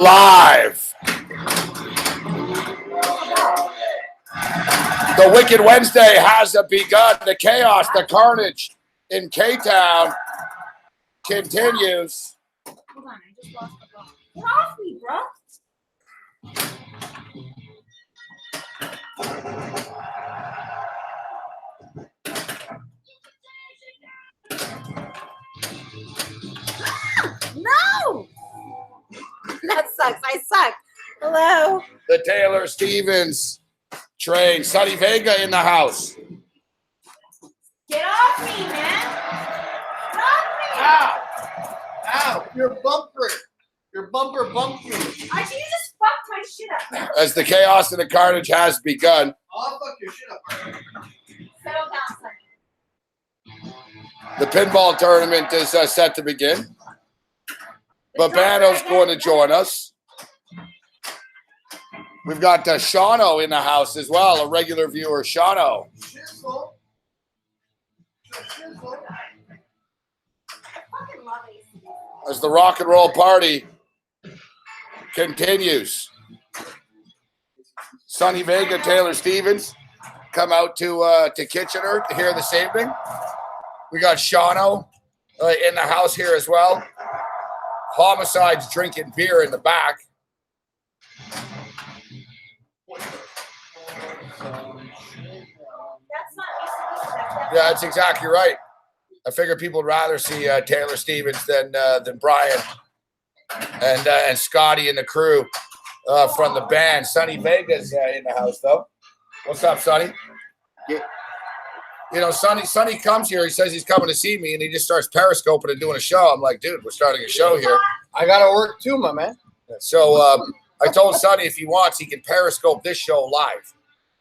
Live. The Wicked Wednesday has begun. The chaos, the carnage in K-Town continues. Hold on, I just lost the ball. Get off me, bro. No! That sucks. I suck. Hello. The Taylor Stevens train. Sonny Vega in the house. Get off me, man. Get off me. Ow! Ow! Your bumper. Your bumper bumped me. I think you just fucked my shit up. As the chaos and the carnage has begun. I'll fuck your shit up. Settle down, Sonny. The pinball tournament is set to begin. Babano's going to join us. We've got Shano in the house as well, a regular viewer. Shano. Shizzle. As the rock and roll party continues. Sonny Vega, Taylor Stevens come out to Kitchener here this evening. We got Shano in the house here as well. Homicide's drinking beer in the back. That's not me. Yeah, that's exactly right. I figure people would rather see Taylor Stevens than Brian and Scotty and the crew from the band. Sonny Vega's in the house, though. What's up, Sonny? Yeah. You know, Sonny comes here. He says he's coming to see me, and he just starts periscoping and doing a show. I'm like, dude, we're starting a show here. I gotta work too, my man. So I told Sonny if he wants, he can periscope this show live.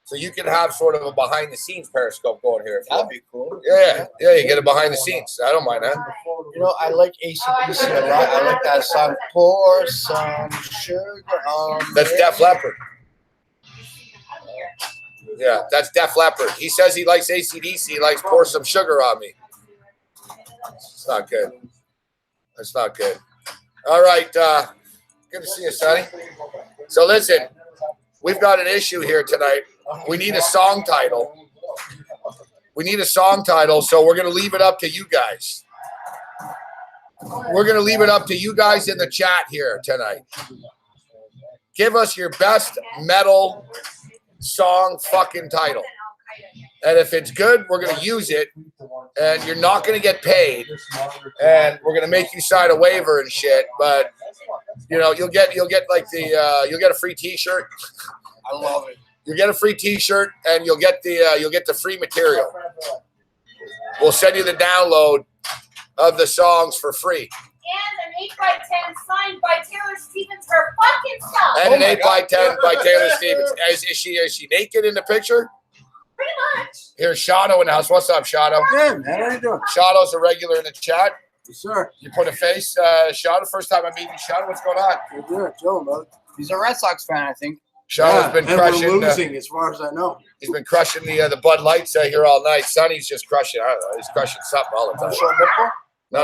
So you can have sort of a behind-the-scenes periscope going here. That'd be cool. Yeah, you get it behind the scenes. I don't mind that. You know, I like AC/DC a lot. I like that song, Pour Some Sugar on That's Def Leppard. Yeah, that's Def Leppard. He says he likes AC/DC. He likes Pour Some Sugar on Me. It's not good. That's not good. All right. Good to see you, Sonny. So listen, we've got an issue here tonight. We need a song title. So we're going to leave it up to you guys. We're going to leave it up to you guys in the chat here tonight. Give us your best metal song fucking title. And if it's good, we're going to use it. And you're not going to get paid. And we're going to make you sign a waiver and shit. But, you know, you'll get like you'll get a free t-shirt. I love it. You get a free t-shirt and you'll get the free material. We'll send you the download of the songs for free. And an 8x10 signed by Taylor Stevens, her fucking self. And an 8x10 by Taylor Stevens. Is she naked in the picture? Pretty much. Here's Shano in the house. What's up, Shano? Good, man. How you doing? Shano's a regular in the chat. Yes, sir. You put a face, Shano. First time I'm meeting Shano. What's going on? You're good. Joe, brother. He's a Red Sox fan, I think. Shano's been crushing. We're losing, as far as I know. He's been crushing the Bud Lights here all night. Sonny's just crushing. I don't know. He's crushing something all the time. Show nipple? No.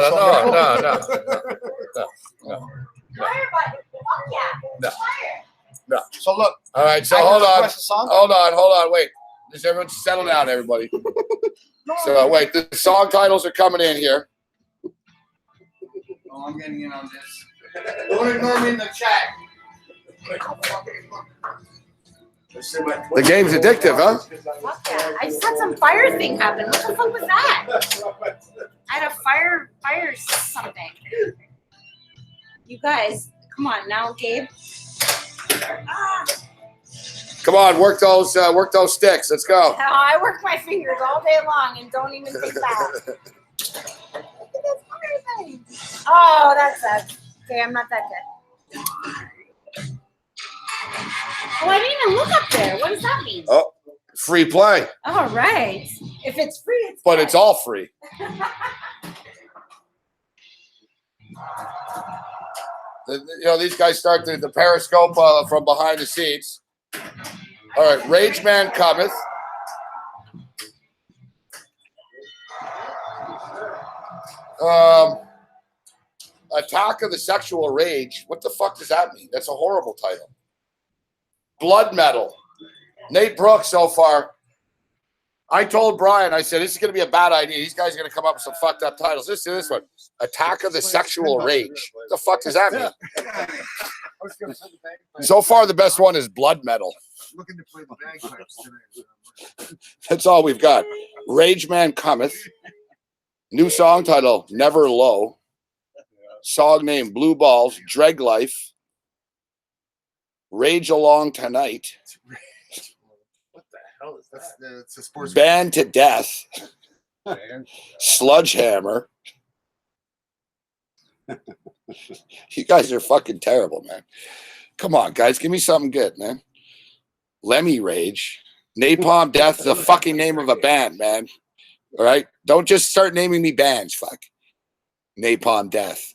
Fire, buddy. Fuck yeah. Fire. No. So look. All right. So hold on. Wait. Just everyone settle down, everybody. So wait. The song titles are coming in here. Oh, I'm getting in on this. Don't ignore me in the chat. The game's addictive, huh? Fuck yeah. I just had some fire thing happen. What the fuck was that? I had a fire something. You guys, come on now, Gabe. Come on, work those sticks. Let's go. I work my fingers all day long and don't even think that. Look at this fire thing. Oh, that sucks. Okay, I'm not that good. Oh, I didn't even look up there. What does that mean? Oh, free play. All right. If it's free, it's But good. it's all free. These guys start the periscope from behind the scenes. All right, Rage Man cometh. Attack of the Sexual Rage. What the fuck does that mean? That's a horrible title. Blood Metal. Nate Brooks so far. I told Brian, I said, this is going to be a bad idea. These guys are going to come up with some fucked up titles. Listen to this one. Attack of the Sexual Rage. What the fuck does that mean? So far, the best one is Blood Metal. Looking to play the bagpipes tonight. That's all we've got. Rage Man Cometh. New song title, Never Low. Song name, Blue Balls. Dreg Life. Rage Along Tonight. It's a sports Banned to Death. Sludgehammer. You guys are fucking terrible, man. Come on, guys. Give me something good, man. Lemmy Rage. Napalm Death is the fucking name of a band, man. All right? Don't just start naming me bands, fuck. Napalm Death.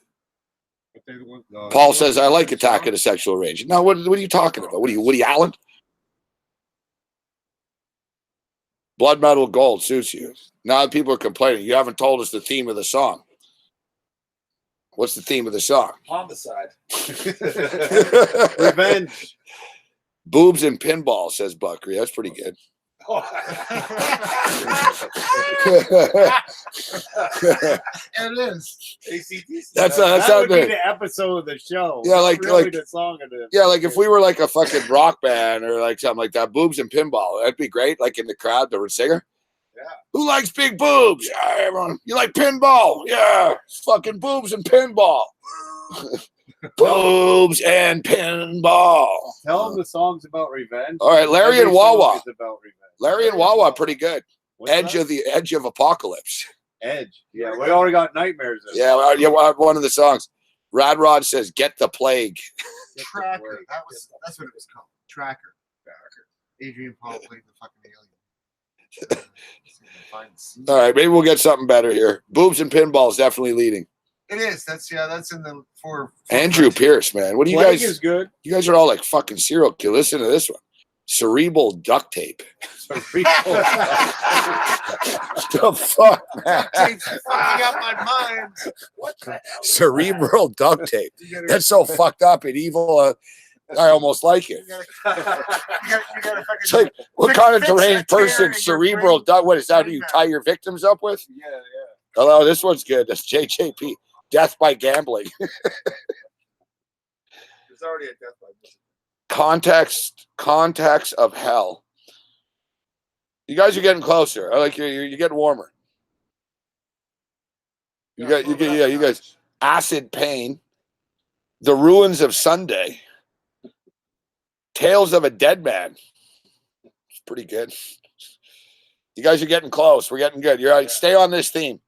Paul says, I like Attack of the Sexual Rage. No, what are you talking about? What are you, Woody Allen? Blood Metal Gold suits you. Now people are complaining. You haven't told us the theme of the song. What's the theme of the song? Homicide. Revenge. Boobs and Pinball, says Buckery. That's pretty good. And it is. That's that not would be good. the episode of the show. Yeah, not like- really like- the song of the. Yeah, like if we were like a fucking rock band or like something like that, Boobs and Pinball, that'd be great. Like in the crowd, the singer. Yeah. Who likes big boobs? Yeah, everyone. You like pinball? Yeah, fucking boobs and pinball. Boobs and pinball. Tell them the song's about revenge. All right, Larry Every and song Wawa. is about revenge. Larry and Wawa, pretty good. What's Edge that? of Apocalypse. Edge. Yeah, we already got nightmares. in it. Yeah, one of the songs. Rad Rod says, "Get the plague." Tracker. That's what it was called. Tracker. Adrian Paul played the fucking alien. All right, maybe we'll get something better here. Boobs and Pinball is definitely leading. It is. That's in the four. Andrew Pierce, man. What do you Plague guys? is good. You guys are all like fucking serial killers. Listen to this one. Cerebral duct tape. The fuck, man? Tape's fucking up my mind. What the Cerebral duct tape. You gotta, That's so fucked up and evil. I almost like it. you gotta fucking. It's like, what Fix- kind of fix deranged that tear person? in your Cerebral brain. duct. What is that? Who you tie your victims up with? Yeah, yeah. Hello, this one's good. That's JJP. Death by gambling. There's already a death by Contacts of hell. You guys are getting closer. I like you're getting warmer. You guys. Acid Pain. The Ruins of Sunday. Tales of a Dead Man. It's pretty good. You guys are getting close. We're getting good. You're like, stay on this theme.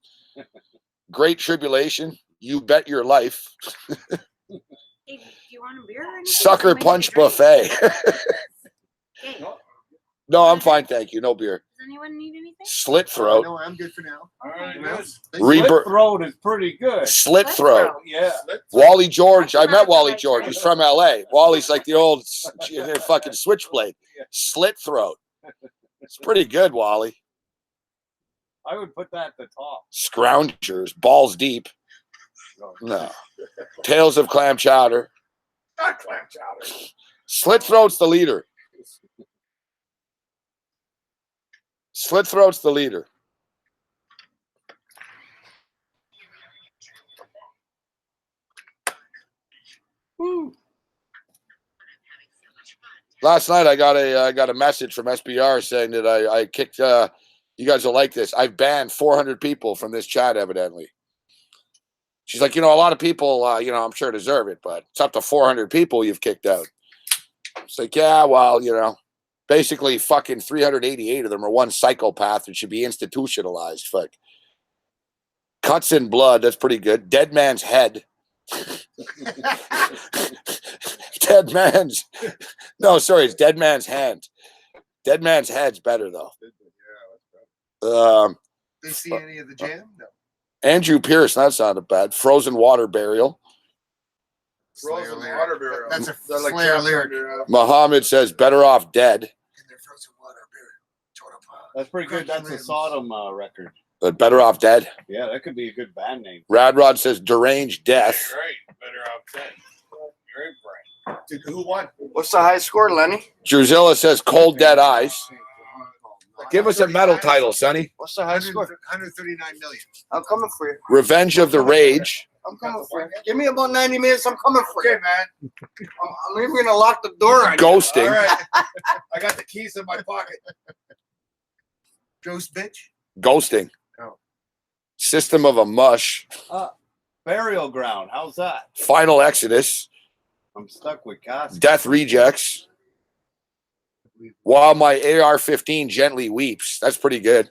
Great Tribulation. You Bet Your Life. Hey, do you want a beer or anything? Sucker Somebody Punch get a drink? Buffet. Hey, does No, I'm fine, thank you. No beer. anyone need anything? Slit Throat. No, I'm good for now. All right, Well, good. Rebirth. Throat is pretty good. Slit Throat. Yeah. Wally George. I met Wally George. He's from LA. Wally's like the old fucking switchblade. Slit Throat. It's pretty good, Wally. I would put that at the top. Scroungers. Balls Deep. No. Tales of Clam Chowder. Not clam chowder. Slit Throat's the leader. Slit Throat's the leader. Woo. Last night I got a message from SBR saying that I kicked you guys will like this. I've banned 400 people from this chat evidently. She's like, a lot of people I'm sure deserve it, but it's up to 400 people you've kicked out. It's like, yeah, well, basically fucking 388 of them are one psychopath and should be institutionalized. Fuck. Cuts in Blood, that's pretty good. Dead Man's Head. Dead Man's. No, sorry, it's Dead Man's Hand. Dead Man's Head's better though. Did they see any of the jam? No. Andrew Pierce, that sounded bad. Frozen Water Burial. Slayer Frozen lyric. water barrel. That's a They're like Slayer Captain lyric. Under, Muhammad says Better Off Dead. In their frozen water burial. That's pretty good. That's a Sodom record. But Better Off Dead. Yeah, that could be a good band name. Rad Rod says Deranged Death. You're right. Better Off Dead. You're right, Brian. Who won? What's the high score, Lenny? Druzilla says Cold Dead Eyes. Give us a metal title, Sonny. What's the high score? 139 million. I'm coming for you. Revenge of the Rage. I'm coming for you. Give me about 90 minutes. I'm coming for you. Okay, man. I'm even going to lock the door on you. Ghosting. All right. I got the keys in my pocket. Ghost bitch. Ghosting. Oh. System of a Mush. Burial Ground. How's that? Final Exodus. I'm stuck with Castle. Death Rejects. While my AR-15 gently weeps. That's pretty good.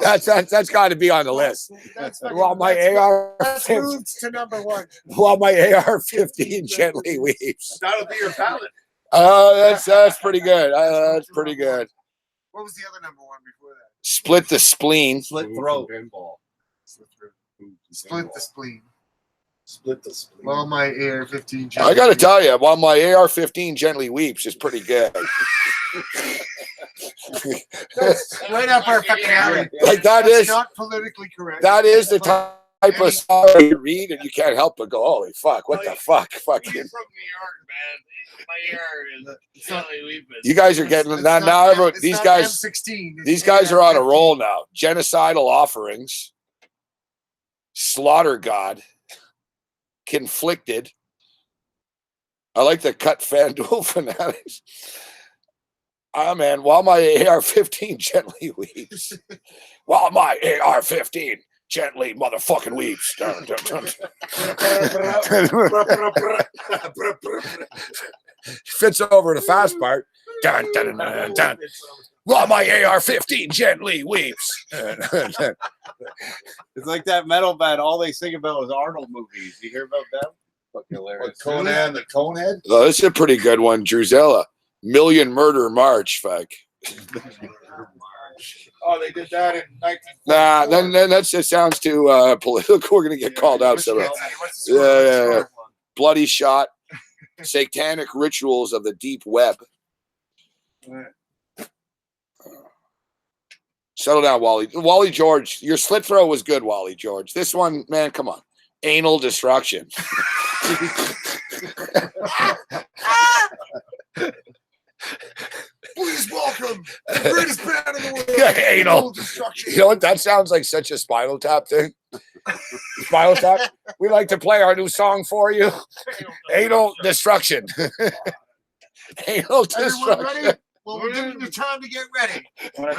that's got to be on the list. While my AR-15 moves to number one. while my AR-15 gently weeps. That'll be your ballot. That's pretty good. That's pretty good. What was the other number one before that? Split the Spleen. Slit throat. Split the spleen. Split the spleen. Well, my AR-15. I got to tell you, while my AR-15 gently weeps is pretty good. That's right up our fucking alley. Like that That's is not politically correct. that is the type of song you read and you can't help but go, holy fuck, what the fuck? Fucking He's from New York, man. My ear is silly weeping. you guys are getting It's now not now M- everyone, it's these not guys M16, it's these guys are on a AR-15. roll now. Genocidal offerings, slaughter god, conflicted. I like the cut FanDuel fanatics. Ah man, while my AR-15 gently weeps. While my AR-15 gently motherfucking weeps. Dun, dun, dun. Fits over the fast part. Dun, dun, dun, dun, dun. While my AR-15 gently weeps. It's like that metal band. All they sing about is Arnold movies. You hear about them? Fucking hilarious. Conan the Conehead? Oh, this is a pretty good one. Druzella. Million Murder March. Fuck. Oh, they did that in 19. Nah, then that just sounds too political. We're gonna get called out. So What's the Yeah, score? yeah, What's the yeah. score? Bloody Shot. Satanic Rituals of the Deep Web. Settle down, Wally. Wally George, your slit throw was good, Wally George. This one, man, come on. Anal Destruction. Please welcome the greatest band in the world. Anal. Destruction. You know what? That sounds like such a Spinal Tap thing. Spinal Tap. We like to play our new song for you. Anal Destruction. Anal Everyone ready? Destruction. Well, we're giving you time to get ready. Then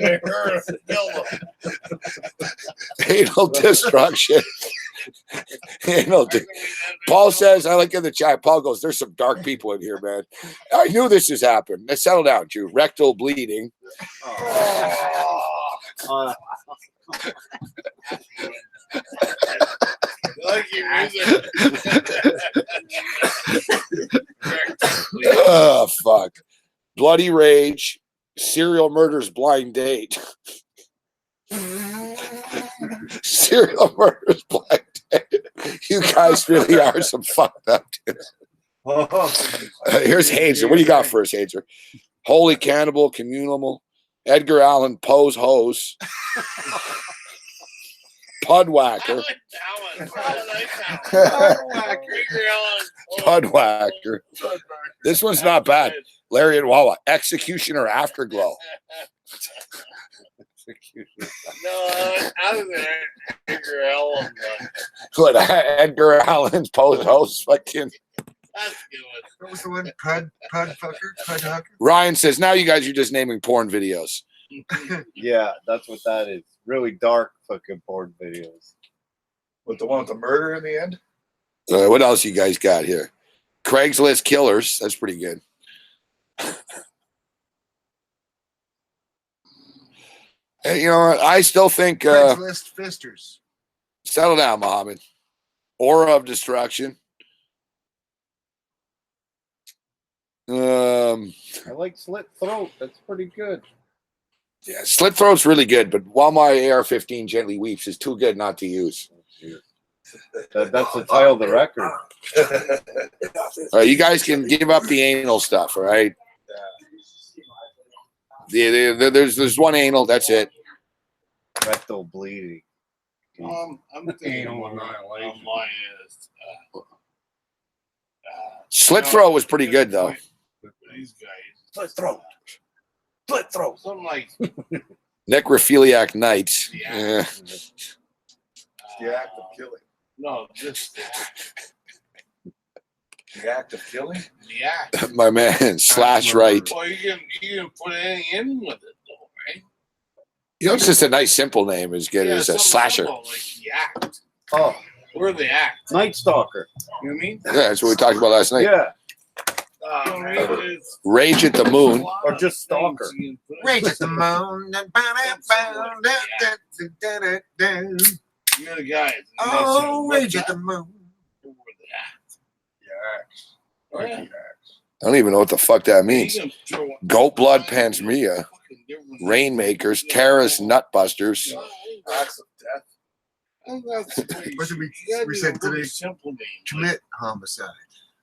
they heard Anal Destruction. Anal Paul says, I like in the chat. Paul goes, there's some dark people in here, man. I knew this has happened. Let's settle down, Drew. Rectal bleeding. like your music. Oh, fuck. Bloody Rage. Serial Murders Blind Date. Serial Murders Blind Date. You guys really are some fucked up dudes. Here's Hazer. What do you got for us, Hazer? Holy Cannibal, Communal, Edgar Allan Poe's Hose, Pudwhacker, Pudwhacker. This one's not bad. Larry and Wawa, Executioner Afterglow. No, out of there. Edgar Allan. What, Edgar Allan's Poe's Hose? Fucking. That's good. What was the one? Pud fucker? Pud hucker? Ryan says, now you guys are just naming porn videos. Yeah, that's what that is. Really dark fucking porn videos. With the one with the murder in the end? What else you guys got here? Craigslist Killers. That's pretty good. Hey, you know what? I still think Craigslist fisters. settle down, Mohammed. Aura of Destruction. I like Slit Throat. That's pretty good. Yeah, Slit Throat's really good, but while my AR-15 gently weeps is too good not to use. That's the title of the record. All right, you guys can give up the anal stuff. All right. There's one anal. That's it. Rectal bleeding. I'm thinking Anal on annihilation. mine is Slit throat was pretty good though. these guys. Slit throat. Slit throat. Something like Necrophiliac nights. Yeah. The act of killing. no, just The act of killing? the act. My man, slash right. Well, you can put any in with it though, right? You know, it's just a nice simple name as good as a something slasher. simple, like the act. Oh, Or the act. Night Stalker. You know what I mean? Yeah, that's what we talked about last night. Yeah. You know what I mean? It's Rage at the Moon. a lot Or of just Stalker. things you can put in. Rage at the moon. You're the guys. and they Oh, say, rage "What's at the that?" moon. Or the act. Yeah. Oh, yeah. I don't even know what the fuck that means. You can throw- Goat blood panspermia, Fucking different- rainmakers, terrorist nutbusters. Acts of death. And that's the way What did we- you gotta we do said a really today? simple name. Commit homicide.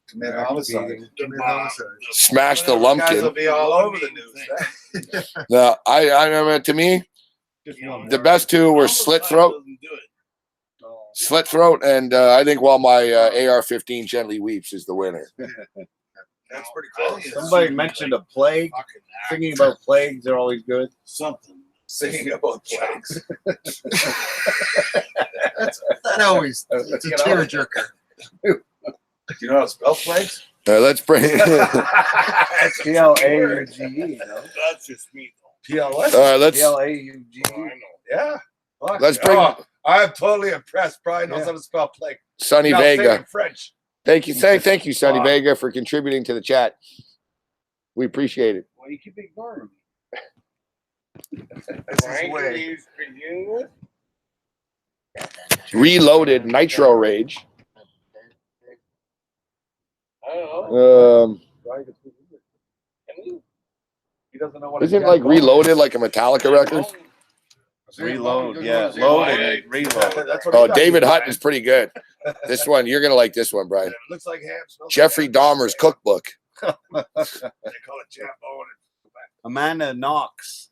Commit homicide. Commit homicide. Smash the You guys will lumpkin. be all over the news. Then. No, I mean, to me, the best two were slit throat, slit throat, and I think while my AR-15 gently weeps is the winner. That's pretty close. Somebody mentioned a plague. Thinking about plagues are always good. Something. Singing about plagues. That always, it's a tearjerker. Do you know how to spell plagues? Let's bring. P-L-A-U-G-E. That's just me. PLS? Let's P-L-A-U-G-E. I know. Yeah. Fuck. Let's bring Oh, I'm totally impressed. Brian knows Yeah. how to spell plague. Sonny Now say it Vega. in French. Thank you, Sonny Wow. Vega, for contributing to the chat. We appreciate it. Well, you keep ignoring me. That's his Frank, way. you begin with? Reloaded Nitro Rage. I don't know. He doesn't know what Isn't like Reloaded like a Metallica record? Reload, yeah. Loaded, reload. That's what Oh, he does. David Hutton's pretty good. This one, you're gonna like this one, Brian. It looks like ham. Smells Jeffrey like ham. Dahmer's cookbook. They call it Jambone. Amanda Knox.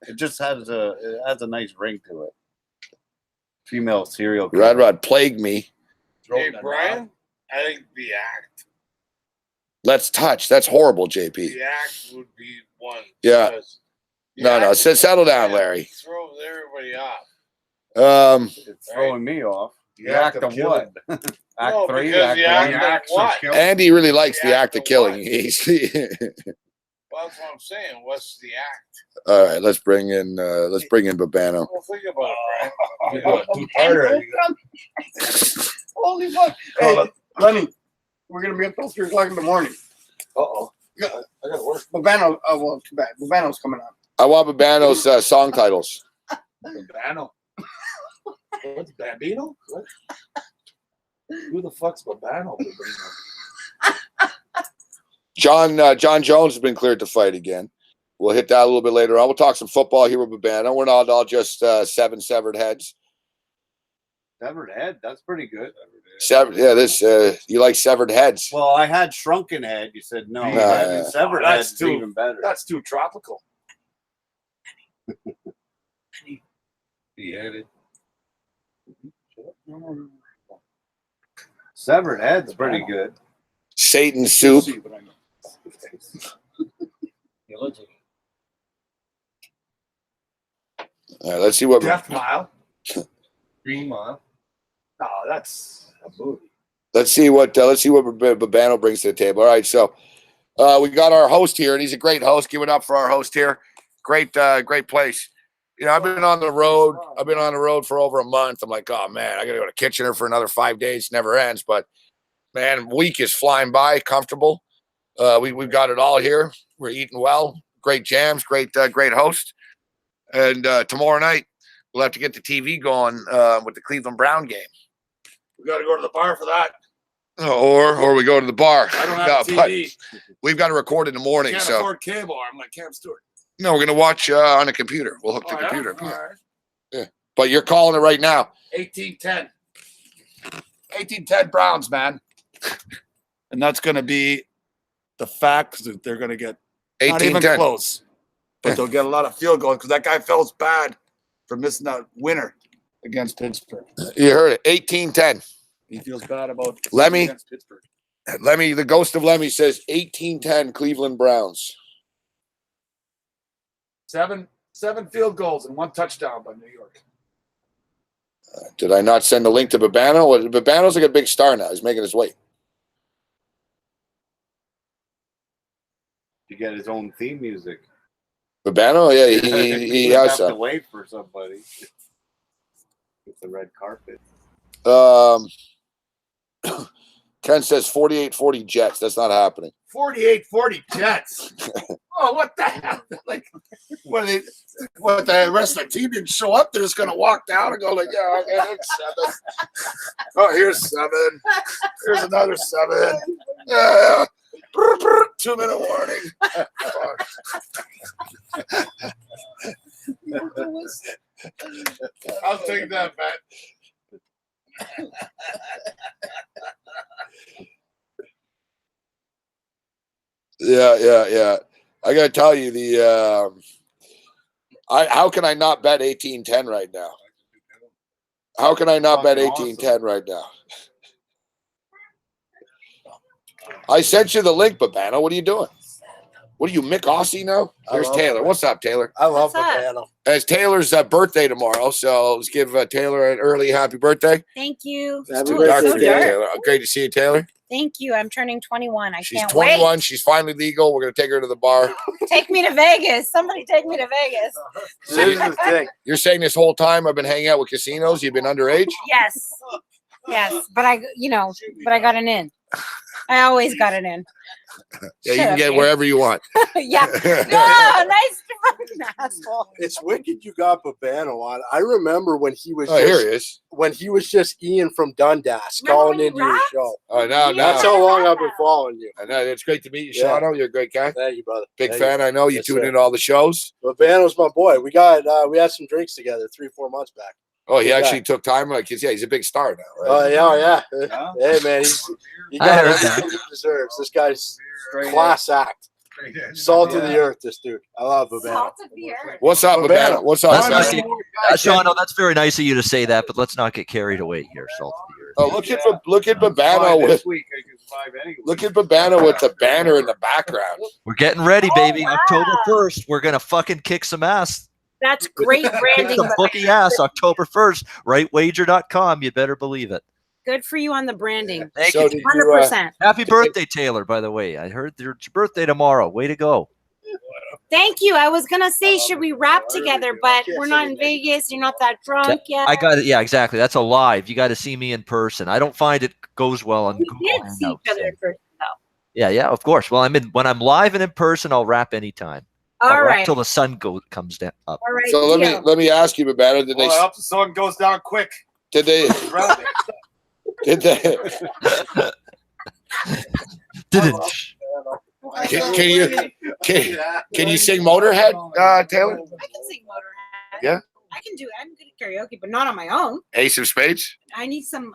It just has a nice ring to it. Female serial killer. Rod Rod plagued me. Hey, Brian, I think the act. Let's touch. That's horrible, JP. The act would be one. Yeah. because the No, act settle down, Larry. throws everybody off. It's throwing me off. The The act act of of what? Act No, 3, because act the 1. act of what? Andy really likes The the act act of of killing. what? He's Well, that's what I'm saying. What's the act? all right. Let's bring in Babano. Well, think about it, Brian. Harder. Holy fuck. Hey, Lenny, we're going to be up till 3 o'clock in the morning. Uh-oh. I gotta work. Babano, well, too bad. Babano's coming on. I want Babano's song titles. Babano. What's Bambino? What? Who the fuck's Babano? John Jones has been cleared to fight again. We'll hit that a little bit later on. We'll talk some football here with Babano. We're not all just 7 severed heads. Severed head. That's pretty good. This you like severed heads? Well, I had shrunken head. You said no. Yeah. Severed Oh, that's head's too- even better. That's too tropical. Beheaded. Severed head's pretty good. Satan soup. All right, let's see what. Death Mile. Green Mile. No, that's a movie. Let's see what Babano brings to the table. All right, so we got our host here, and he's a great host. Give it up for our host here. Great place. You know, I've been on the road. I've been on the road for over a month. I'm like, oh man, I got to go to Kitchener for another 5 days. Never ends. But man, week is flying by. Comfortable. We've got it all here. We're eating well. Great jams. Great host. And tomorrow night we'll have to get the TV going with the Cleveland Brown game. We got to go to the bar for that. Or we go to the bar. I don't have No, but TV. we've got to record in the morning. Can't So afford cable. I'm like Cam Stewart. no, we're gonna watch on a computer. We'll hook the Oh, yeah? computer. All right. But you're calling it right now. 1810. 18-10 Browns, man. And that's going to be the fact that they're going to get not even 18-10. close. But they'll get a lot of field goals because that guy feels bad for missing that winner against Pittsburgh. You heard it. 18-10. He feels bad about Lemmy. against Pittsburgh. Lemmy, the ghost of Lemmy says 18-10 Cleveland Browns. Seven field goals and 1 touchdown by New York. Did I not send a link to Babano? Well, Babano's like a big star now. He's making his way. To get his own theme music. Babano, yeah, he We'd has have to some. wait for somebody. With the red carpet. Ken says 48-40 Jets. That's not happening. 48-40 Jets. Oh, what the hell? Like, what the rest of the team didn't show up? They're just going to walk down and go like, yeah, okay, that's 7. Oh, here's 7. Here's another 7. Yeah. 2-minute warning. I'll take that, man. Yeah. I gotta tell you how can I not bet 18-10 right now? How can I not bet 18-10 right now? I sent you the link, Babano. What are you doing? What are you, Mick Aussie now? Here's Taylor. What's up, Taylor? I love What's up? Babano. It's Taylor's birthday tomorrow, so let's give Taylor an early happy birthday. Thank you. Happy Ooh, birthday, it's so for you, dark. Taylor. Great to see you, Taylor. Thank you. I'm turning 21. I She's can't 21. wait. She's finally legal. We're gonna take her to the bar. Take me to Vegas. Somebody take me to Vegas. Here's the thing. You're saying this whole time I've been hanging out with casinos, you've been underage? Yes. But I got an in. I always got an in. Yeah, you Shut can up, get dude. wherever you want. Yeah. No, nice fucking asshole. It's wicked you got Babano on. I remember when he was Oh, here he is. just Ian from Dundas Remember calling when into you your rapped? show. Oh, now. That's how long I've been following you. I know. It's great to meet you, Yeah. Shano. You're a great guy. Thank you, brother. Big Thank fan. I know. You Yes, tune sir. in to all the shows. Babano's my boy. We had some drinks together 3-4 months back. Oh, he Good actually guy. took time. Like, he's a big star now, Oh right? yeah. Yeah. Hey man, he I got heard everything he deserves. This guy's class act. Salt of the earth, this dude. I love Babano. Salt of the earth. What's up, Babano. Babano? What's up? That's man? nice. Sean, that's very nice of you to say that, but let's not get carried away here, Salt of the Earth. Oh, look at Babano with This week I can survive anyway. look at Babano with the banner in the background. We're getting ready, baby. wow. October 1st, we're going to fucking kick some ass. That's great Kick branding. some bookie ass October 1st. Rightwager.com. You better believe it. Good for you on the branding. Thank So you. did you, 100%. Happy birthday, Taylor, by the way. I heard it's your birthday tomorrow. Way to go. Thank you. I was gonna say, should we rap together? But we're not in Vegas. You're not that drunk yet. I got it. Yeah, exactly. That's a live. You got to see me in person. I don't find it goes well on We Google did see Hangouts. each other in person, though. Yeah, of course. Well, when I'm live and in person, I'll rap anytime. All I'll rap right. till the sun comes down up. All right. So deal. let me ask you, Babano. Well, I hope the sun goes down quick. Did they can you sing Motorhead, Taylor? I can sing Motorhead. Yeah? I can do it. I'm good at karaoke, but not on my own. Ace of Spades. I need some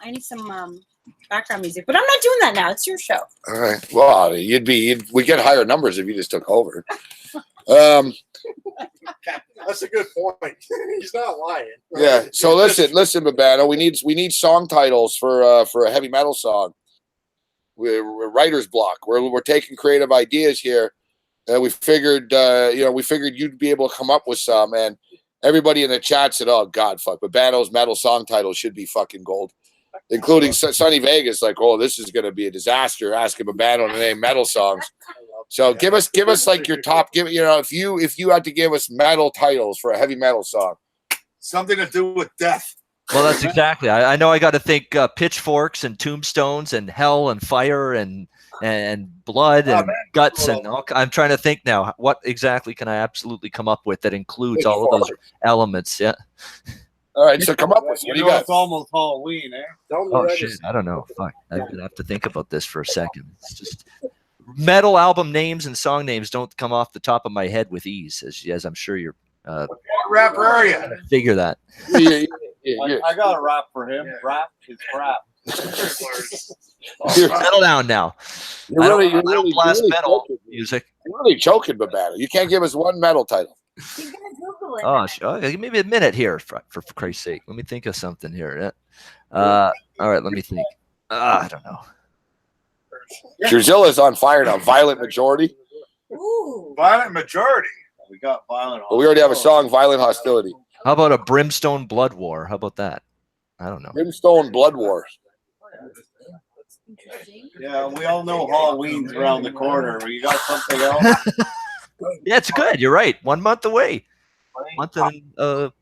background music, but I'm not doing that now. It's your show. All right. Well, we get higher numbers if you just took over. That's a good point. He's not lying. Yeah. So listen, Babano. We need song titles for a heavy metal song. We're writer's block. We're taking creative ideas here, and we figured you'd be able to come up with some. And everybody in the chat said, "Oh God, fuck!" Babano's metal song titles should be fucking gold, including Sonny Vegas. Like, oh, this is going to be a disaster. Asking Babano to name metal songs. So give us like your top. If you had to give us metal titles for a heavy metal song, Something to do with death. Well, that's exactly. I know I got to think pitchforks and tombstones and hell and fire and blood and guts and all. I'm trying to think now. What exactly can I absolutely come up with that includes all of those elements? Yeah. all right. So come up with what do you got? It's almost Halloween, eh? Oh shit! I don't know. Fuck. I'm gonna have to think about this for a second. It's just metal album names and song names don't come off the top of my head with ease, as I'm sure you're What rapper are you? figure that. Yeah. I got a rap for him. Rap is crap. Settle down now. You're I don't, really, I don't blast metal choking. music. You're really choking, Babano. You can't give us one metal title. You gotta Google it. Oh, okay, give me a minute here, for Christ's sake. Let me think of something here. All right, let me think. I don't know. Druzilla's on fire now. Violent Majority. Ooh. Violent Majority. We got violent. But we already have a song, Violent Hostility. How about a Brimstone Blood War? How about that? I don't know. Brimstone Blood War. Yeah, we all know Halloween's around the corner. You got something else? Yeah, it's good. You're right. 1 month away. Month and a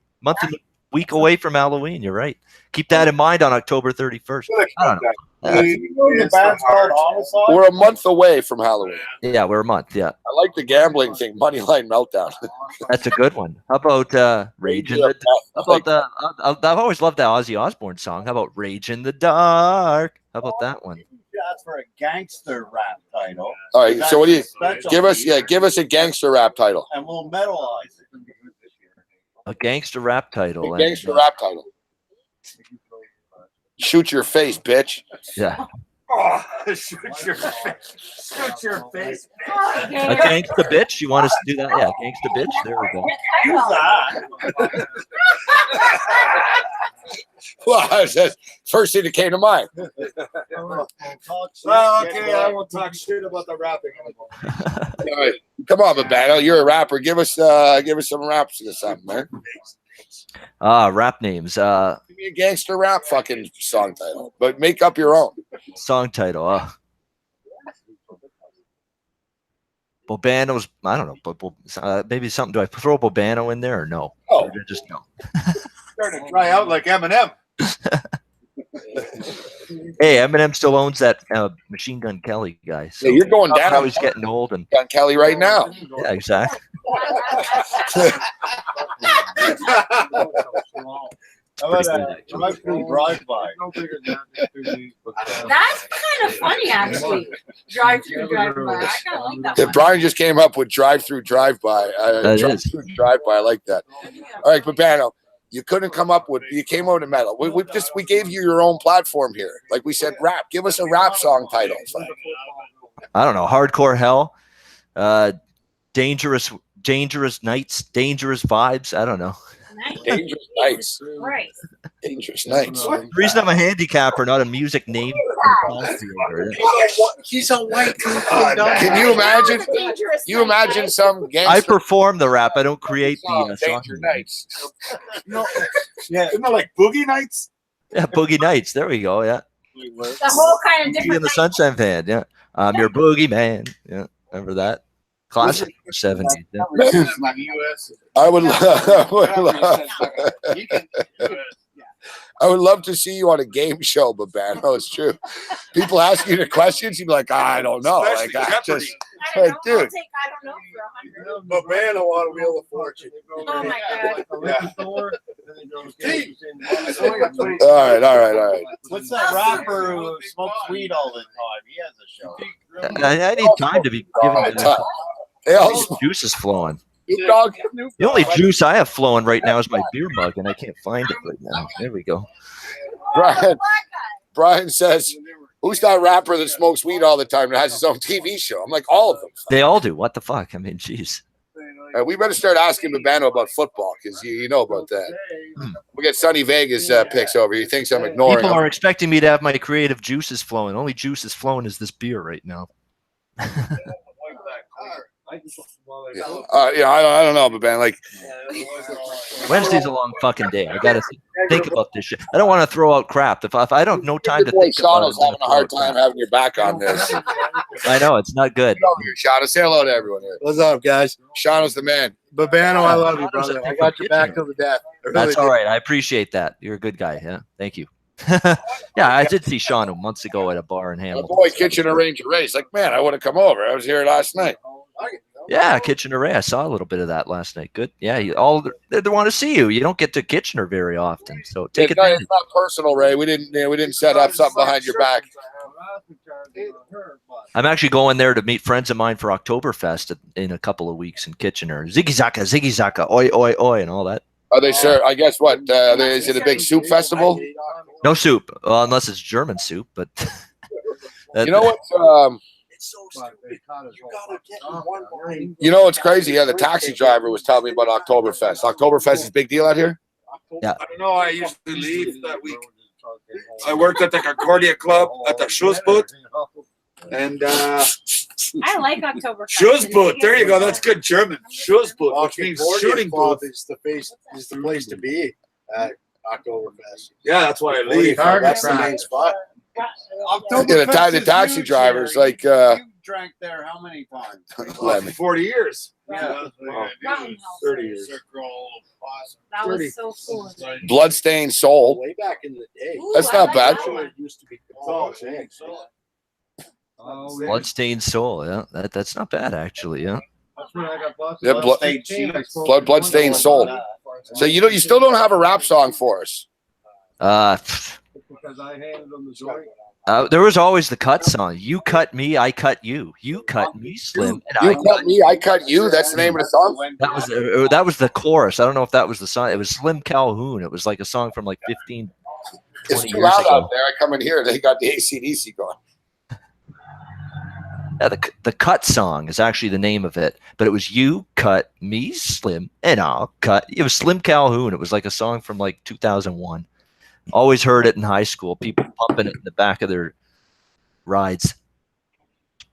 week away from Halloween. You're right. Keep that in mind on October 31st. I don't know. The band's called Homicide? We're a month away from Halloween. Yeah, we're a month. Yeah, I like the gambling thing. Moneyline Meltdown. that's a good one. How about Rage in the? How about the? I've always loved that Ozzy Osbourne song. How about Rage in the Dark? How about that one? That's for a gangster rap title. All right. So what do you Special give us? Yeah, feature. give us a gangster rap title. And we'll metalize it. A gangster rap title. A gangster rap title. Shoot your face, bitch. Yeah. Oh, shoot your face. Shoot your face. A gangsta bitch. You want us to do that? Yeah, gangsta bitch. There we go. Well, that's the first thing that came to mind. Well, okay, I won't talk shit about the rapping anymore. All right. Come on, Babano. You're a rapper. Give us some raps or something, man. Rap names. Give me a gangster rap fucking song title, but make up your own. Song title. Bobano's. I don't know, but maybe something. Do I throw Bobano in there or no? Oh. Or just no. Starting to dry out like Eminem. Hey, Eminem still owns that Machine Gun Kelly guy. So Yeah, you're going down. how he's getting old and on Kelly right now. yeah, exactly. How about Pretty a good, actually. drive-through drive-by? That's kind of funny, actually. Drive through, drive by. I kind of like that Yeah, one. Brian just came up with drive-through, drive-by. That Drive-through, drive-by. I like that. All right, Babano, you couldn't come up with. You came out of metal. We gave you your own platform here. Like we said, rap. Give us a rap song title. I don't know. Hardcore Hell, dangerous nights, dangerous vibes. I don't know. Nice. Dangerous Nights. Right. Dangerous Nights. The reason I'm a handicapper, not a music name. He's a white dude. Can you imagine? Dangerous You imagine night, some I gangster perform the rap. I don't create the song. Dangerous Nights. No, isn't it like Boogie Nights? Yeah, Boogie Nights. There we go. Yeah. The whole kind of Boogie different. and the Sunshine Band. Yeah. I'm your boogie man. Yeah. Remember that? Classic 70s. Yeah. I would love to see you on a game show, Babano. It's true. People ask you the questions, you'd be like, I don't know. Like, I just, I don't know. dude. I'll take, I don't know, for 100. But man, I want a Wheel of Fortune. Oh my god. All right. What's that rapper who smokes weed all the time? He has a show. I need time to be giving the They all juice is flowing. Snoop Dogg. The only juice I have flowing right now is my beer mug, and I can't find it right now. There we go. Brian says, who's that rapper that smokes weed all the time and has his own TV show? I'm like, all of them. They all do. What the fuck? I mean, jeez. We better start asking Babano about football because you know about that. We got Sonny Vegas picks over. He thinks I'm ignoring People him. are expecting me to have my creative juices flowing. Only juice is flowing is this beer right now. Yeah, I don't know, Babano. Like, Wednesday's a long fucking day. I gotta think about this shit. I don't want to throw out crap. If I don't have no time to boy think about it, Shauna's having a hard time having your back on this. I know it's not good. Get over here, Shauna. Say hello to everyone here. What's up, guys? Shauna's the man. Babano, I love you, How does brother. it I take got from your back kitchen? till the death. I really That's all did. right. I appreciate that. You're a good guy. Yeah, thank you. Yeah, I did see Shauna months ago at a bar in My Hamilton. boy Kitchen arranged a race. Like, man, I would have come over. I was here last night. Yeah, Kitchener Ray. I saw a little bit of that last night. Good. Yeah, they want to see you. You don't get to Kitchener very often, so take It's not, advantage. it's not personal, Ray. We didn't set up something behind your back. I'm actually going there to meet friends of mine for Oktoberfest in a couple of weeks in Kitchener. Ziggy Zaka, oi, oi, oi, and all that Are they serve? I guess what? Is it a big soup festival? No soup, unless it's German soup. But You know what? It's so stupid. You gotta get one line. You know what's crazy? Yeah, the taxi driver was telling me about Oktoberfest. Oktoberfest is a big deal out here. Yeah. I don't know. I used to leave that week. I worked at the Concordia Club at the Sportsbook, and I like October. Sportsbook. There you go. That's good German. Sportsbook, which means shooting booth. Is the place to be at Oktoberfest. Yeah, that's why I leave. That's the main spot. Yeah, the taxi drivers like You drank there how many times? Oh, for 40 years. Yeah. Yeah. 30 years. That was so cool. Bloodstained Soul. Way back in the day. Ooh, That's I not like bad. that one. It used to be called Bloodstained Soul. Yeah, that's not bad actually. Yeah. Yeah, Bloodstained Soul. So you still don't have a rap song for us. Because I handed them the joint. There was always the cut song. You cut me, I cut you. You cut me, Slim, and You I cut me, I cut you. That's the name of the song. That was the chorus. I don't know if that was the song. It was Slim Calhoun. It was like a song from like 15, It's 20 too years loud ago. out there. I come in here. They got the AC/DC going. Yeah, the cut song is actually the name of it, but it was You Cut Me, Slim, and I'll cut. It was Slim Calhoun. It was like a song from like 2001. Always heard it in high school. People pumping it in the back of their rides.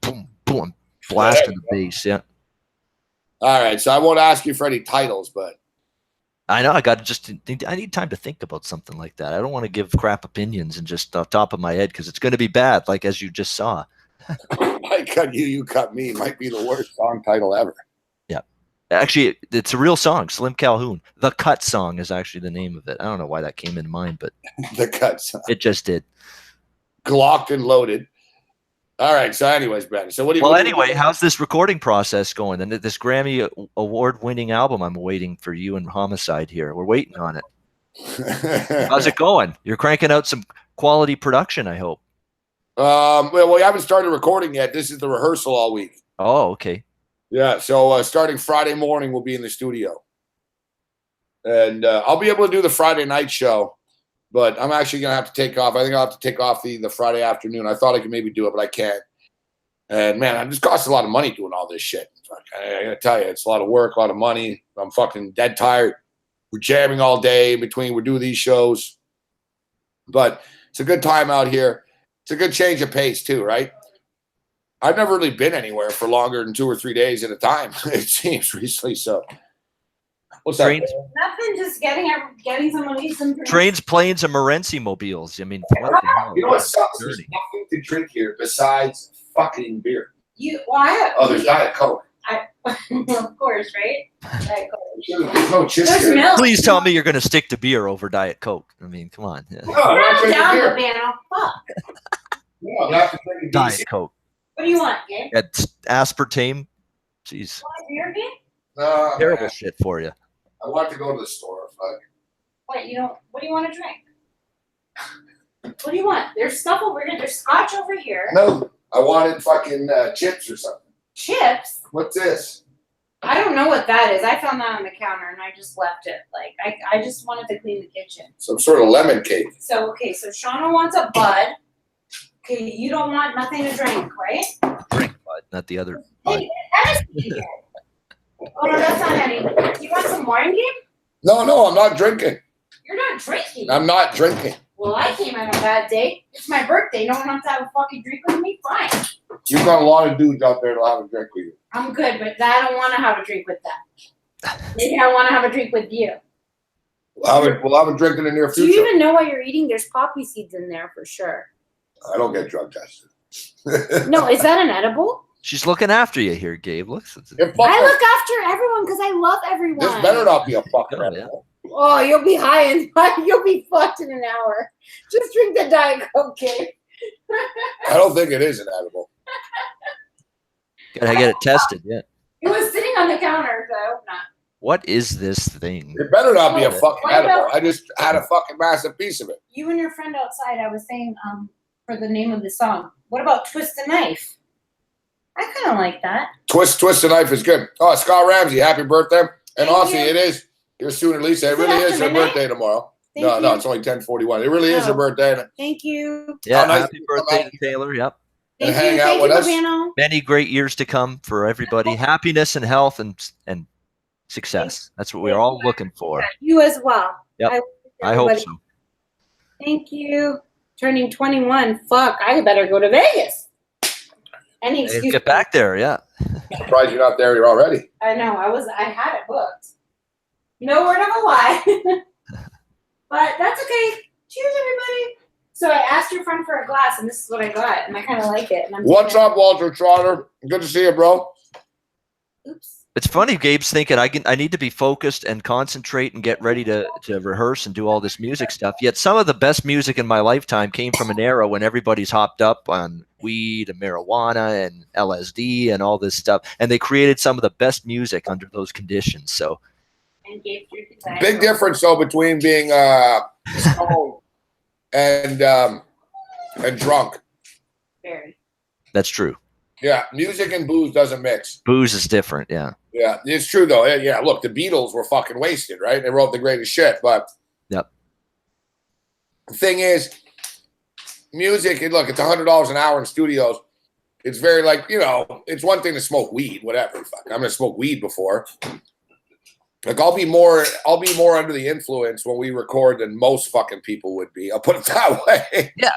Boom, boom, blasting the bass. Yeah, All right. So I won't ask you for any titles, but I know. I need time to think about something like that. I don't want to give crap opinions and just off top of my head because it's going to be bad, like as you just saw. I cut you, you cut me might be the worst song title ever. Actually, it's a real song. Slim Calhoun. The Cut Song is actually the name of it. I don't know why that came into mind, but The cut song. it just did. Glocked and loaded. All right. So, anyways, Ben. So, what do you? Well, what do you- anyway, how's this recording process going? And this Grammy award-winning album I'm waiting for you and Homicide here. We're waiting on it. How's it going? You're cranking out some quality production, I hope. Well, we haven't started recording yet. This is the rehearsal all week. Oh, okay. Yeah. So, starting Friday morning, we'll be in the studio, and I'll be able to do the Friday night show. But I'm actually gonna have to take off. I think I'll have to take off the Friday afternoon. I thought I could maybe do it, but I can't. And man, it just costs a lot of money doing all this shit. I gotta tell you, it's a lot of work, a lot of money. I'm fucking dead tired. We're jamming all day in between. We do these shows, but it's a good time out here. It's a good change of pace too, right? I've never really been anywhere for longer than 2 or 3 days at a time. It seems recently. So, what's that? Trains, Nothing, just getting somebody some drinks. trains, planes, and Morency mobiles. I mean, what the hell? You know what sucks? There's Dirty. nothing to drink here besides fucking beer. Oh, There's Diet Coke. of course, right? Diet Coke. There's no chips There's here. milk. Please tell me you're going to stick to beer over Diet Coke. I mean, come on. Yeah. No, I'm not Calm drinking down, beer. Urbano. Fuck. No, I'm not drinking Diet DC. Coke. What do you want, Gabe? That's aspartame. Jeez, Beer, Gabe? No, terrible man. shit for you. I want to go to the store. Fuck. What do you want to drink? What do you want? There's stuff over here. There's scotch over here. No, I wanted fucking chips or something. Chips. What's this? I don't know what that is. I found that on the counter and I just left it. Like I just wanted to clean the kitchen. Some sort of lemon cake. So so Shauna wants a bud. Okay, you don't want nothing to drink, right? Drink, bud, not the other. Bud. Hey, Hennessy. Oh no, that's not any. You want some wine, Gabe? No, I'm not drinking. You're not drinking. I'm not drinking. Well, I came on a bad day. It's my birthday. No one wants to have a fucking drink with me. Fine. You've got a lot of dudes out there that'll have a drink with you. I'm good, but I don't want to have a drink with them. Maybe I want to have a drink with you. We'll have a drink in the near Do you future. even know what you're eating? There's poppy seeds in there for sure. I don't get drug tested. No, is that an edible? She's looking after you here, Gabe. Look. I look after everyone because I love everyone. This better not be a fucking Oh, edible. Oh, you'll be high and you'll be fucked in an hour. Just drink the Diet Coke, kid. I don't think it is an edible. Gotta get it tested. Yeah. It was sitting on the counter, so I hope not. What is this thing? It better not be a Oh, fucking what edible. about- I just had a fucking massive piece of it. You and your friend outside, I was saying, for the name of the song. What about Twist a Knife? I kind of like that. Twist a knife is good. Oh, Scott Ramsey, happy birthday. And Thank also, you. it is You're sooner, Lisa. It Is it really is after her midnight? birthday tomorrow. Thank No, you. it's only 10:41. It really is her Oh. birthday. Thank you. Yeah, nice happy to come birthday out to Taylor. Yep. And Thank hang you. out Thank with you, us. Urbano. Many great years to come for everybody. Happiness and health and success. That's what we're all looking for. You as well. Yep. I hope so. Thank you. Turning 21. Fuck, I better go to Vegas. Any Hey, excuse. get back there, yeah. Surprised you're not there. You're already. I know. I had it booked. No word of a lie. But that's okay. Cheers, everybody. So I asked your friend for a glass, and this is what I got, and I kind of like it. And What's up, Walter Trotter? Good to see you, bro. Oops. It's funny, Gabe's thinking I need to be focused and concentrate and get ready to rehearse and do all this music stuff. Yet some of the best music in my lifetime came from an era when everybody's hopped up on weed and marijuana and LSD and all this stuff. And they created some of the best music under those conditions. So And Gabe drinking that. Big difference though between being stoned and drunk. Very. that's true. Yeah, music and booze doesn't mix. Booze is different, yeah. Yeah, it's true though. Yeah, look, the Beatles were fucking wasted, right? They wrote the greatest shit, but Yep. the thing is, music. And look, it's $100 an hour in studios. It's very like, you know, it's one thing to smoke weed, whatever. Fuck, I'm gonna smoke weed before. Like I'll be more under the influence when we record than most fucking people would be. I'll put it that way. Yeah.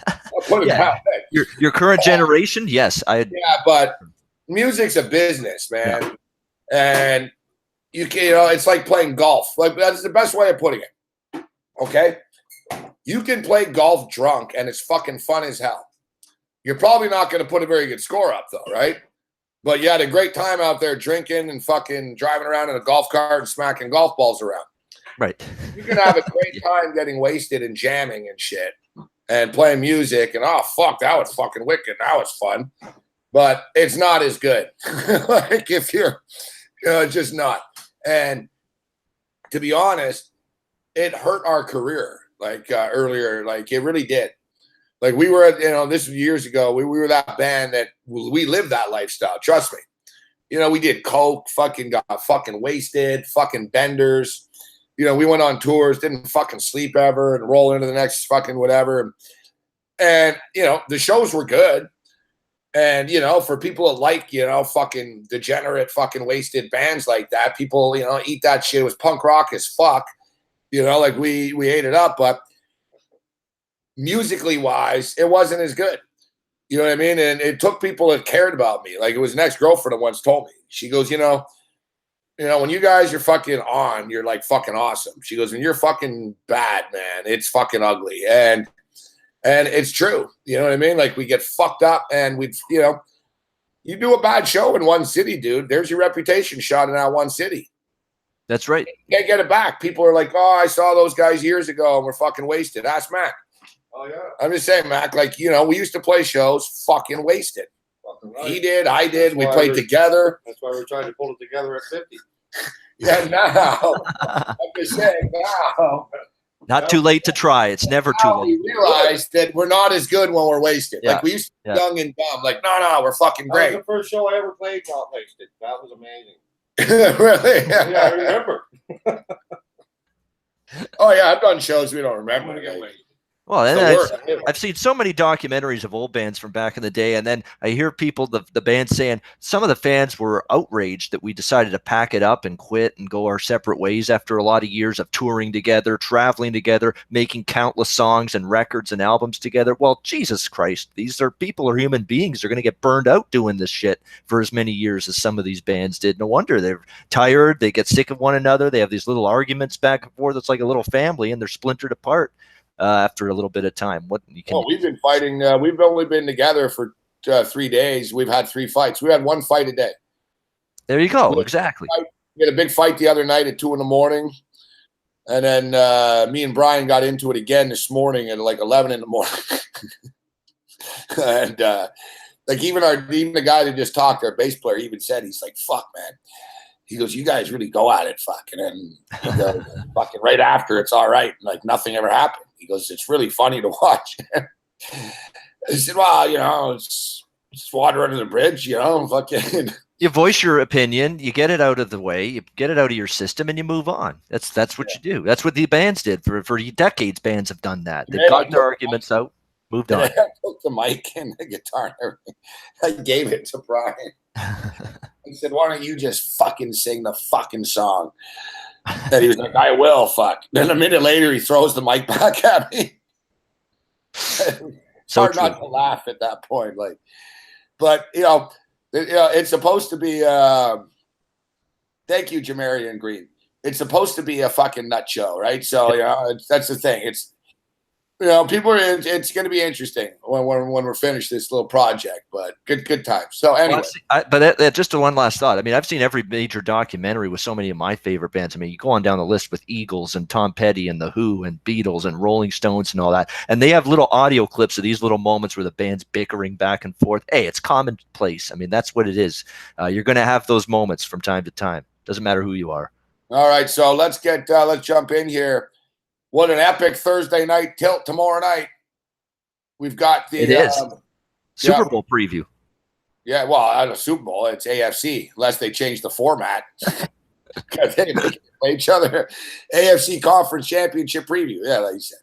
I'll put it that way. Your current generation, yes. Yeah, but music's a business, man. Yeah. And you can, you know, it's like playing golf. Like that's the best way of putting it. Okay? You can play golf drunk and it's fucking fun as hell. You're probably not going to put a very good score up though, right? But you had a great time out there drinking and fucking driving around in a golf cart and smacking golf balls around. Right. You can have a great time getting wasted and jamming and shit and playing music and oh fuck, that was fucking wicked. That was fun. But it's not as good. Like if you're just not. And to be honest, it hurt our career like earlier. Like it really did. Like we were, you know, this was years ago. We were that band that we lived that lifestyle. Trust me. You know, we did coke, fucking got fucking wasted, fucking benders. You know, we went on tours, didn't fucking sleep ever, and roll into the next fucking whatever. And you know, the shows were good. And you know, for people that like, you know, fucking degenerate, fucking wasted bands like that, people, you know, eat that shit. It was punk rock as fuck. You know, like we ate it up, but musically wise, it wasn't as good. You know what I mean? And it took people that cared about me. Like it was an ex-girlfriend that once told me. She goes, you know, when you guys are fucking on, you're like fucking awesome. She goes, when you're fucking bad, man, it's fucking ugly. And it's true. You know what I mean? Like we get fucked up and we, you know, you do a bad show in one city, dude. There's your reputation shot in that one city. That's right. You can't get it back. People are like, oh, I saw those guys years ago and we're fucking wasted. Ask Mac. Oh yeah. I'm just saying, Mac, like, you know, we used to play shows fucking wasted. Fucking right. He did, I did. That's We why played we're- together. That's why we're trying to pull it together at 50. Yeah, now. I'm just saying, now. Not too late to try. It's never too Now late. we realize that we're not as good when we're wasted. Yeah. Like we used to be Yeah. young and dumb. Like, no, we're fucking That was great. the first show I ever played got wasted. That was amazing. Really? Yeah, I remember. Oh, yeah, I've done shows we don't remember. Well, and The word. I've seen so many documentaries of old bands from back in the day, and then I hear people, the band saying some of the fans were outraged that we decided to pack it up and quit and go our separate ways after a lot of years of touring together, traveling together, making countless songs and records and albums together. Well, Jesus Christ, these are people, are human beings. They're going to get burned out doing this shit for as many years as some of these bands did. No wonder they're tired. They get sick of one another. They have these little arguments back and forth. It's like a little family, and they're splintered apart. After a little bit of time. What you can? Oh, we've been fighting. We've only been together for 3 days. We've had 3 fights. We had 1 fight a day. There you go. We- Exactly. We had a big fight the other night at 2 a.m. And then me and Brian got into it again this morning at like 11 a.m. And like even the guy that just talked, our bass player, even said, he's like, fuck, man. He goes, you guys really go at it, fucking. And he goes, fucking right after, it's all right. Like nothing ever happened. He goes, it's really funny to watch. I said, well, you know, it's water under the bridge, you know, fucking. You voice your opinion, you get it out of the way, you get it out of your system, and you move on. That's what you do. That's what the bands did for decades. Bands have done that. They've gotten their arguments out, moved on. I took the mic and the guitar and everything. I gave it to Brian. He said, "Why don't you just fucking sing the fucking song?" And he was like, "I will, fuck." Then a minute later, he throws the mic back at me. It's hard not to laugh at that point. Like, but it's supposed to be. Thank you, Jamarian Green. It's supposed to be a fucking nut show, right? So that's the thing. It's people are. It's going to be interesting when we're finished this little project. But good time. So anyway, but just one last thought. I mean, I've seen every major documentary with so many of my favorite bands. I mean, you go on down the list with Eagles and Tom Petty and the Who and Beatles and Rolling Stones and all that, and they have little audio clips of these little moments where the band's bickering back and forth. Hey, it's commonplace. I mean, that's what it is. You're going to have those moments from time to time. Doesn't matter who you are. All right, so let's jump in here. What an epic Thursday night tilt tomorrow night. We've got the Super Bowl preview. Yeah, well, out of Super Bowl, it's AFC, unless they change the format. They play each other. AFC Conference Championship preview. Yeah, like you said.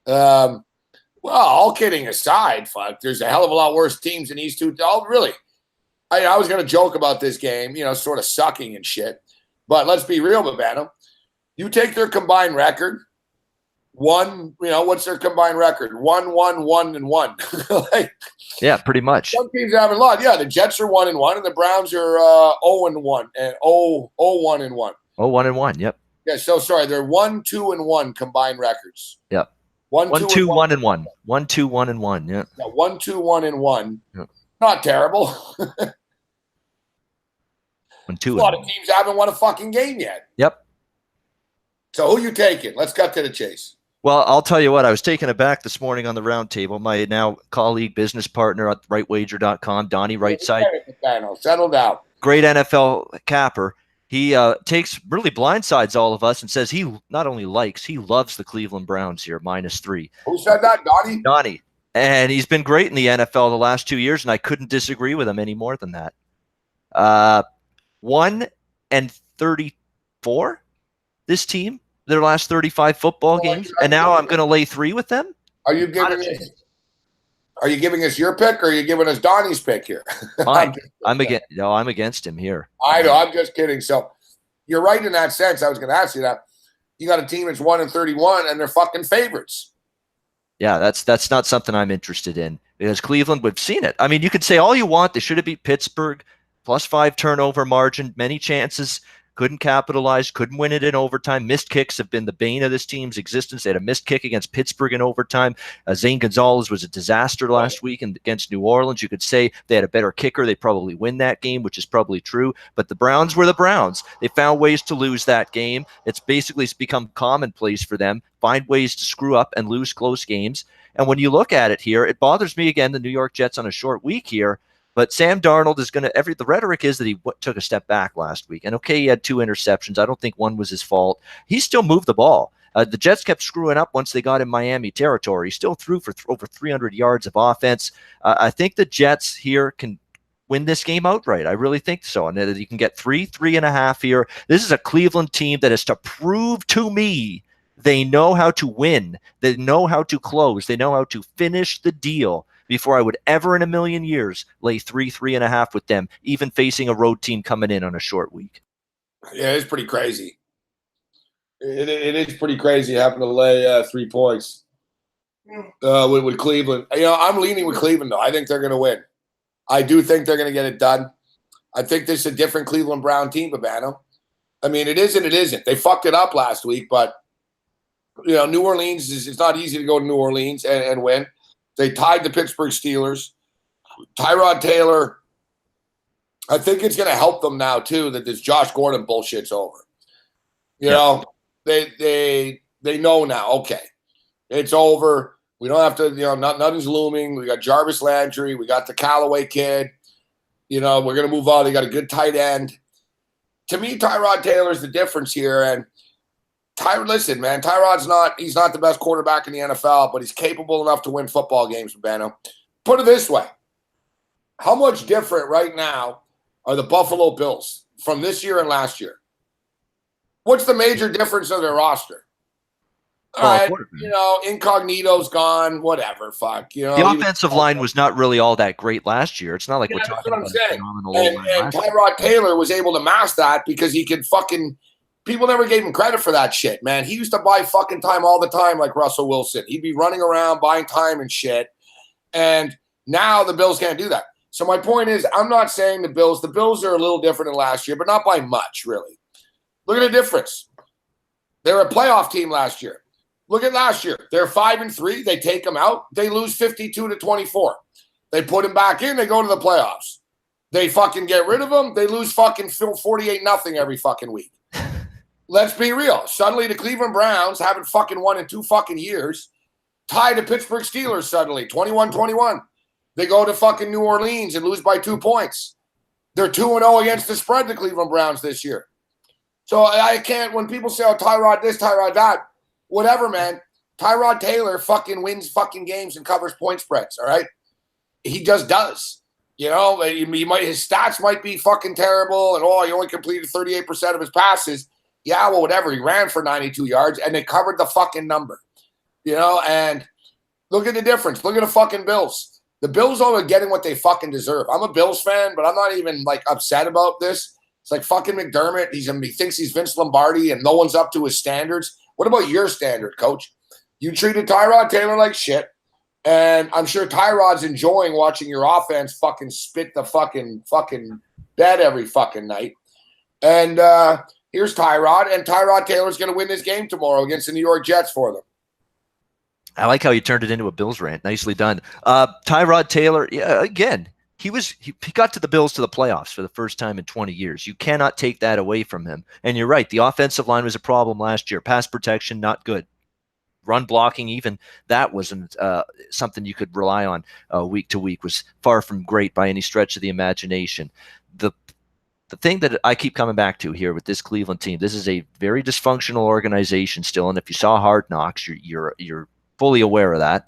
Well, all kidding aside, fuck, there's a hell of a lot worse teams than these two. Oh, really? I was going to joke about this game, sort of sucking and shit. But let's be real, Babano. You take their combined record. What's their combined record? 1-1-1-1. Yeah, pretty much. Some teams haven't lost. Yeah, the Jets are 1-1, and the Browns are 0-1 and 0-1-1. 0-1-1. Yep. Yeah. So sorry, they're 1-2-1 combined records. Yep. 1-2-1-1. 1-2-1-1. Yeah. 1-2-1-1. Yep. Not terrible. 1-2. A lot of teams haven't won a fucking game yet. Yep. So who you taking? Let's cut to the chase. Well, I'll tell you what, I was taken aback this morning on the roundtable. My now colleague, business partner at rightwager.com, Donnie Rightside. Settle down. Great NFL capper. He takes really blindsides all of us and says he not only likes, he loves the Cleveland Browns here, -3. Who said that, Donnie? Donnie. And he's been great in the NFL the last 2 years, and I couldn't disagree with him any more than that. 1-34, this team, their last 35 football games, and now I'm going to lay 3 with them. Are you giving us your pick, or are you giving us Donnie's pick here? I'm against him here. I know. I'm just kidding. So you're right in that sense. I was going to ask you that. You got a team that's 1-31, and they're fucking favorites. Yeah, that's not something I'm interested in, because Cleveland, we've seen it. I mean, you could say all you want. They should have beat Pittsburgh, +5 turnover margin, many chances, couldn't capitalize, couldn't win it in overtime. Missed kicks have been the bane of this team's existence. They had a missed kick against Pittsburgh in overtime. Zane Gonzalez was a disaster last week against New Orleans. You could say they had a better kicker. They probably win that game, which is probably true. But the Browns were the Browns. They found ways to lose that game. It's become commonplace for them. Find ways to screw up and lose close games. And when you look at it here, it bothers me again, the New York Jets on a short week here. But Sam Darnold is going to the rhetoric is that he took a step back last week. And okay, he had 2 interceptions. I don't think one was his fault. He still moved the ball. The Jets kept screwing up once they got in Miami territory. He still threw for over 300 yards of offense. I think the Jets here can win this game outright. I really think so. And that you can get 3.5 here. This is a Cleveland team that has to prove to me they know how to win. They know how to close. They know how to finish the deal before I would ever in a million years lay 3.5 with them, even facing a road team coming in on a short week. Yeah, it's pretty crazy. It is pretty crazy having to lay 3 points with Cleveland. I'm leaning with Cleveland, though. I think they're going to win. I do think they're going to get it done. I think this is a different Cleveland Brown team, Babano. I mean, it is and it isn't. They fucked it up last week, but, New Orleans, it's not easy to go to New Orleans and win. They tied the Pittsburgh Steelers. Tyrod Taylor, I think it's going to help them now, too, that this Josh Gordon bullshit's over. They know now, okay, it's over. We don't have to, nothing's looming. We got Jarvis Landry. We got the Callaway kid. We're going to move on. They got a good tight end. To me, Tyrod Taylor's the difference here. And listen, man, he's not the best quarterback in the NFL, but he's capable enough to win football games, Bano. Put it this way. How much different right now are the Buffalo Bills from this year and last year. What's the major difference of their roster? All Well, right, quarterback. you know, Incognito's gone, whatever, fuck. You know, The he was- offensive line was not really all that great last year. It's not like Yeah, we're that's talking what I'm about a saying. phenomenal And, O-line and last year. Tyrod Taylor was able to mask that because he could fucking – people never gave him credit for that shit, man. He used to buy fucking time all the time like Russell Wilson. He'd be running around buying time and shit. And now the Bills can't do that. So my point is, I'm not saying the Bills are a little different than last year, but not by much, really. Look at the difference. They were a playoff team last year. Look at last year. They're 5-3. They take them out. They lose 52-24. They put him back in. They go to the playoffs. They fucking get rid of them. They lose fucking 48-0 every fucking week. Let's be real. Suddenly the Cleveland Browns haven't fucking won in 2 fucking years. Tie the Pittsburgh Steelers suddenly, 21-21. They go to fucking New Orleans and lose by 2 points. They're 2-0 against the spread, the Cleveland Browns this year. So I can't, when people say, oh, Tyrod this, Tyrod that, whatever, man. Tyrod Taylor fucking wins fucking games and covers point spreads, all right? He just does. You know, his stats might be fucking terrible and, he only completed 38% of his passes. Yeah, well, whatever. He ran for 92 yards and they covered the fucking number. You know, and look at the difference. Look at the fucking Bills. The Bills are getting what they fucking deserve. I'm a Bills fan, but I'm not even, like, upset about this. It's like fucking McDermott. He thinks he's Vince Lombardi and no one's up to his standards. What about your standard, coach? You treated Tyrod Taylor like shit. And I'm sure Tyrod's enjoying watching your offense fucking spit the fucking bed every fucking night. And here's Tyrod. And Tyrod Taylor's going to win this game tomorrow against the New York Jets for them. I like how you turned it into a Bills rant. Nicely done. Tyrod Taylor, yeah, again, he got to the Bills to the playoffs for the first time in 20 years. You cannot take that away from him. And you're right. The offensive line was a problem last year. Pass protection, not good. Run blocking, even that wasn't something you could rely on week to week, was far from great by any stretch of the imagination. The thing that I keep coming back to here with this Cleveland team, this is a very dysfunctional organization still. And if you saw Hard Knocks, you're fully aware of that.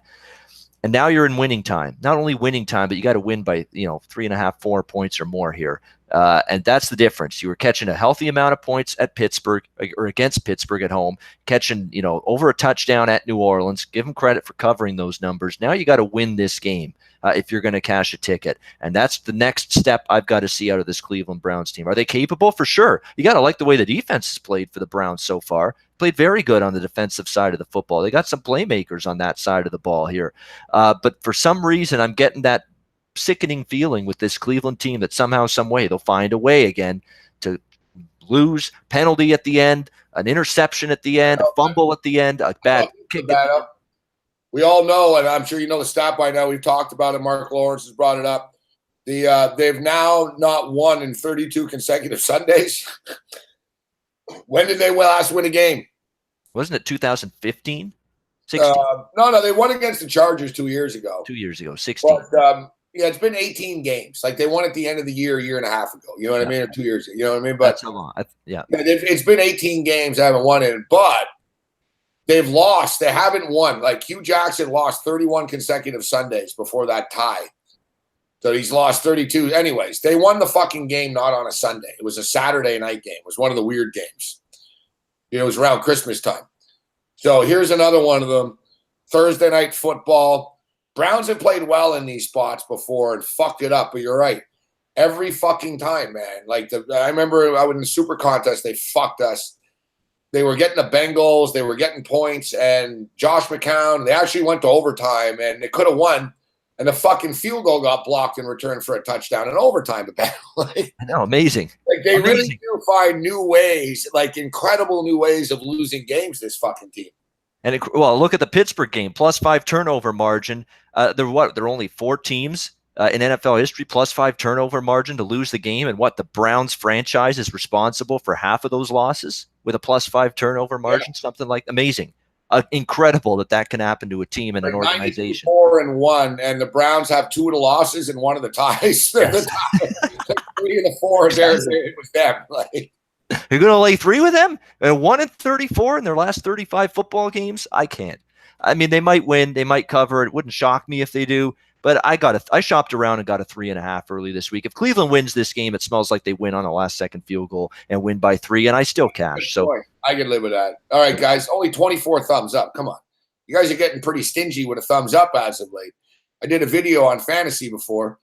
And now you're in winning time. Not only winning time, but you got to win by 3.5, 4 points or more here. And that's the difference. You were catching a healthy amount of points at Pittsburgh or against Pittsburgh at home, catching over a touchdown at New Orleans. Give them credit for covering those numbers. Now you got to win this game if you're going to cash a ticket. And that's the next step I've got to see out of this Cleveland Browns team. Are they capable? For sure. You got to like the way the defense has played for the Browns so far. Played very good on the defensive side of the football. They got some playmakers on that side of the ball here. But for some reason, I'm getting that sickening feeling with this Cleveland team that somehow, some way, they'll find a way again to lose. Penalty at the end, an interception at the end, a fumble at the end, a bad kick. We all know, and I'm sure you know the stat by now. We've talked about it. Mark Lawrence has brought it up. They've now not won in 32 consecutive Sundays. When did they last win a game? Wasn't it 2015? 16? No, they won against the Chargers 2 years ago. 2 years ago, 16. But, it's been 18 games. Like they won at the end of the year, a year and a half ago. You know what I mean? Or 2 years ago. You know what I mean? But that's a lot. It's been 18 games. I haven't won it, but they've lost. They haven't won. Like Hugh Jackson lost 31 consecutive Sundays before that tie. So he's lost 32. Anyways, they won the fucking game not on a Sunday. It was a Saturday night game. It was one of the weird games. It was around Christmas time. So here's another one of them. Thursday night football. Browns have played well in these spots before and fucked it up, but you're right. Every fucking time, man. Like I remember I was in the Super Contest, they fucked us. They were getting the Bengals, they were getting points, and Josh McCown, they actually went to overtime, and they could have won, and the fucking field goal got blocked in return for a touchdown in overtime. I know, amazing. Like they really do find new ways, like incredible new ways of losing games, this fucking team. And look at the Pittsburgh game, +5 turnover margin. There are only 4 teams in NFL history +5 turnover margin to lose the game, and the Browns franchise is responsible for half of those losses with a +5 turnover margin. Something like amazing, incredible that can happen to a team and an organization. 4-1, and the Browns have 2 of the losses and 1 of the ties. Yes. The 3 of the 4 there it was them. You're going to lay 3 with them? 1-34 in their last 35 football games? I can't. I mean, they might win. They might cover. It wouldn't shock me if they do. But I shopped around and got a 3.5 early this week. If Cleveland wins this game, it smells like they win on a last-second field goal and win by 3, and I still cash. So I can live with that. All right, guys, only 24 thumbs up. Come on. You guys are getting pretty stingy with a thumbs up as of late. I did a video on fantasy before.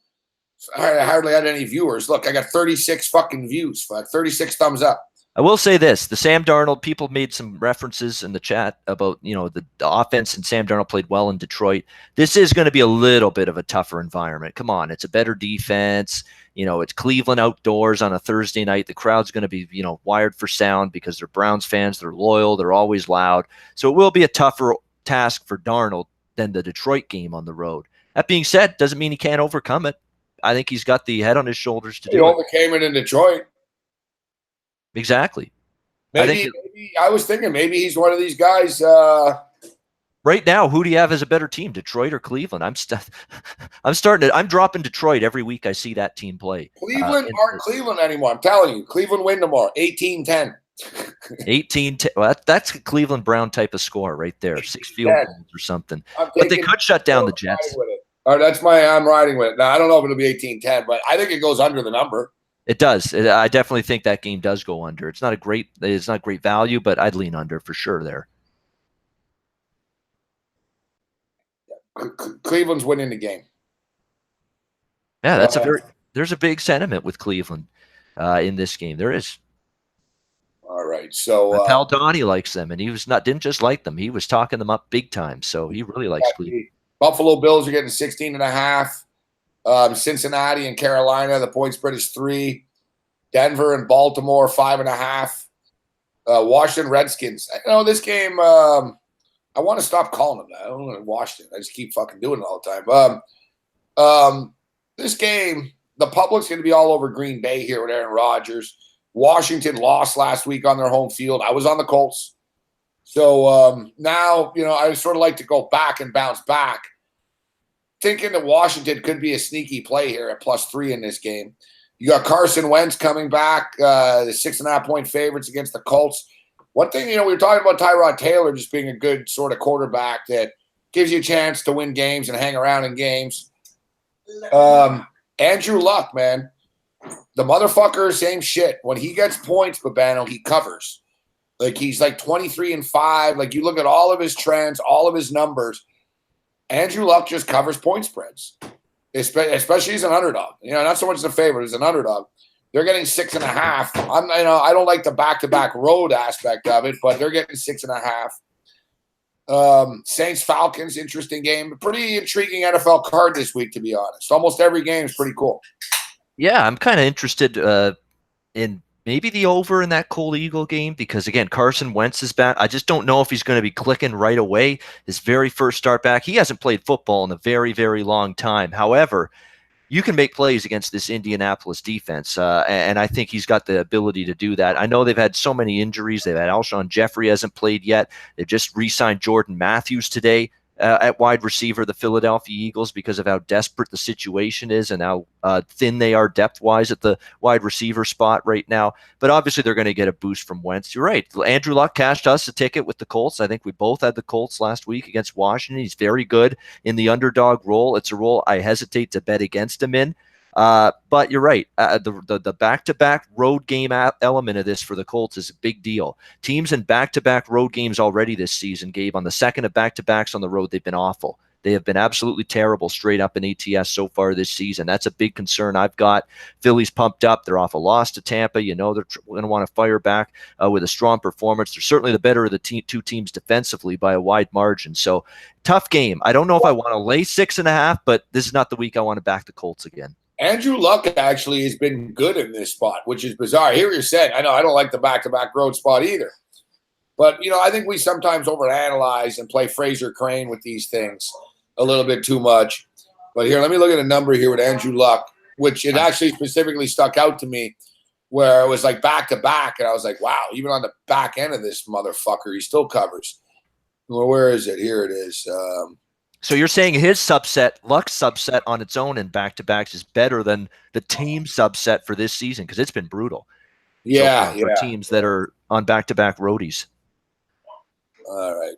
I hardly had any viewers. Look, I got 36 fucking views. 36 thumbs up. I will say this: the Sam Darnold people made some references in the chat about the offense, and Sam Darnold played well in Detroit. This is going to be a little bit of a tougher environment. Come on, it's a better defense. It's Cleveland outdoors on a Thursday night. The crowd's going to be wired for sound because they're Browns fans. They're loyal. They're always loud. So it will be a tougher task for Darnold than the Detroit game on the road. That being said, doesn't mean he can't overcome it. I think he's got the head on his shoulders to do it. He overcame it in Detroit. Exactly. Maybe I was thinking maybe he's one of these guys. Right now, who do you have as a better team, Detroit or Cleveland? I'm dropping Detroit every week I see that team play. Cleveland aren't Cleveland anymore. I'm telling you, Cleveland win tomorrow, 18-10. 18-10. Well, that's a Cleveland Brown type of score right there, 6 field goals or something. But they could shut down the Jets. All right, I'm riding with it. Now, I don't know if it'll be 18-10, but I think it goes under the number. It does. I definitely think that game does go under. It's not great value, but I'd lean under for sure there. Cleveland's winning the game. Yeah, there's a big sentiment with Cleveland in this game. There is. All right, so Pal Donnie likes them, and he didn't just like them. He was talking them up big time. So he really likes Cleveland. Buffalo Bills are getting 16.5. Cincinnati and Carolina, the point spread is 3. Denver and Baltimore, 5.5. Washington Redskins. This game. I want to stop calling them that. I don't want to Washington. I just keep fucking doing it all the time. This game, the public's going to be all over Green Bay here with Aaron Rodgers. Washington lost last week on their home field. I was on the Colts. So now, I sort of like to go back and bounce back, thinking that Washington could be a sneaky play here at +3 in this game. You got Carson Wentz coming back, the 6.5-point favorites against the Colts. One thing, we were talking about Tyrod Taylor just being a good sort of quarterback that gives you a chance to win games and hang around in games. Andrew Luck, man, the motherfucker, same shit. When he gets points, Babano, he covers. Like, he's like 23-5. Like, you look at all of his trends, all of his numbers. Andrew Luck just covers point spreads, especially as an underdog. Not so much as a favorite, as an underdog. They're getting 6.5. I don't like the back-to-back road aspect of it, but they're getting 6.5. Saints Falcons, interesting game. Pretty intriguing NFL card this week, to be honest. Almost every game is pretty cool. Yeah, I'm kind of interested in maybe the over in that Cole Eagle game because, again, Carson Wentz is back. I just don't know if he's going to be clicking right away. His very first start back. He hasn't played football in a very, very long time. However, you can make plays against this Indianapolis defense, and I think he's got the ability to do that. I know they've had so many injuries. They've had Alshon Jeffrey hasn't played yet. They've just re-signed Jordan Matthews today at wide receiver, the Philadelphia Eagles, because of how desperate the situation is and how thin they are depth-wise at the wide receiver spot right now. But obviously they're going to get a boost from Wentz. You're right. Andrew Luck cashed us a ticket with the Colts. I think we both had the Colts last week against Washington. He's very good in the underdog role. It's a role I hesitate to bet against him in. But you're right. The back-to-back road game element of this for the Colts is a big deal. Teams in back-to-back road games already this season, Gabe, on the second of back-to-backs on the road, they've been awful. They have been absolutely terrible straight up in ATS so far this season. That's a big concern I've got. Philly's pumped up. They're off a loss to Tampa. They're going to want to fire back with a strong performance. They're certainly the better of the two teams defensively by a wide margin. So tough game. I don't know if I want to lay 6.5, but this is not the week I want to back the Colts again. Andrew Luck actually has been good in this spot, which is bizarre. I hear what you're saying. I know I don't like the back-to-back road spot either. But, I think we sometimes overanalyze and play Fraser Crane with these things a little bit too much. But here, let me look at a number here with Andrew Luck, which it actually specifically stuck out to me where it was like back-to-back. And I was like, wow, even on the back end of this motherfucker, he still covers. Well, where is it? Here it is. So you're saying his subset, Luck's subset on its own in back-to-backs is better than the team subset for this season because it's been brutal. Yeah, for teams that are on back-to-back roadies. All right.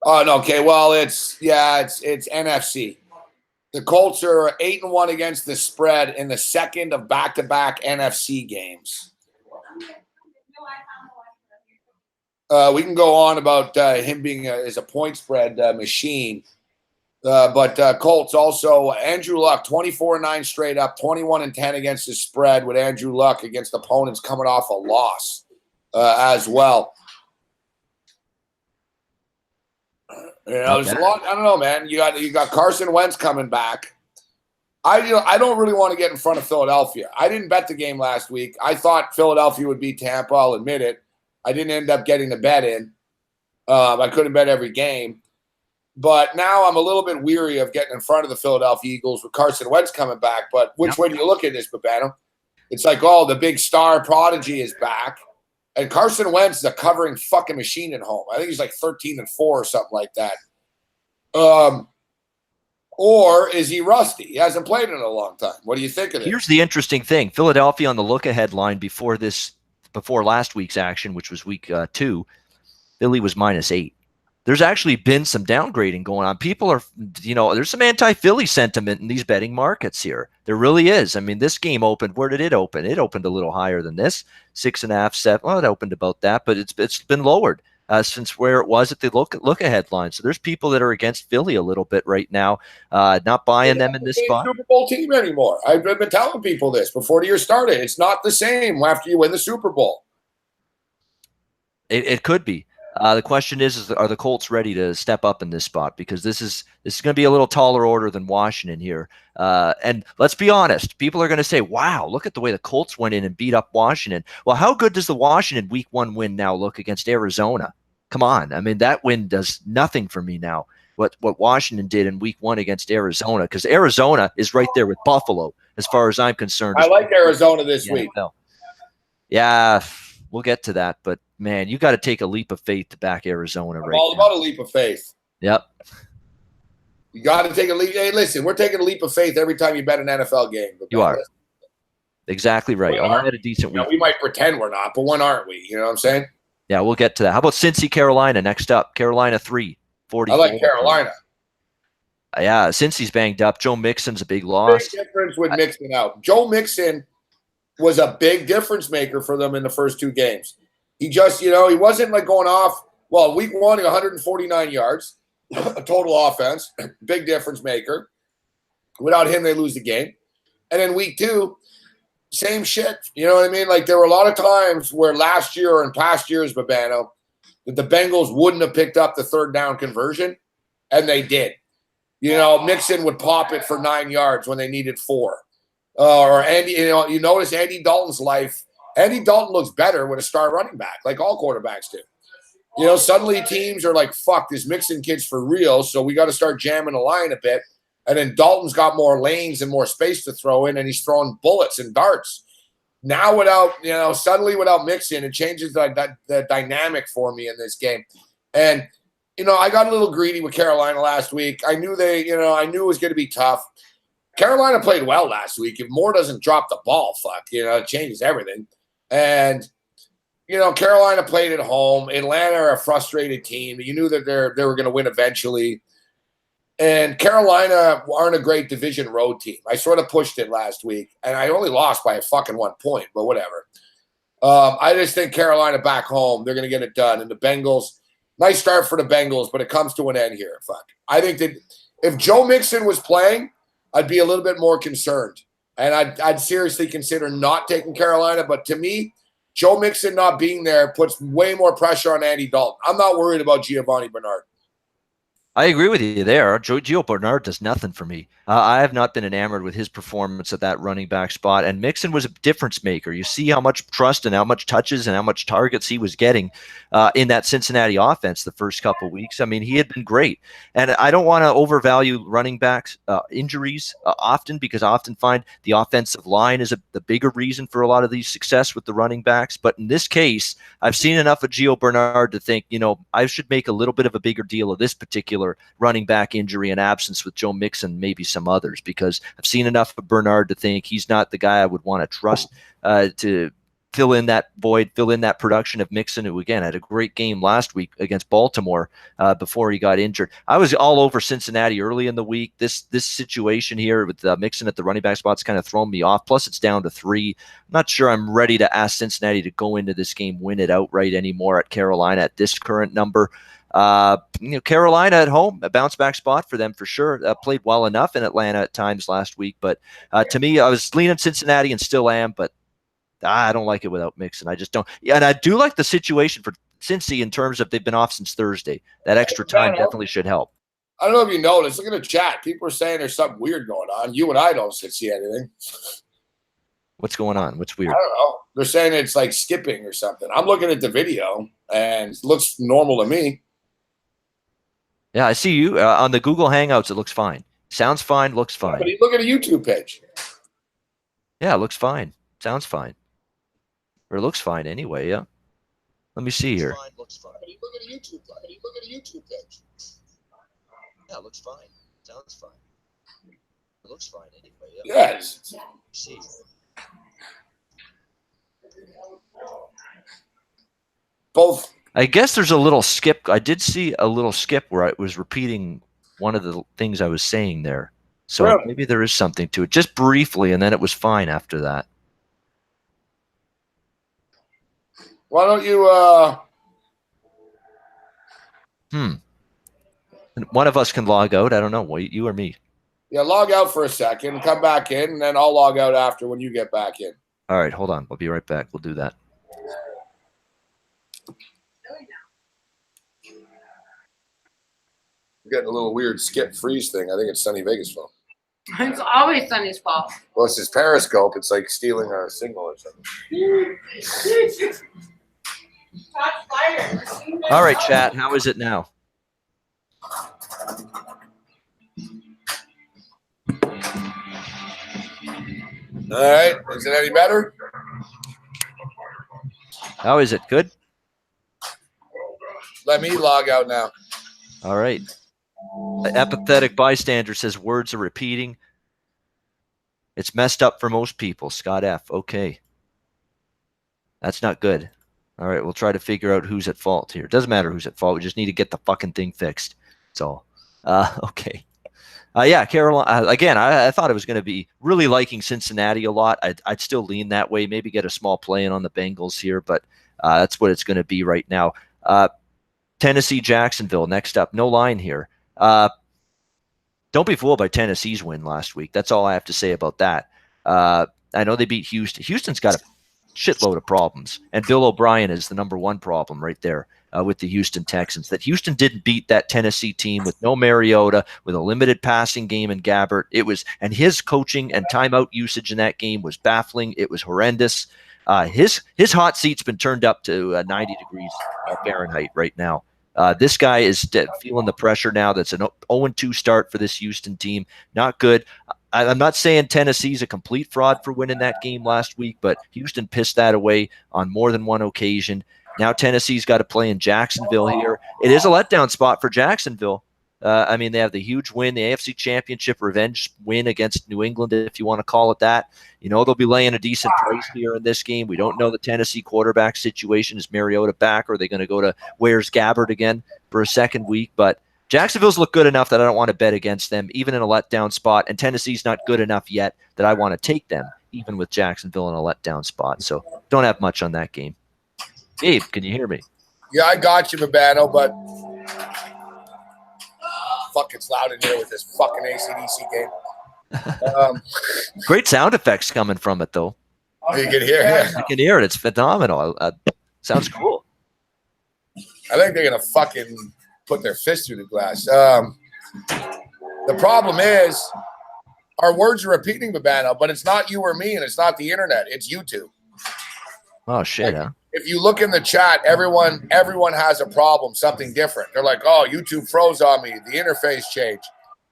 Oh no, okay. Well, it's NFC. The Colts are 8-1 against the spread in the second of back-to-back NFC games. We can go on about him being as a point spread machine. But Colts also, Andrew Luck, 24-9 straight up, 21-10 against the spread with Andrew Luck against opponents coming off a loss as well. You know, there's a lot. I don't know, man. You got Carson Wentz coming back. I don't really want to get in front of Philadelphia. I didn't bet the game last week. I thought Philadelphia would beat Tampa. I'll admit it. I didn't end up getting the bet in. I couldn't bet every game. But now I'm a little bit weary of getting in front of the Philadelphia Eagles with Carson Wentz coming back. But which way do you look at this, Babano? It's like, oh, the big star prodigy is back. And Carson Wentz is a covering fucking machine at home. I think he's like 13-4 or something like that. Or is he rusty? He hasn't played in a long time. What do you think of it? Here's the interesting thing. Philadelphia on the look-ahead line before last week's action, which was week 2, Philly was -8. There's actually been some downgrading going on. People are, there's some anti-Philly sentiment in these betting markets here. There really is. I mean, this game opened. Where did it open? It opened a little higher than this, 6.5, 7. Well, it opened about that, but it's been lowered since where it was at the look ahead line. So there's people that are against Philly a little bit right now, not buying them in this spot. Super Bowl team anymore. I've been telling people this before the year started. It's not the same after you win the Super Bowl. It could be. The question is are the Colts ready to step up in this spot? Because this is going to be a little taller order than Washington here. And let's be honest, people are going to say, wow, look at the way the Colts went in and beat up Washington. Well, how good does the Washington week 1 win now look against Arizona? Come on. I mean, that win does nothing for me now, what Washington did in week 1 against Arizona, because Arizona is right there with Buffalo as far as I'm concerned. I like Arizona this week. Yeah, we'll get to that, but man, you got to take a leap of faith to back Arizona right now. All about a leap of faith. Yep. You got to take a leap. Hey, listen, we're taking a leap of faith every time you bet an NFL game. You are. Exactly right. I had a decent week. We might pretend we're not, but when aren't we? You know what I'm saying? Yeah, we'll get to that. How about Cincy, Carolina next up? Carolina 3, 44. I like Carolina. Yeah, Cincy's banged up. Joe Mixon's a big loss. Big difference with Mixon out. Joe Mixon was a big difference maker for them in the first 2 games. He just, he wasn't like going off. Well, week 1, 149 yards, a total offense, big difference maker. Without him, they lose the game. And then week 2, same shit. You know what I mean? Like there were a lot of times where last year or in past years, Babano, that the Bengals wouldn't have picked up the 3rd down conversion, and they did. Mixon would pop it for 9 yards when they needed 4. Or Andy, you notice Andy Dalton's life. Andy Dalton looks better with a star running back, like all quarterbacks do. Suddenly teams are like, fuck, this Mixon kid's for real, so we got to start jamming the line a bit. And then Dalton's got more lanes and more space to throw in, and he's throwing bullets and darts. Now suddenly without Mixon, it changes the dynamic for me in this game. And, I got a little greedy with Carolina last week. I knew I knew it was going to be tough. Carolina played well last week. If Moore doesn't drop the ball, it changes everything. And, Carolina played at home. Atlanta are a frustrated team. You knew that they were going to win eventually. And Carolina aren't a great division road team. I sort of pushed it last week, and I only lost by a fucking 1 point, but whatever. I just think Carolina back home, they're going to get it done. And the Bengals, nice start for the Bengals, but it comes to an end here. I think that if Joe Mixon was playing, I'd be a little bit more concerned. And I'd seriously consider not taking Carolina. But to me, Joe Mixon not being there puts way more pressure on Andy Dalton. I'm not worried about Giovanni Bernard. I agree with you there. Gio Bernard does nothing for me. I have not been enamored with his performance at that running back spot. And Mixon was a difference maker. You see how much trust and how much touches and how much targets he was getting in that Cincinnati offense the first couple of weeks. I mean, he had been great. And I don't want to overvalue running backs injuries often, because I often find the offensive line is the bigger reason for a lot of these success with the running backs. But in this case, I've seen enough of Gio Bernard to think, I should make a little bit of a bigger deal of this particular running back injury and absence with Joe Mixon, maybe some others, because I've seen enough of Bernard to think he's not the guy I would want to trust to fill in that void, fill in that production of Mixon, who again had a great game last week against Baltimore before he got injured. I was all over Cincinnati early in the week. This situation here with Mixon at the running back spot's kind of thrown me off. Plus, it's down to 3. I'm not sure I'm ready to ask Cincinnati to go into this game, win it outright anymore at Carolina at this current number. Carolina at home, a bounce back spot for them for sure. Played well enough in Atlanta at times last week, but to me, I was leaning Cincinnati and still am, but I don't like it without Mixon. I just don't. Yeah, and I do like the situation for Cincy in terms of they've been off since Thursday. That extra time definitely should help. I don't know if you noticed. Look at the chat. People are saying there's something weird going on. You and I don't see anything. What's going on? What's weird? I don't know. They're saying it's like skipping or something. I'm looking at the video and it looks normal to me. Yeah, I see you on the Google Hangouts. It looks fine. Sounds fine. Looks fine. But look at a YouTube page. Yeah, it looks fine. Sounds fine. Or it looks fine anyway. Yeah. Let me see here. Looks fine. But look at a YouTube page. Yeah, it looks fine. Sounds fine. It looks fine anyway. Yeah. Yes. See. Both. I guess there's a little skip. I did see a little skip where I was repeating one of the things I was saying there. So Really? maybe there is something to it, just briefly, and then it was fine after that. Why don't you One of us can log out. I don't know, you or me. log out for a second, come back in, and then I'll log out after when you get back in. All right, hold on. I'll be right back. We'll do that. I'm getting a little weird skip freeze thing. I think it's Sunny Vegas' fault. It's always Sunny's fault. Well, it's his Periscope. It's like stealing our signal or something. All right, chat. How is it now? All right. Is it any better? How is it? Good? Let me log out now. All right. Apathetic bystander says words are repeating. It's messed up for most people. Scott F. Okay. That's not good. All right. We'll try to figure out who's at fault here. It doesn't matter who's at fault. We just need to get the fucking thing fixed. That's all. Okay. Yeah, Carolina. Again, I thought it was going to be really liking Cincinnati a lot. I'd still lean that way. Maybe get a small play in on the Bengals here, but that's what it's going to be right now. Tennessee, Jacksonville next up. No line here. Don't be fooled by Tennessee's win last week. That's all I have to say about that. I know they beat Houston. Houston's got a shitload of problems, and Bill O'Brien is the number one problem right there with the Houston Texans. That Houston didn't beat that Tennessee team with no Mariota, with a limited passing game in Gabbert. And his coaching and timeout usage in that game was baffling. It was horrendous. His hot seat's been turned up to 90 degrees Fahrenheit right now. This guy is feeling the pressure now. That's an 0-2 start for this Houston team. Not good. I'm not saying Tennessee's a complete fraud for winning that game last week, but Houston pissed that away on more than one occasion. Now Tennessee's got to play in Jacksonville here. It is a letdown spot for Jacksonville. I mean, they have the huge win, the AFC Championship revenge win against New England, if you want to call it that. You know, they'll be laying a decent price here in this game. We don't know the Tennessee quarterback situation. Is Mariota back, or are they going to go to Where's Gabbert again for a second week? But Jacksonville's look good enough that I don't want to bet against them, even in a letdown spot. And Tennessee's not good enough yet that I want to take them, even with Jacksonville in a letdown spot. So don't have much on that game. Gabe, can you hear me? Yeah, I got you, Babano, but fuck, it's loud in here with this fucking AC/DC game. Great sound effects coming from it, though. You can hear it. I can hear it. It's phenomenal. Sounds cool. I think they're going to fucking put their fist through the glass. The problem is our words are repeating, Babano, but it's not you or me, and it's not the internet. It's YouTube. Oh, shit, huh? If you look in the chat, everyone has a problem, something different. They're like, oh, YouTube froze on me. The interface changed.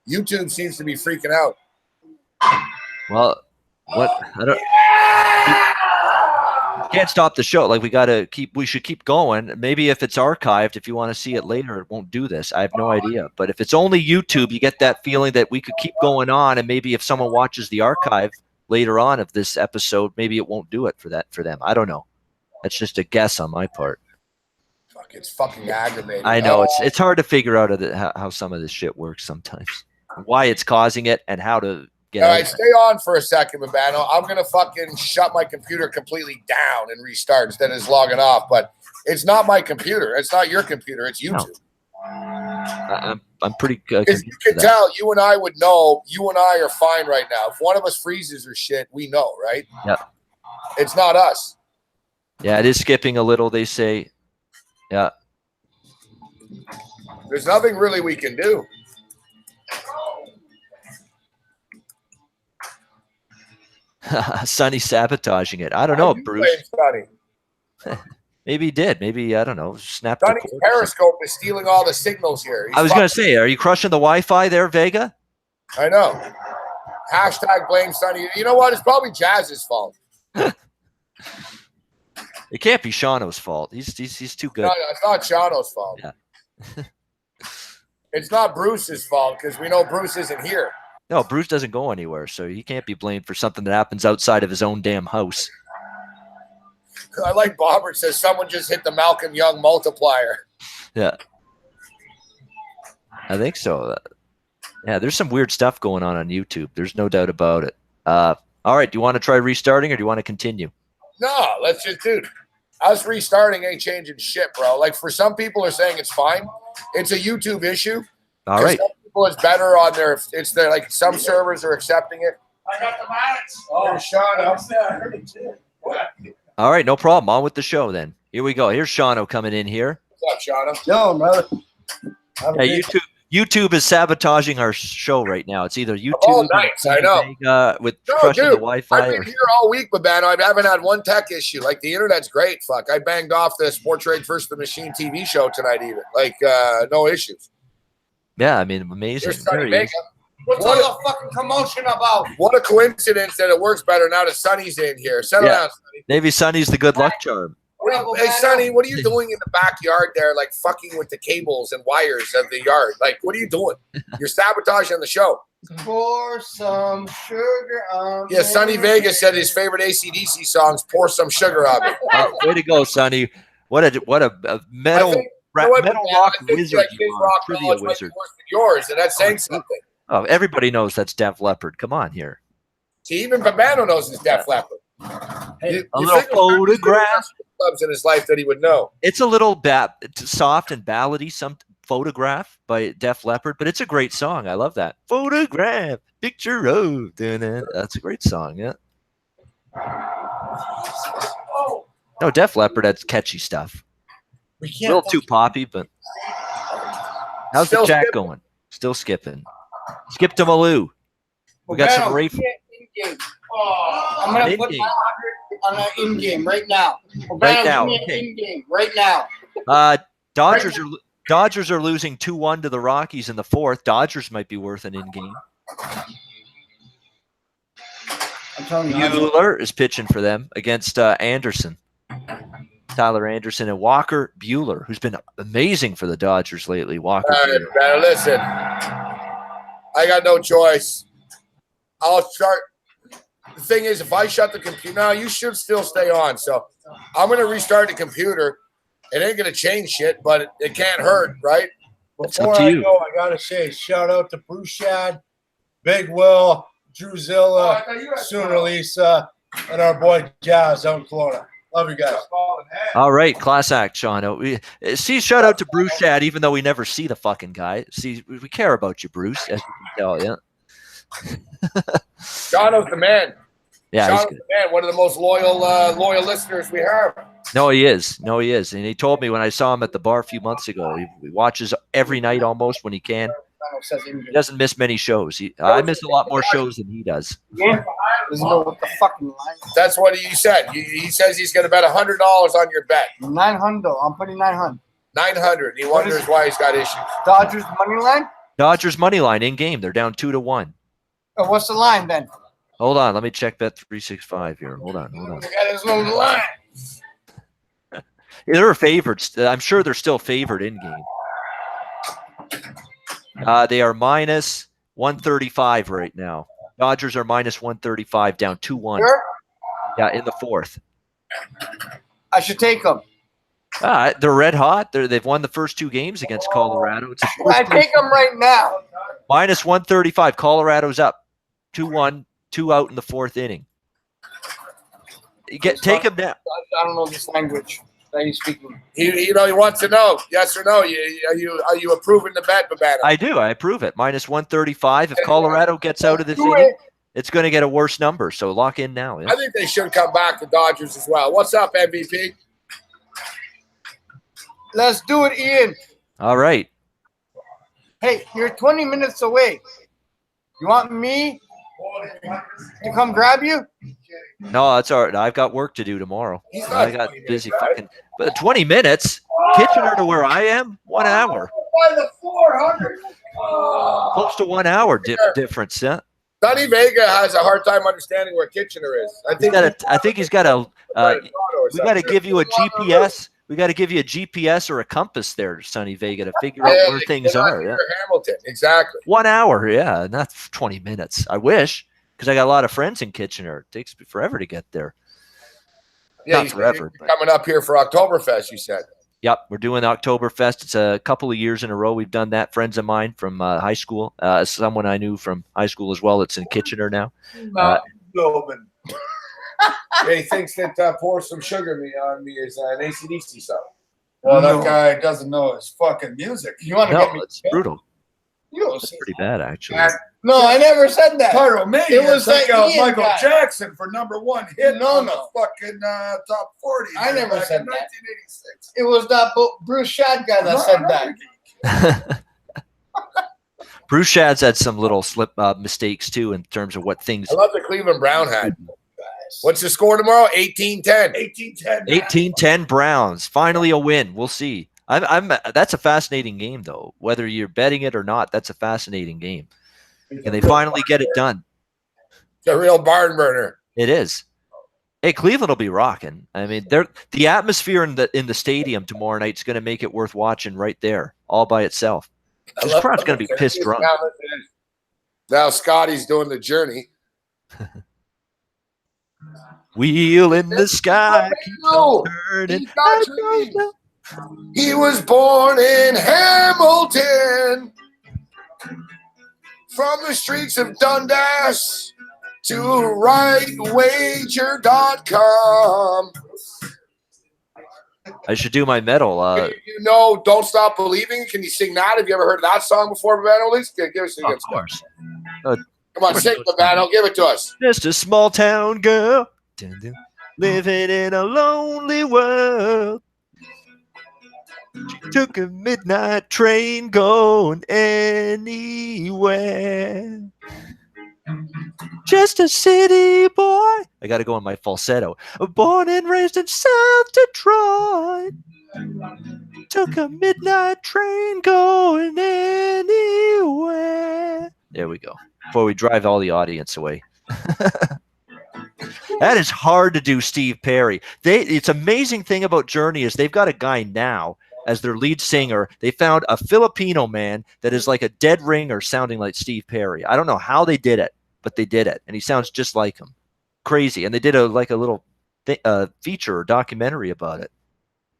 YouTube seems to be freaking out. Well, what? I don't. Can't stop the show. Like, we should keep going. Maybe if it's archived, if you want to see it later, it won't do this. I have no idea. But if it's only YouTube, you get that feeling that we could keep going on. And maybe if someone watches the archive later on of this episode, maybe it won't do it for them. I don't know. That's just a guess on my part. Fuck, it's fucking aggravating. I know it's hard to figure out how some of this shit works sometimes, why it's causing it, and how to get All out. right, stay on for a second, Babano. I'm gonna fucking shut my computer completely down and restart instead of just logging off. But it's not my computer. It's not your computer. It's YouTube. I'm pretty. Because you can tell, you and I would know. You and I are fine right now. If one of us freezes or shit, we know, right? Yeah. It's not us. Yeah, it is skipping a little. They say. Yeah. There's nothing really we can do. Sonny sabotaging it. I don't know, Bruce. Sonny. Maybe he did. Maybe, I don't know, snapped Sonny's Periscope is stealing all the signals here. I was going to say, are you crushing the Wi-Fi there, Vega? I know. Hashtag blame Sonny. You know what? It's probably Jazz's fault. It can't be Shauno's fault. He's too good. No, it's not Shauno's fault. Yeah. It's not Bruce's fault because we know Bruce isn't here. No, Bruce doesn't go anywhere, so he can't be blamed for something that happens outside of his own damn house. I like Bobbert says someone just hit the Malcolm Young multiplier. Yeah. I think so. Yeah, there's some weird stuff going on YouTube. There's no doubt about it. All right, do you want to try restarting or do you want to continue? No, let's just, dude. Us restarting ain't changing shit, bro. Like, for some people are saying it's fine. It's a YouTube issue. All right. Some people it's better on their, it's their, like, some servers are accepting it. I got the mats. Oh, Shauno. I heard it too. What? All right, no problem. On with the show then. Here we go. Here's Shauno coming in here. What's up, Shauno? Yo, brother. Hey, YouTube is sabotaging our show right now. It's either YouTube Oh, nice. I know. with No, crushing dude, the Wi-Fi. I've been here all week, Babano. I haven't had one tech issue. Like, the internet's great. Fuck. I banged off the Sports Trade First the Machine TV show tonight even. Like, no issues. Yeah, I mean, amazing. There's Sonny There he Vega. is. What's all the fucking commotion about? What a coincidence that it works better now that Sonny's in here. Settle Yeah. down, Sonny. Maybe Sonny's the good luck charm. Hey, Sonny, what are you doing in the backyard there, like fucking with the cables and wires of the yard? Like, what are you doing? You're sabotaging the show. Pour some sugar on Yeah, Sonny Vegas said his favorite AC/DC songs, Pour Some Sugar on Me. Oh, way to go, Sonny. What a metal, I think- you know what, metal man, rock I think wizard that you his are. rock Trivia knowledge might be wizard. worse than yours, and that's saying something. Oh, everybody knows that's Def Leppard. Come on here. See, even Babano knows it's Def Leppard. Hey, a little photograph. Clubs in his life that he would know. It's a little soft and ballady, some photograph by Def Leppard, but it's a great song. I love that. Photograph, picture of. That's a great song, yeah. No, Def Leppard had catchy stuff. We A can't. little too poppy, but how's Still the chat skipping. going? Still skipping. Skip to Malou. We got some Ray. I'm gonna put my 100 on an in-game right now. Right now, Give me an okay. in-game right now. Dodgers are losing 2-1 to the Rockies in the fourth. Dodgers might be worth an in-game. I'm telling you. Bueller is pitching for them against Anderson. Tyler Anderson and Walker Bueller, who's been amazing for the Dodgers lately. Walker. All right, Buehler. man, listen. I got no choice. I'll start. The thing is, if I shut the computer, now you should still stay on. So I'm going to restart the computer. It ain't going to change shit, but it can't hurt, right? It's Before up to I you. go, I gotta say shout out to Bruce Shad, Big Will, Druzilla, Sooner Lisa, and our boy Jazz out in Florida. Love you guys. All right, class act, Sean. See, shout out to Bruce Shad, even though we never see the fucking guy. See, we care about you, Bruce, as you can tell, yeah. Shauno's the man. Yeah, he's Shauno's good. the man. One of the most loyal listeners we have. No, he is. No, he is. And he told me when I saw him at the bar a few months ago, he watches every night almost when he can. He doesn't miss many shows. I miss a lot more shows than he does. Yeah. Doesn't know what the fucking line. That's what he said. He says he's going to bet $100 on your bet. 900. I'm putting 900. 900. He wonders why he's got issues. Dodgers money line. Dodgers money line in game. They're down 2-1. Oh, what's the line then? Hold on, let me check bet 365 here. Hold on. There's no line. They're favorites. I'm sure they're still favored in game. They are minus 135 right now. Dodgers are minus 135, down 2-1. Sure. Yeah, in the fourth. I should take them. They're red hot. They've won the first 2 games against Colorado. It's I take them right now. minus 135. Colorado's up 2-1, 2 out in the 4th inning. Take them down. I don't know this language that he's speaking. He wants to know yes or no. Are you approving the bet, Babano? I do. I approve it. Minus 135. If Colorado gets out of this inning, it's going to get a worse number. So lock in now. Yeah? I think they should come back, the Dodgers as well. What's up, MVP? Let's do it, Ian. All right. Hey, you're 20 minutes away. You want me to come grab you? No, that's all right. I've got work to do tomorrow. He's not I got 20 busy minutes, right? fucking. But 20 minutes? Kitchener to where I am? 1 hour. By the 400. Close to 1 hour difference. Yeah. Sonny Vega has a hard time understanding where Kitchener is. I think he's got a. We got to give you a GPS. We got to give you a GPS or a compass there, Sonny Vega, to figure out where things are. Yeah. Hamilton, exactly. 1 hour, yeah, not 20 minutes. I wish, because I got a lot of friends in Kitchener. It takes me forever to get there. Yeah, not forever. But coming up here for Oktoberfest, you said. Yep, we're doing Oktoberfest. It's a couple of years in a row we've done that. Friends of mine from high school, someone I knew from high school as well. It's in Kitchener now. Yeah, he thinks that pour some sugar on me is an AC/DC song. Well, that guy doesn't know his fucking music. You want to get me? It's brutal. You It's pretty bad, actually. No, I never said that. Pyromania. It was like that Ian Michael guy. Jackson for #1 hit No, on no. the fucking top 40. I never back said in that. 1986. It was that Bruce Shad guy that said that. Bruce Shad's had some little slip mistakes too in terms of what things. I love the Cleveland Brown hat. What's the score tomorrow? 18-10. 1810. 18-10 Browns. Finally a win. We'll see. That's a fascinating game, though. Whether you're betting it or not, that's a fascinating game. And they finally get it done. The real barn burner. It is. Hey, Cleveland will be rocking. I mean, the atmosphere in the stadium tomorrow night is going to make it worth watching right there, all by itself. This crowd's going to be pissed drunk. Now Scotty's doing the journey. Wheel in the sky, keep on turning. He was born in Hamilton, from the streets of Dundas to rightwager.com. I should do my medal. Don't Stop Believing. Can you sing that? Have you ever heard that song before, Babano? At least give us a good Of course. Come on, sing, Babano. Give it to us. Just a small town girl living in a lonely world. She took a midnight train going anywhere. Just a city boy. I got to go on my falsetto. Born and raised in South Detroit. Took a midnight train going anywhere. There we go. Before we drive all the audience away. That is hard to do, Steve Perry. It's amazing thing about Journey is they've got a guy now as their lead singer. They found a Filipino man that is like a dead ringer sounding like Steve Perry. I don't know how they did it, but they did it. And he sounds just like him. Crazy. And they did a little feature or documentary about it.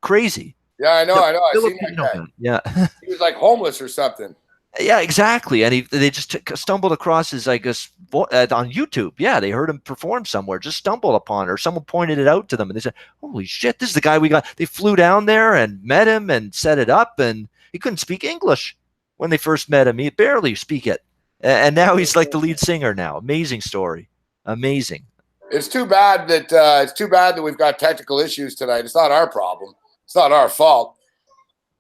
Crazy. Yeah, I know. I seen that Filipino guy. man. Yeah. He was like homeless or something. Yeah, exactly. And they just stumbled across his, I guess, on YouTube. Yeah, they heard him perform somewhere, just stumbled upon it, or someone pointed it out to them, and they said, holy shit, this is the guy we got. They flew down there and met him and set it up, and he couldn't speak English when they first met him. He barely speak it. And now he's like the lead singer now. Amazing story. Amazing. It's too bad that we've got technical issues tonight. It's not our problem. It's not our fault.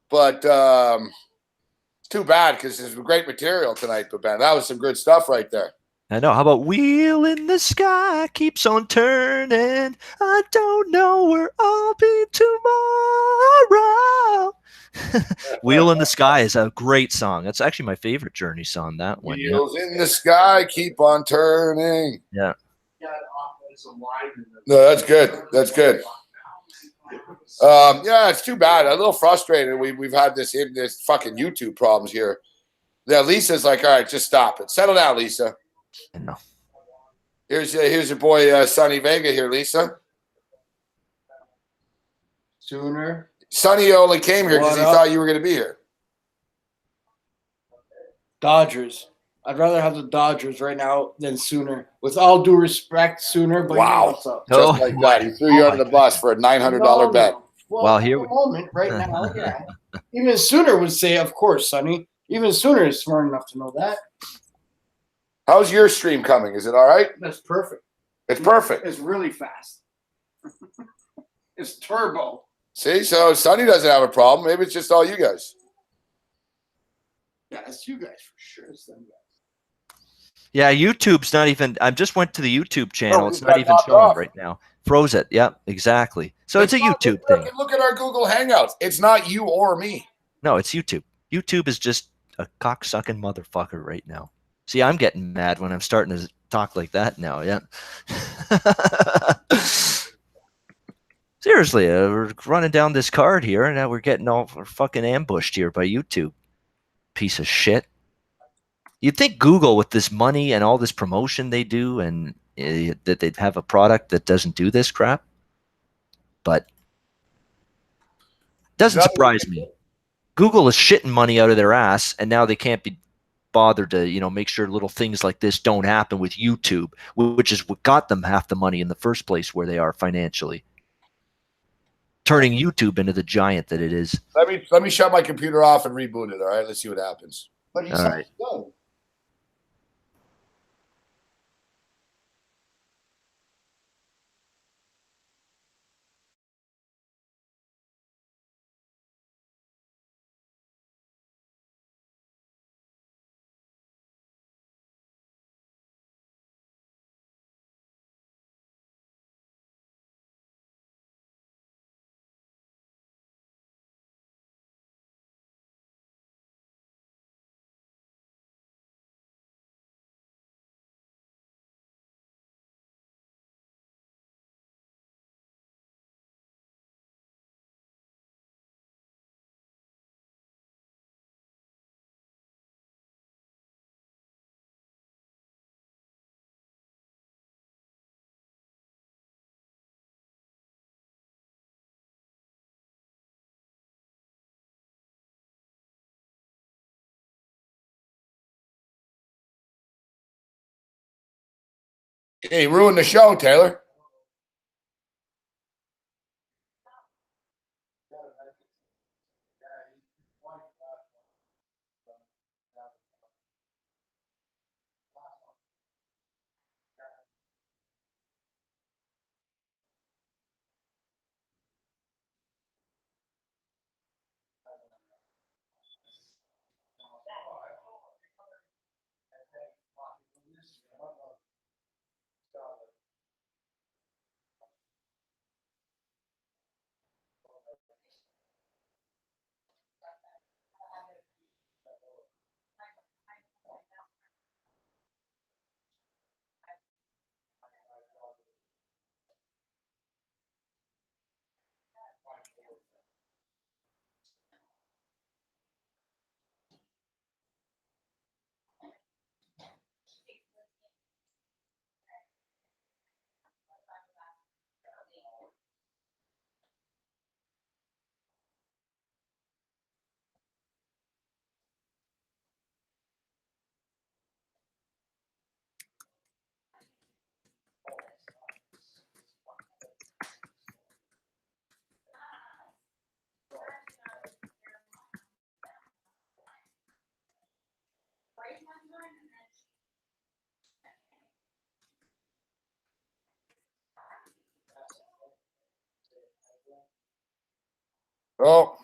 But too bad because there's great material tonight, but man, that was some good stuff right there. I know. How about wheel in the sky keeps on turning? I don't know where I'll be tomorrow. Wheel in the Sky is a great song. That's actually my favorite Journey song. That one. Wheels in the sky keep on turning. Yeah. No, that's good. That's good. Yeah, it's too bad. I'm a little frustrated. We've had this fucking YouTube problems here. Yeah, Lisa's like, all right, just stop it. Settle down, Lisa. I know. Here's your boy Sonny Vega here, Lisa. Sooner. Sonny only came here because he What up? thought you were going to be here. Dodgers. I'd rather have the Dodgers right now than Sooner. With all due respect, Sooner, but you know Wow. what's up. Just Oh, like that. He threw you under the bus for a $900 bet. Well, Well, at here the we- moment, right now, yeah. Even Sooner would say, of course, Sonny. Even Sooner is smart enough to know that. How's your stream coming? Is it all right? That's perfect. It's perfect. It's really fast. It's turbo. See, so Sonny doesn't have a problem. Maybe it's just all you guys. Yeah, it's you guys for sure. It's them guys. Yeah, YouTube's not even. I just went to the YouTube channel. Oh, It's it not got even knocked showing off. right now. Froze it. Yeah, exactly. So it's a not- YouTube look, thing. Look at our Google Hangouts. It's not you or me. No, it's YouTube. YouTube is just a cocksucking motherfucker right now. See, I'm getting mad when I'm starting to talk like that now. Yeah. Seriously, we're running down this card here, and now we're getting all fucking ambushed here by YouTube. Piece of shit. You'd think Google, with this money and all this promotion they do, and that they'd have a product that doesn't do this crap. But doesn't surprise me. Google is shitting money out of their ass, and now they can't be bothered to, make sure little things like this don't happen with YouTube, which is what got them half the money in the first place where they are financially. Turning YouTube into the giant that it is. Let me shut my computer off and reboot it. All right, let's see what happens. But he All said right. go. Hey, ruined the show, Taylor. Oh.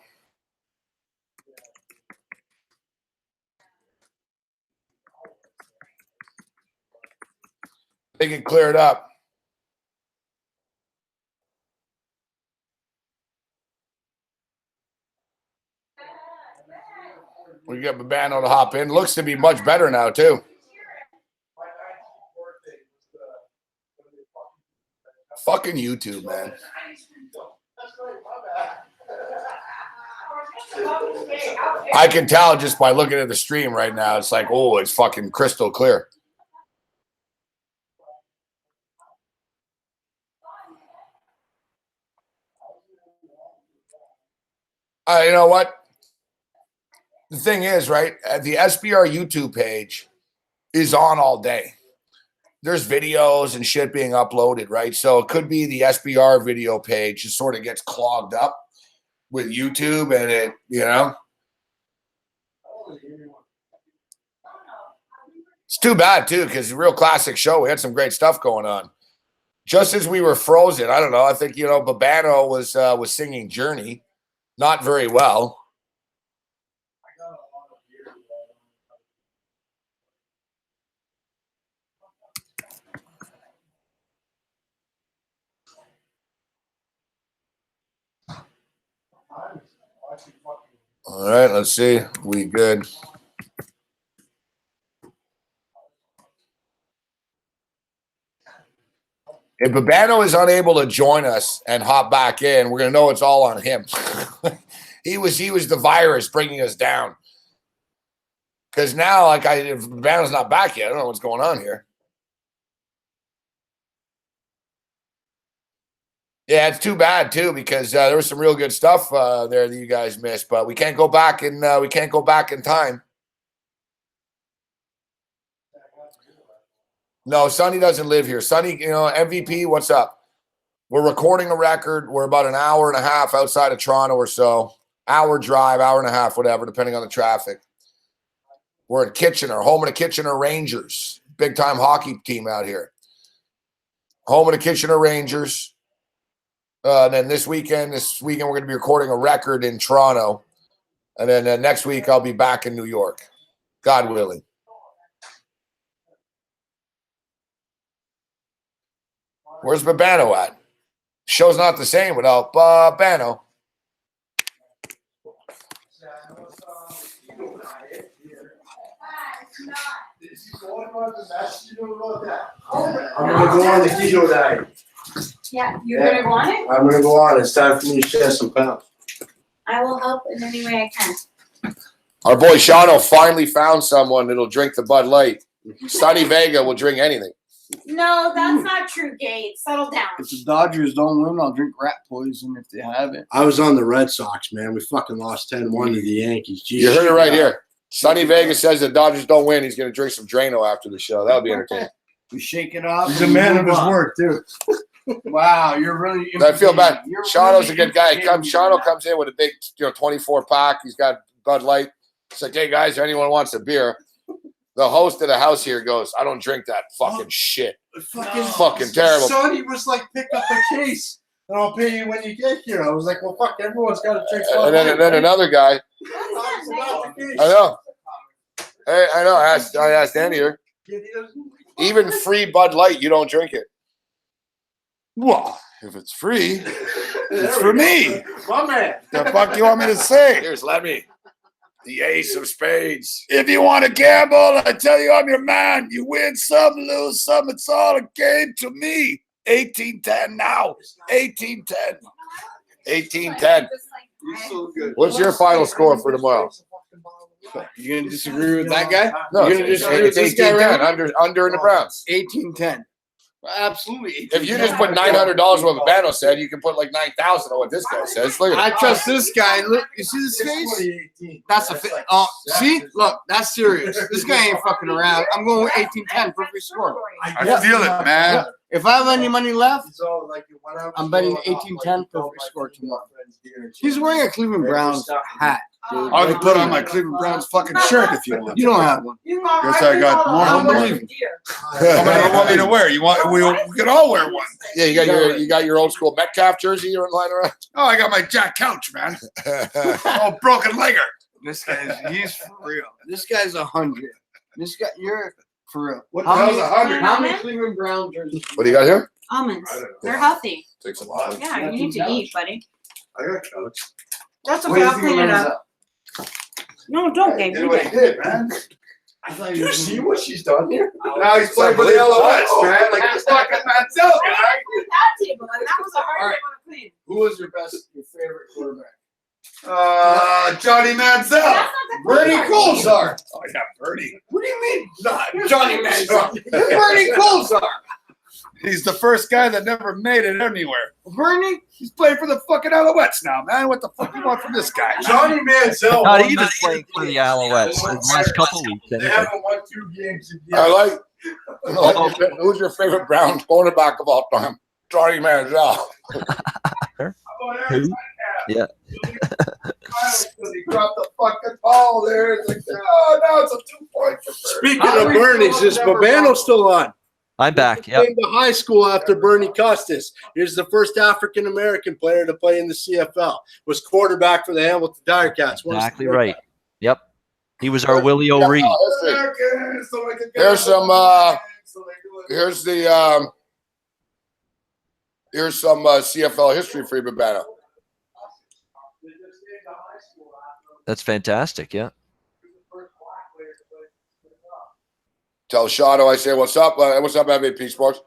They can clear it up. We got Babano to hop in. Looks to be much better now, too. Fucking YouTube, man. I can tell just by looking at the stream right now. It's like, oh, it's fucking crystal clear. You know what? The thing is, right? The SBR YouTube page is on all day. There's videos and shit being uploaded, right? So it could be the SBR video page just sort of gets clogged up with YouTube and it, you know. It's too bad, too, because it's a real classic show. We had some great stuff going on. Just as we were frozen, I don't know. I think, you know, Babano was singing Journey. Not very well. All right, let's see. We good. If Babano is unable to join us and hop back in, we're gonna know it's all on him. he was the virus bringing us down. Because now, if Babano's not back yet, I don't know what's going on here. Yeah, it's too bad too because there was some real good stuff there that you guys missed, but we can't go back and we can't go back in time. No, Sonny doesn't live here. Sonny, you know, MVP, what's up? We're recording a record. We're about an hour and a half outside of Toronto or so. Hour drive, hour and a half, whatever, depending on the traffic. We're in Kitchener, home of the Kitchener Rangers. Big time hockey team out here. Home of the Kitchener Rangers. Then this weekend we're going to be recording a record in Toronto. And then next week I'll be back in New York. God willing. Where's Babano at? Show's not the same without Babano. I'm gonna go on the keto diet. Yeah, you're gonna want it? I'm gonna go on. It's time for me to shed some pounds. I will help in any way I can. Our boy Shano finally found someone that'll drink the Bud Light. Sonny Vega will drink anything. No, that's not true, Gabe. Settle down. If the Dodgers don't win, I'll drink rat poison if they have it. I was on the Red Sox, man. We fucking lost 10-1 to the Yankees. Jeez. You heard it right here. Sonny Vega says the Dodgers don't win. He's going to drink some Drano after the show. That'll be entertaining. We shake it off. He's a man of his word, too. Wow, you're really. I feel bad. Shano's really a good guy. Shano comes in with a big, 24 pack. He's got Bud Light. It's like, hey guys, if anyone wants a beer, the host of the house here goes, I don't drink that fucking shit. Fucking terrible. Sonny was like, pick up a case, and I'll pay you when you get here. I was like, well, fuck, everyone's got to drink. And then another guy. I know. Hey, I know. I asked Andy here. Even free Bud Light, you don't drink it. Well, if it's free, it's for me. My man. The fuck you want me to say? Here's Lemmy, the ace of spades. If you want to gamble, I tell you I'm your man. You win some, lose some. It's all a game to me. 18-10 now. 18-10. 18-10. So good. What's your final score for tomorrow? You gonna disagree with that guy? No, You're gonna disagree with this guy, 18-10 right? under in the Browns. 18-10. Absolutely. If you just put $900 what Babano said, you can put like 9,000 on what this guy says. Look at I it. trust this guy. Look, you see this face? That's a fit. Oh, see? Look, that's serious. This guy ain't fucking around. I'm going with 18-10, perfect score. I feel it, man. If I have any money left, I'm betting 18-10 perfect score tomorrow. He's wearing a Cleveland Browns hat, dude. I can put on my Cleveland Browns fucking shirt if you want. You don't have one. Guess I got more than one. How many want me to wear? You want? We can all wear one. Yeah, you got your old school Metcalf jersey you're lying around. Oh, I got my Jack Couch, man. Oh, broken legger. This he's for real. This guy's 100. This guy, you're for real. What the hell's 100? How many Cleveland Brown jerseys? What do you got here? Almonds. They're healthy. Takes a lot. Yeah, you need to eat, buddy. I got couch. That's okay. I'll clean it up. No, don't, Gabe. Get You away, did. hit, man. I You see what she's done here? Now he's playing for the LOS, man. Like this fucking Manziel guy. I cleaned that table, and that was a hard one to clean. Who was your favorite quarterback? Johnny Manziel. That's not the Bernie question. Kosar. Oh, yeah, Bernie. What do you mean? Not Johnny Manziel. Bernie Kosar. He's the first guy that never made it anywhere. Bernie, he's playing for the fucking Alouettes now, man. What the fuck do you want from this guy? Johnny Manziel. Not won even 98 playing for the Alouettes in the last couple weeks. They Anyway. haven't won 2 games in I years. like. Who's your favorite Brown quarterback of all time? Johnny Manziel. Who? Yeah. He dropped the fucking ball there. It's like, oh, now it's a 2-point conversion. Speaking of Bernie's, is Babano still on? I'm back. He Yep. came to high school after Bernie Custis. He's the first African-American player to play in the CFL. Was quarterback for the Hamilton Tiger-Cats. Exactly right. Yep. He was our Willie O'Ree. Here's some. Here's the. Here's some CFL history for you, Babano. That's fantastic. Yeah. Tell Shadow I say what's up. What's up, MVP Sports?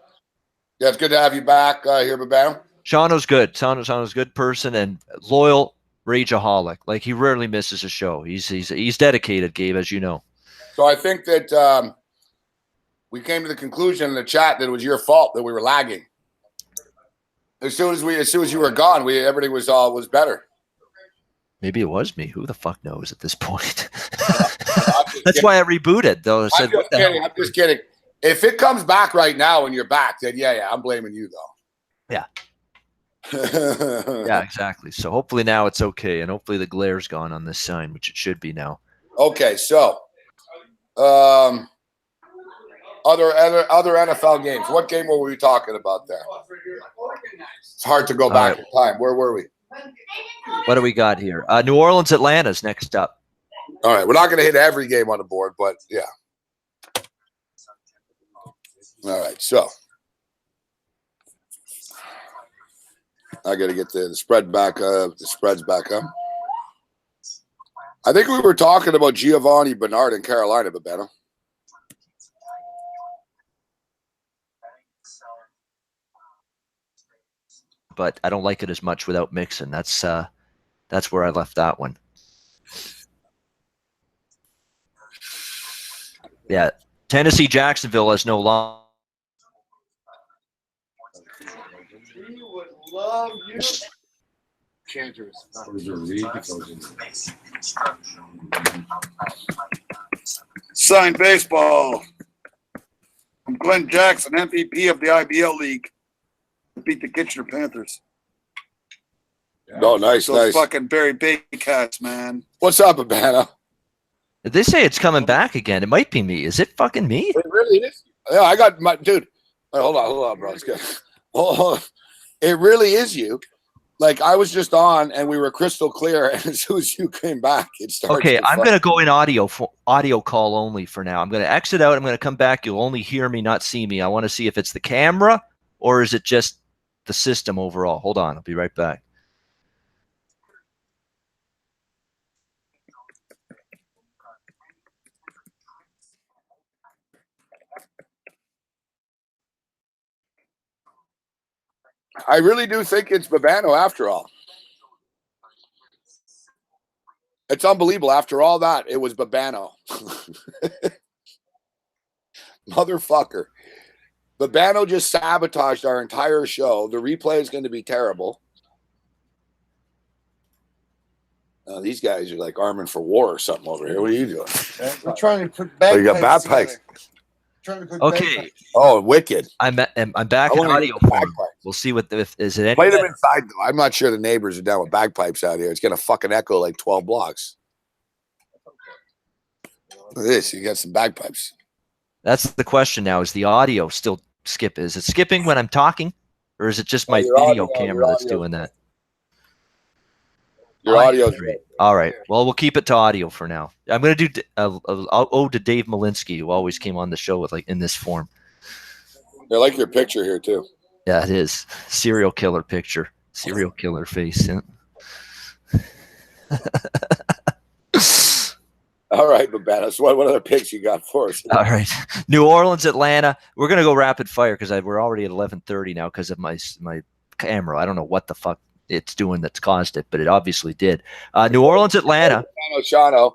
Yeah, it's good to have you back here, Babano. Shauno's good. Shauno's a good person and loyal rageaholic. Like he rarely misses a show. He's dedicated, Gabe, as you know. So I think that we came to the conclusion in the chat that it was your fault that we were lagging. As soon as you were gone, everything was better. Maybe it was me. Who the fuck knows at this point? That's why I rebooted, though. I said, what the hell? I'm just kidding. If it comes back right now and you're back, then yeah, I'm blaming you though. Yeah. Yeah, exactly. So hopefully now it's okay, and hopefully the glare's gone on this sign, which it should be now. Okay, so other NFL games. What game were we talking about there? It's hard to go back in time. Where were we? What do we got here? New Orleans, Atlanta's next up. All right, we're not going to hit every game on the board, but yeah. All right, so I got to get the spread back up. The spreads back up. I think we were talking about Giovanni Bernard in Carolina, Babano. But I don't like it as much without Mixon. That's where I left that one. Yeah, Tennessee Jacksonville has no long. He would love you. Signed baseball. I'm Glenn Jackson, MVP of the IBL League. Beat the Kitchener Panthers. Oh, nice, Those nice. fucking Barry Baycats, man. What's up, Babano? They say it's coming back again. It might be me. Is it fucking me? It really is. Yeah, I got my dude. Wait, hold on, bro. It's good. Hold on. It really is you. Like I was just on, and we were crystal clear. And as soon as you came back, it started. Okay, I'm gonna go in audio call only for now. I'm gonna exit out. I'm gonna come back. You'll only hear me, not see me. I want to see if it's the camera or is it just the system overall. Hold on. I'll be right back. I really do think it's Babano after all. It's unbelievable. After all that, it was Babano. Motherfucker. Babano just sabotaged our entire show. The replay is going to be terrible. These guys are like arming for war or something over here. What are you doing? We're trying to put bagpipes. You got bagpipes. Okay. Oh, wicked. I'm back in audio form. We'll see what is it. Play them inside though. I'm not sure the neighbors are down with bagpipes out here. It's gonna fucking echo like 12 blocks. Look at this. You got some bagpipes. That's the question now. Is the audio still skip? Is it skipping when I'm talking, or is it just my video camera that's doing that? Your audio's great. All right. Well, we'll keep it to audio for now. I'm going to do I'll ode to Dave Malinsky, who always came on the show with like in this form. I like your picture here too. Yeah, it is. Serial killer picture. Serial killer face. Yeah. All right, Babano. So what other picks you got for us? All right. New Orleans, Atlanta. We're going to go rapid fire because we're already at 11:30 now because of my camera. I don't know what the fuck it's doing that's caused it, but it obviously did. New Orleans, Atlanta. Shano.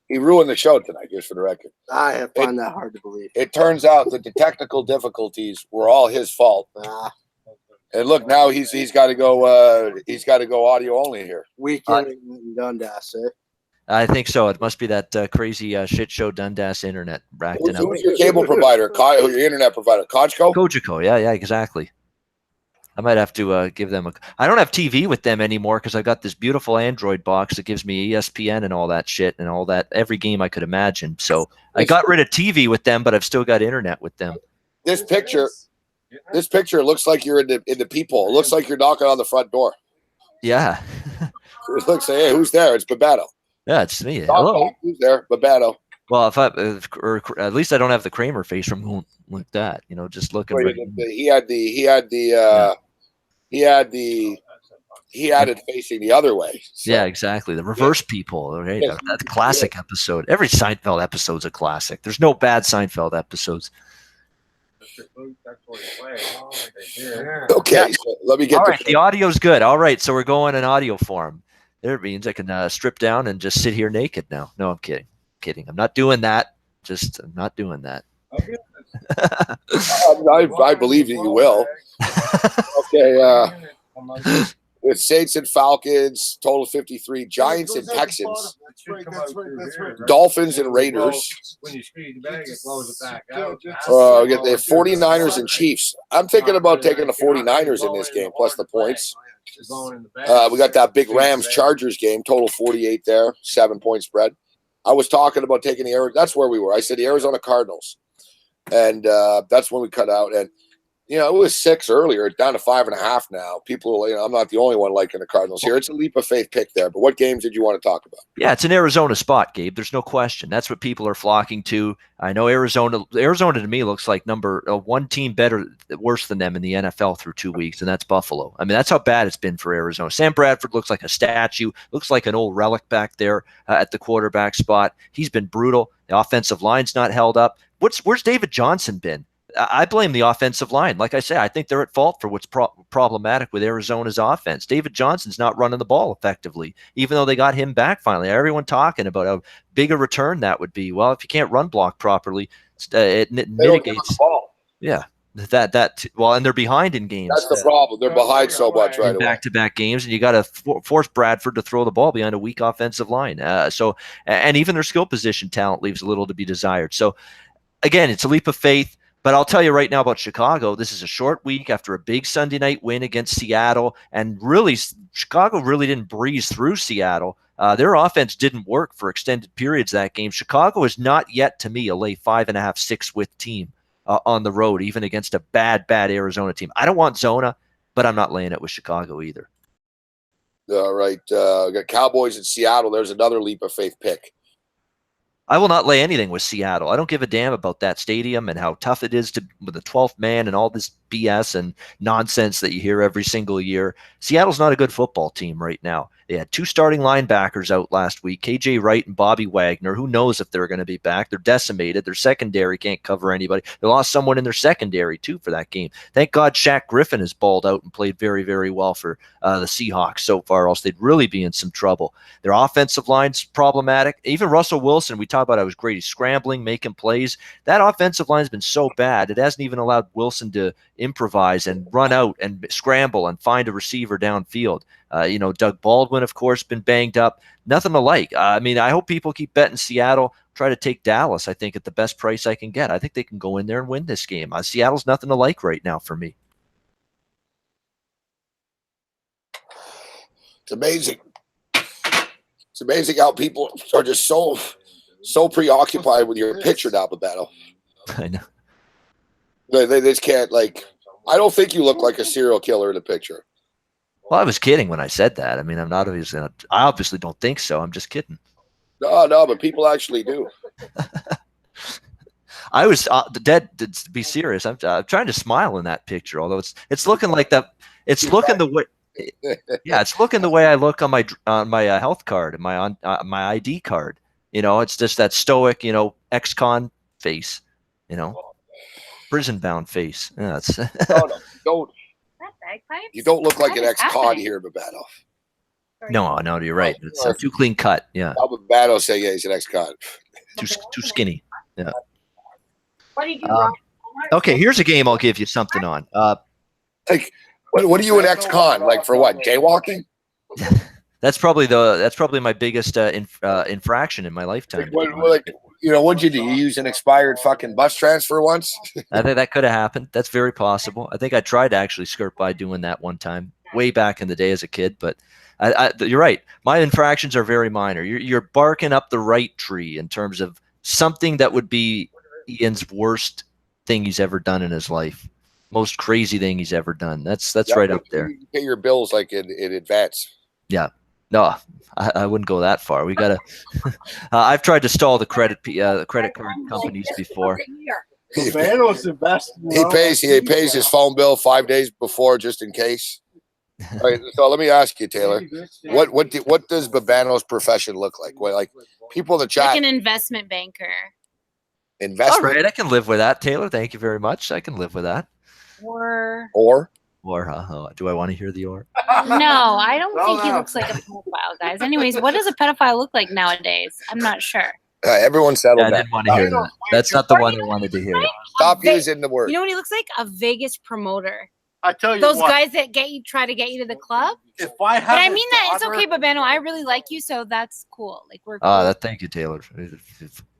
He ruined the show tonight, just for the record. I find that hard to believe. It turns out that the technical difficulties were all his fault. And look, now he's got to go. He's got to go audio only here. Weekend in Dundas, eh? I think so. It must be that crazy shit show Dundas internet acting up. Who's your cable provider? Your internet provider? Kojko? Kojiko, yeah, exactly. I might have to give them I don't have TV with them anymore because I got this beautiful Android box that gives me ESPN and all that shit and all that, every game I could imagine. So I got rid of TV with them, but I've still got internet with them. This picture looks like you're in the peephole. It looks like you're knocking on the front door. Yeah. It looks like, hey, who's there? It's Bebeto. Yeah, it's me. Hello. Who's there? Bebeto. Well, or at least I don't have the Kramer face from going like that, just looking. He had it facing the other way. So. Yeah, exactly. The reverse people. Right? Yes. That classic episode. Every Seinfeld episode's a classic. There's no bad Seinfeld episodes. Okay, so let me get. All right, the audio's good. All right, so we're going in audio form. There means I can strip down and just sit here naked now. No, I'm kidding. I'm not doing that. I'm not doing that. I believe that you will. Okay. With Saints and Falcons, total 53. Giants and Texans. That's right. Dolphins and Raiders. When you squeeze the bag, it blows it back out. We get the 49ers and Chiefs. I'm thinking about taking the 49ers in this game, plus the points. We got that big Rams-Chargers game, total 48 there, 7-point spread. I was talking about taking that's where we were. I said the Arizona Cardinals. And that's when we cut out. And, it was 6 earlier, down to 5.5 now. People, I'm not the only one liking the Cardinals here. It's a leap of faith pick there. But what games did you want to talk about? Yeah, it's an Arizona spot, Gabe. There's no question. That's what people are flocking to. I know Arizona to me looks like one team worse than them in the NFL through 2 weeks, and that's Buffalo. I mean, that's how bad it's been for Arizona. Sam Bradford looks like a statue, looks like an old relic back there at the quarterback spot. He's been brutal. The offensive line's not held up. Where's David Johnson been? I blame the offensive line. Like I say, I think they're at fault for what's problematic with Arizona's offense. David Johnson's not running the ball effectively, even though they got him back finally. Everyone talking about how big a return that would be. Well, if you can't run block properly, it mitigates. The ball. Yeah, and they're behind in games. That's the problem. They're behind so much right away. Back-to-back games, and you got to force Bradford to throw the ball behind a weak offensive line. And even their skill position talent leaves a little to be desired. So, again, it's a leap of faith. But I'll tell you right now about Chicago. This is a short week after a big Sunday night win against Seattle. And really, Chicago really didn't breeze through Seattle. Their offense didn't work for extended periods that game. Chicago is not yet, to me, a lay 5.5, 6 with team on the road, even against a bad Arizona team. I don't want Zona, but I'm not laying it with Chicago either. All right. We got Cowboys in Seattle. There's another leap of faith pick. I will not lay anything with Seattle. I don't give a damn about that stadium and how tough it is with the 12th man and all this BS and nonsense that you hear every single year. Seattle's not a good football team right now. They had 2 starting linebackers out last week, KJ Wright and Bobby Wagner. Who knows if they're going to be back? They're decimated. Their secondary can't cover anybody. They lost someone in their secondary, too, for that game. Thank God Shaq Griffin has balled out and played very, very well for the Seahawks so far, else they'd really be in some trouble. Their offensive line's problematic. Even Russell Wilson, we talk about how he was great. He's scrambling, making plays. That offensive line's been so bad, it hasn't even allowed Wilson to improvise and run out and scramble and find a receiver downfield. Doug Baldwin, of course, been banged up. Nothing to like. I hope people keep betting Seattle. Try to take Dallas, I think, at the best price I can get. I think they can go in there and win this game. Seattle's nothing to like right now for me. It's amazing. It's amazing how people are just so preoccupied with your picture now, Bebeto. I know. They just can't, I don't think you look like a serial killer in the picture. Well, I was kidding when I said that. I'm not obviously. I obviously don't think so. I'm just kidding. No, but people actually do. I was dead to be serious. I'm trying to smile in that picture, although it's looking like that. It's looking the way. Yeah, it's looking the way I look on my health card, my ID card. It's just that stoic, ex-con face. Prison bound face. Yeah, No, don't. You don't look like an ex-con here, Bebeto. No, you're right. It's too clean cut. Yeah, Battle say yeah, he's an ex-con. too skinny. Yeah. What do you do wrong? Okay, here's a game I'll give you something on. Like, what are you an ex-con? Like for what? Jaywalking? That's probably my biggest infraction in my lifetime. What'd you do? You use an expired fucking bus transfer once? I think that could have happened. That's very possible. I think I tried to actually skirt by doing that one time, way back in the day as a kid. But you're right. My infractions are very minor. You're barking up the right tree in terms of something that would be Ian's worst thing he's ever done in his life, most crazy thing he's ever done. That's right up there. You pay your bills like in advance. Yeah. No, I wouldn't go that far. We gotta. I've tried to stall the credit card companies before. He pays his phone bill 5 days before just in case. All right, so let me ask you, Taylor, what does Babano's profession look like? What, like people in the chat? Like an investment banker. Investment. All right, I can live with that, Taylor. Thank you very much. I can live with that. Or do I want to hear the or? no, I don't think he looks like a pedophile, guys. Anyways, what does a pedophile look like nowadays? I'm not sure. Everyone settled I didn't want to hear that. That's not the one I wanted to hear. Stop using the word. You know what he looks like? A Vegas promoter. I tell you Those what, guys that try to get you to the club. if I have But I a mean that it's daughter- okay, Babano. I really like you, so that's cool. Like we're cool. Thank you, Taylor.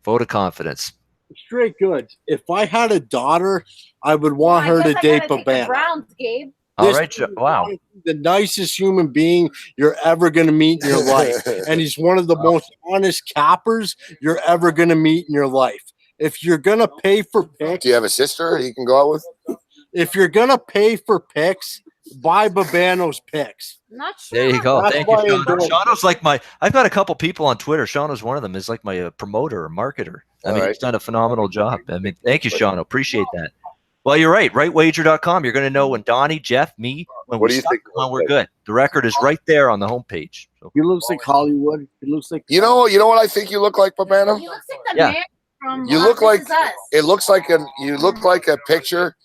Vote of confidence. Straight goods. If I had a daughter, I would want her to date Babano. Browns, Gabe. All This right, wow. The nicest human being you're ever going to meet in your life. And he's one of the most honest cappers you're ever going to meet in your life. If you're going to pay for picks, Do you have a sister you can go out with? if you're going to pay for picks, buy Babano's picks. Not sure. There you go. That's Thank you, why I Sean. enjoy it. Shauno's like I've got a couple people on Twitter. Shauno's one of them. Is like my promoter or marketer. I mean, All right. he's done a phenomenal job. I mean, thank you, Shauno. Appreciate that. Well, you're right. Rightwager.com. You're going to know when Donnie, Jeff, me, when What we do you suck, think? when we're good. The record is right there on the homepage. So, He looks like Hollywood. He looks like You know what I think you look like, Babano? He looks like the Yeah. man from You look like This Is Us. it looks like a picture.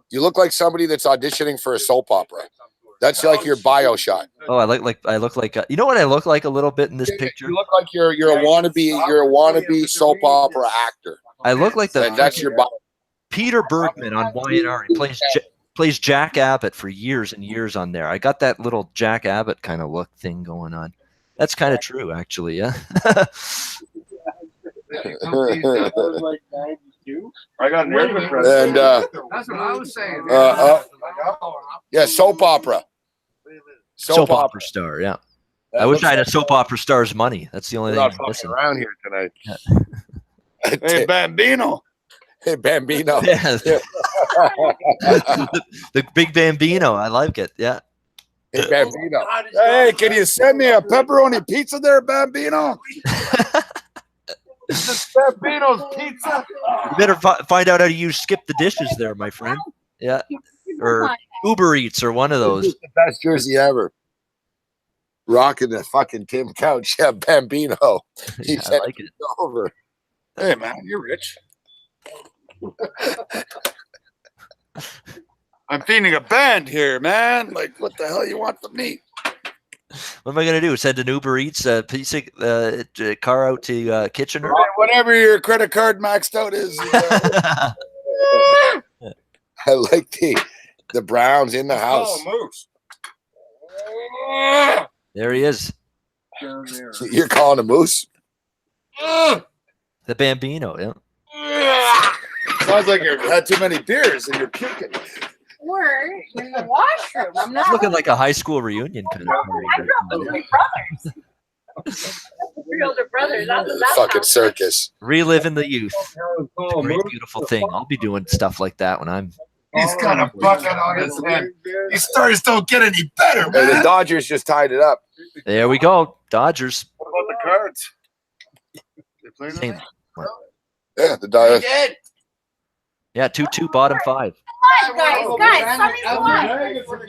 You look like somebody that's auditioning for a soap opera. That's like your bio shot. oh, I look like you know what I look like a little bit in this picture. You look like you're a wannabe soap opera actor. I look like the And that's your bio. Peter Bergman on YNR. He plays Jack Abbott for years and years on there. I got that little Jack Abbott kind of look thing going on. That's kind of true, actually. Yeah. I got an And That's what I was saying. yeah, soap opera. Soap opera star. Yeah. I wish I had a soap opera star's money. That's the only We're thing not I'm fucking missing. around here tonight. Hey, Bambino. Hey, Bambino. Yeah. the big Bambino. I like it. Yeah. Hey, Bambino. Hey, can you send me a pepperoni pizza there, Bambino? Bambino's pizza. You better find out how to use skip the dishes there, my friend. Yeah. Or Uber Eats or one of those. The best jersey ever. Rocking the fucking Tim Couch. Yeah, Bambino. He Yeah, I said like it. over. Hey, man, you're rich. I'm feeding a band here, man. Like, what the hell you want from me? What am I going to do? Send an Uber Eats piece of car out to Kitchener? Whatever your credit card maxed out is. I like the Browns in the house. Moose. There he is. You're calling a moose? The Bambino. Yeah. Sounds like you've had too many beers and you're puking. Or you're in the washroom. I'm not It's looking like a high school reunion kind of I party. grew up with three brothers. Three older brothers. That's Fucking circus. Reliving the youth. It's a great, beautiful thing. I'll be doing stuff like that when I'm. He's got a bucket on his head. These stories don't get any better, Hey, the man. Dodgers just tied it up. There we go. Dodgers. What about the Cards? They playing Same. tonight? Yeah, the Dodgers. Yeah, 2-2, bottom 5. guys. Sunny's won.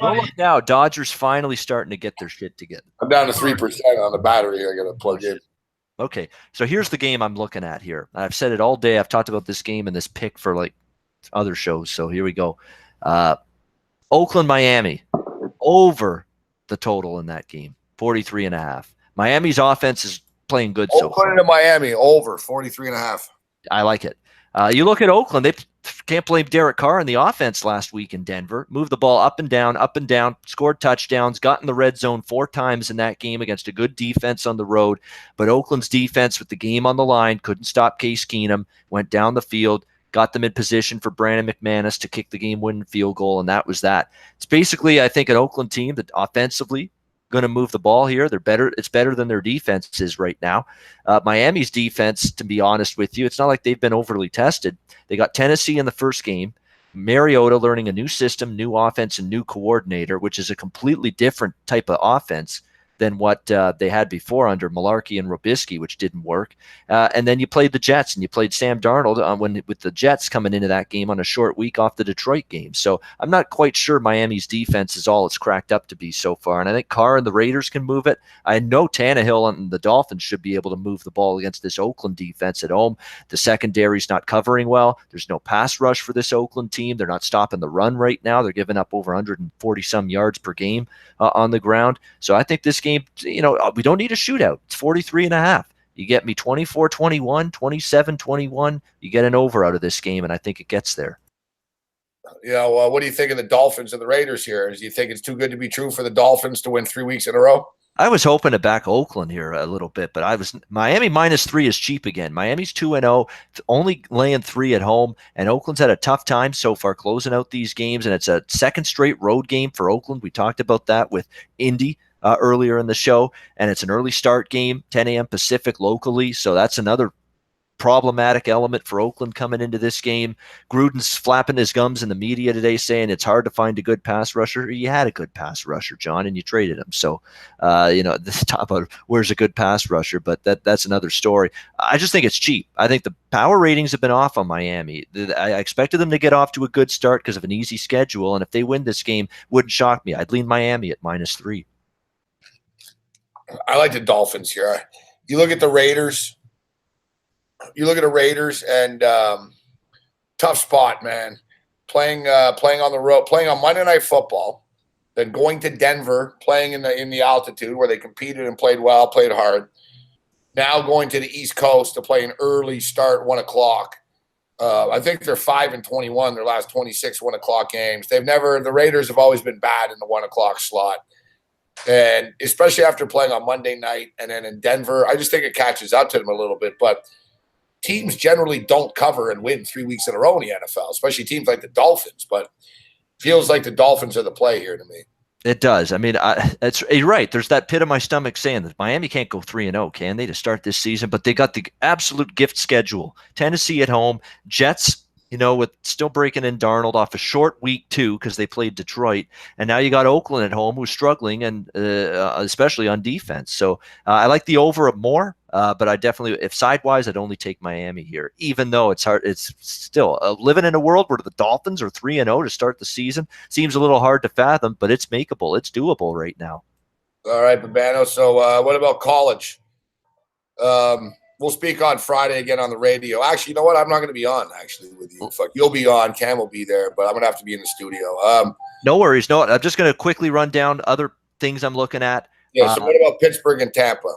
Well, look now, Dodgers finally starting to get their shit together. I'm down to 3% on the battery. I got to plug in. Okay, so here's the game I'm looking at here. I've said it all day. I've talked about this game and this pick for like other shows. So here we go. Oakland, Miami, over the total in that game. 43.5. Miami's offense is playing good so far. Oakland and Miami over 43.5. I like it. You look at Oakland, they can't blame Derek Carr in the offense last week in Denver. Moved the ball up and down, scored touchdowns, got in the red zone 4 times in that game against a good defense on the road. But Oakland's defense with the game on the line couldn't stop Case Keenum, went down the field, got them in position for Brandon McManus to kick the game-winning field goal, and that was that. It's basically, I think, an Oakland team that offensively going to move the ball here. They're better. It's better than their defense is right now. Miami's defense, to be honest with you, it's not like they've been overly tested. They got Tennessee in the first game. Mariota learning a new system, new offense, and new coordinator, which is a completely different type of offense than what they had before under Malarkey and Robisky, which didn't work. And then you played the Jets, and you played Sam Darnold with the Jets coming into that game on a short week off the Detroit game. So I'm not quite sure Miami's defense is all it's cracked up to be so far. And I think Carr and the Raiders can move it. I know Tannehill and the Dolphins should be able to move the ball against this Oakland defense at home. The secondary's not covering well. There's no pass rush for this Oakland team. They're not stopping the run right now. They're giving up over 140-some yards per game on the ground. So I think this game, we don't need a shootout. It's 43.5. You get me 24-21, 27-21. You get an over out of this game, and I think it gets there. What do you think of the Dolphins and the Raiders here? Do you think it's too good to be true for the Dolphins to win 3 weeks in a row? I was hoping to back Oakland here a little bit, but Miami -3 is cheap again. Miami's 2-0, only laying 3 at home, and Oakland's had a tough time so far closing out these games, and it's a second straight road game for Oakland. We talked about that with Indy earlier in the show, and it's an early start game, 10 a.m. Pacific locally, so that's another problematic element for Oakland coming into this game. Gruden's flapping his gums in the media today saying it's hard to find a good pass rusher. You had a good pass rusher, John, and you traded him. So, this top of where's a good pass rusher, but that's another story. I just think it's cheap. I think the power ratings have been off on Miami. I expected them to get off to a good start because of an easy schedule, and if they win this game, wouldn't shock me. I'd lean Miami at -3. I like the Dolphins here. You look at the Raiders. And tough spot, man. Playing on the road, playing on Monday Night Football, then going to Denver, playing in the altitude where they competed and played well, played hard. Now going to the East Coast to play an early start, 1 o'clock. I think they're 5-21 their last 26 1 o'clock games. The Raiders have always been bad in the 1 o'clock slot. And especially after playing on Monday night and then in Denver, I just think it catches up to them a little bit. But teams generally don't cover and win 3 weeks in a row in the NFL, especially teams like the Dolphins. But feels like the Dolphins are the play here to me. It does. I mean, you're right. There's that pit of my stomach saying that Miami can't go 3-0, can they, to start this season? But they got the absolute gift schedule. Tennessee at home, Jets, with still breaking in Darnold off a short week too because they played Detroit, and now you got Oakland at home who's struggling, and especially on defense. So I like the over more, but I definitely, if sidewise, I'd only take Miami here, even though it's hard. It's still living in a world where the Dolphins are 3-0 to start the season. Seems a little hard to fathom, but it's makeable. It's doable right now. All right, Babano. So what about college? We'll speak on Friday again on the radio. Actually, you know what? I'm not going to be on, actually, with you. Fuck, you'll be on. Cam will be there, but I'm going to have to be in the studio. No worries. No, I'm just going to quickly run down other things I'm looking at. Yeah, so what about Pittsburgh and Tampa?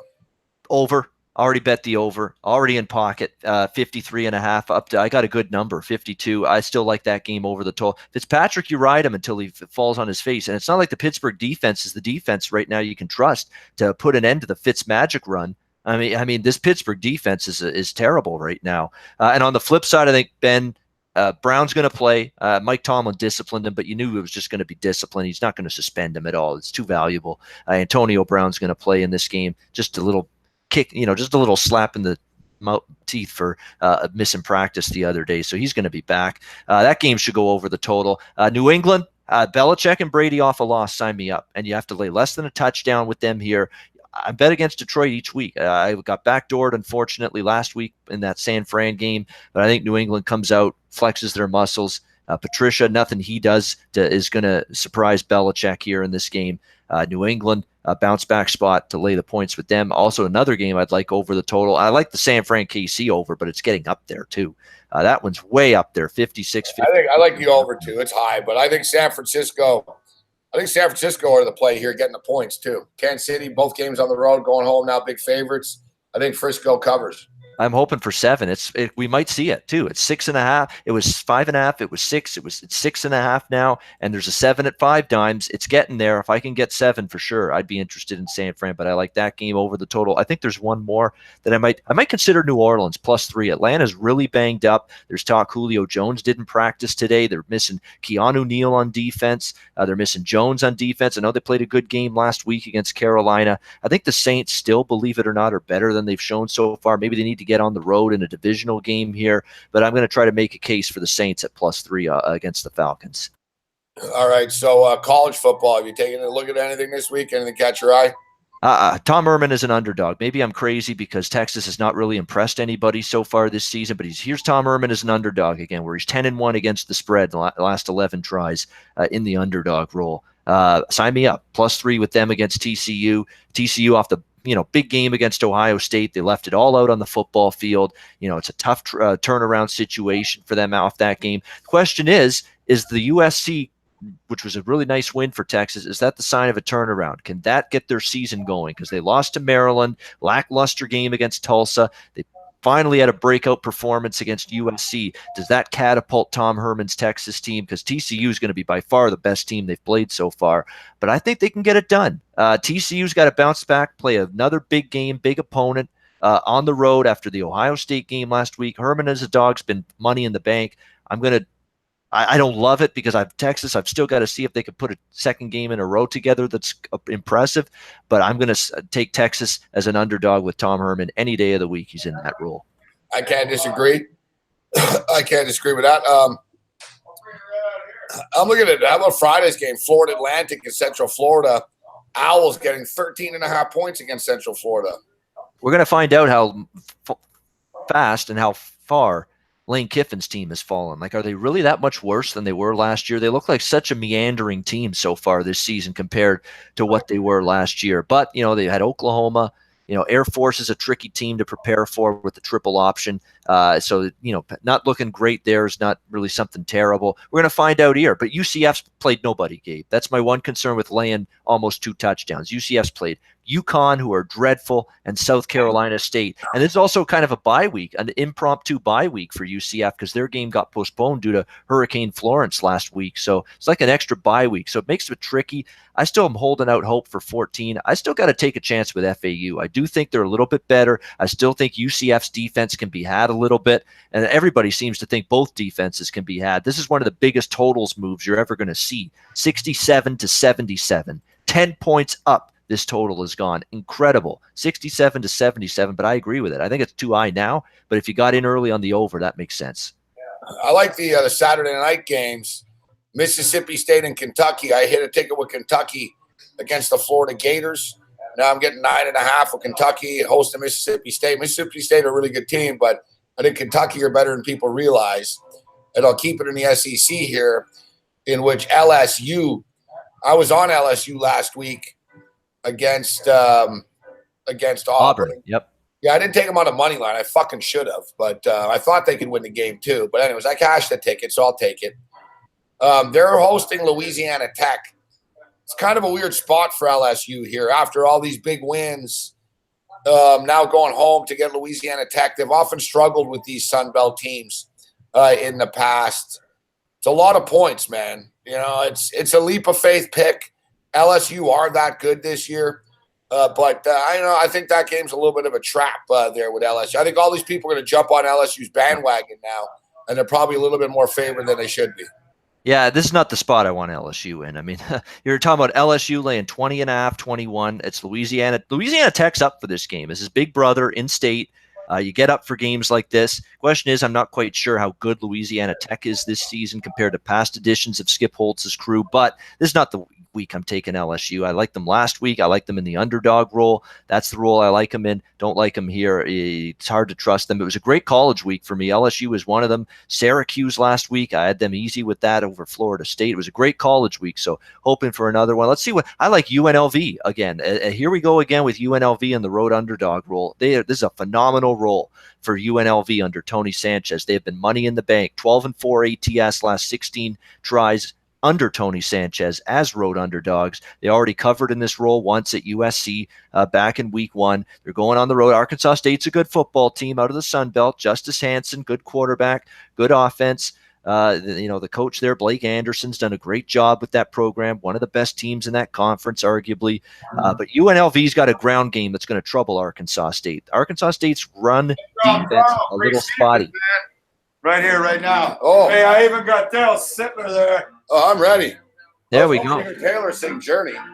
Over. Already bet the over. Already in pocket. 53.5 up to, I got a good number, 52. I still like that game over the total. Fitzpatrick, you ride him until he falls on his face. And it's not like the Pittsburgh defense is the defense right now you can trust to put an end to the Fitz magic run. I mean, this Pittsburgh defense is terrible right now. And on the flip side, I think Brown's going to play. Mike Tomlin disciplined him, but you knew it was just going to be discipline. He's not going to suspend him at all. It's too valuable. Antonio Brown's going to play in this game. Just a little kick, just a little slap in the teeth for missing practice the other day. So he's going to be back. That game should go over the total. New England, Belichick and Brady off a loss. Sign me up. And you have to lay less than a touchdown with them here. I bet against Detroit each week. I got backdoored, unfortunately, last week in that San Fran game, but I think New England comes out, flexes their muscles. Patricia, nothing he does is going to surprise Belichick here in this game. New England, a bounce back spot to lay the points with them. Also, another game I'd like over the total. I like the San Fran KC over, but it's getting up there too. That one's way up there, 56. I like the over too. It's high, but I think San Francisco I think San Francisco are the play here, getting the points too. Kansas City, both games on the road, going home now, big favorites. I think Frisco covers. I'm hoping for 7. We might see it too. It's 6.5. It was 5.5. It was 6. It's 6.5 now, and there's a 7 at 5 dimes. It's getting there. If I can get 7 for sure, I'd be interested in San Fran. But I like that game over the total. I think there's one more that I might consider New Orleans +3. Atlanta's really banged up. There's talk Julio Jones didn't practice today. They're missing Keanu Neal on defense. They're missing Jones on defense. I know they played a good game last week against Carolina. I think the Saints still, believe it or not, are better than they've shown so far. Maybe they need to get on the road in a divisional game here, but I'm going to try to make a case for the Saints at +3 against the Falcons. All right, so college football. Have you taken a look at anything this week? Anything catch your eye? Tom Herman is an underdog. Maybe I'm crazy because Texas has not really impressed anybody so far this season, but here's Tom Herman as an underdog again, where he's 10-1 against the spread the last 11 tries in the underdog role. Sign me up. +3 with them against TCU. TCU off the big game against Ohio State. They left it all out on the football field. It's a tough turnaround situation for them off that game. The question is the USC, which was a really nice win for Texas, is that the sign of a turnaround? Can that get their season going? Because they lost to Maryland, lackluster game against Tulsa. They finally had a breakout performance against USC. Does that catapult Tom Herman's Texas team? Because TCU is going to be by far the best team they've played so far. But I think they can get it done. TCU's got to bounce back, play another big game, big opponent on the road after the Ohio State game last week. Herman as a dog's been money in the bank. I don't love it because Texas. I've still got to see if they can put a second game in a row together that's impressive. But I'm going to take Texas as an underdog with Tom Herman any day of the week. He's in that role. I can't disagree. I can't disagree with that. I'm looking at how about Friday's game, Florida Atlantic in Central Florida. Owls getting 13.5 points against Central Florida. We're going to find out how fast and how far Lane Kiffin's team has fallen. Are they really that much worse than they were last year? They look like such a meandering team so far this season compared to what they were last year. But, they had Oklahoma. Air Force is a tricky team to prepare for with the triple option. So, not looking great there is not really something terrible. We're going to find out here. But UCF's played nobody, Gabe. That's my one concern with laying almost 2 touchdowns. UCF's played UConn, who are dreadful, and South Carolina State. And this is also kind of a bye week, an impromptu bye week for UCF because their game got postponed due to Hurricane Florence last week. So it's like an extra bye week. So it makes it tricky. I still am holding out hope for 14. I still got to take a chance with FAU. I do think they're a little bit better. I still think UCF's defense can be had a little bit. And everybody seems to think both defenses can be had. This is one of the biggest totals moves you're ever going to see. 67-77. 10 points up. This total is gone. Incredible. 67-77, but I agree with it. I think it's too high now, but if you got in early on the over, that makes sense. I like the Saturday night games. Mississippi State and Kentucky. I hit a ticket with Kentucky against the Florida Gators. Now I'm getting 9.5 with Kentucky hosting Mississippi State. Mississippi State are a really good team, but I think Kentucky are better than people realize. And I'll keep it in the SEC here, in which LSU, I was on LSU last week against Auburn. Yep. Yeah, I didn't take them on a money line. I fucking should have, but I thought they could win the game too. But anyways, I cashed the ticket, so I'll take it. They're hosting Louisiana Tech. It's kind of a weird spot for LSU here after all these big wins. Now going home to get Louisiana Tech. They've often struggled with these Sun Belt teams in the past. It's a lot of points, man. It's a leap of faith pick. LSU are that good this year. But I think that game's a little bit of a trap there with LSU. I think all these people are going to jump on LSU's bandwagon now, and they're probably a little bit more favored than they should be. Yeah, this is not the spot I want LSU in. I mean, you're talking about LSU laying 20.5, 21. It's Louisiana. Louisiana Tech's up for this game. This is big brother in state. You get up for games like this. Question is, I'm not quite sure how good Louisiana Tech is this season compared to past editions of Skip Holtz's crew, but this is not the week I'm taking LSU. I liked them last week. I liked them in the underdog role. That's the role I like them in. Don't like them here. It's hard to trust them. It was a great college week for me. LSU was one of them. Syracuse last week, I had them easy with that over Florida State. It was a great college week, so hoping for another one. Let's see what I like. UNLV again. Here we go again with UNLV in the road underdog role. This is a phenomenal role for UNLV under Tony Sanchez. They have been money in the bank. 12-4 ATS last 16 tries. under Tony Sanchez as road underdogs. They already covered in this role once at USC back in week 1. They're going on the road. Arkansas State's a good football team out of the Sun Belt. Justice Hansen, good quarterback, good offense. The coach there, Blake Anderson's done a great job with that program. One of the best teams in that conference, arguably. But UNLV's got a ground game that's going to trouble Arkansas State. Arkansas State's run defense a little spotty. Right here, right now. Oh, Hey, I even got Dale Sittler there. oh, I'm ready. There we go. Taylor sing Journey. I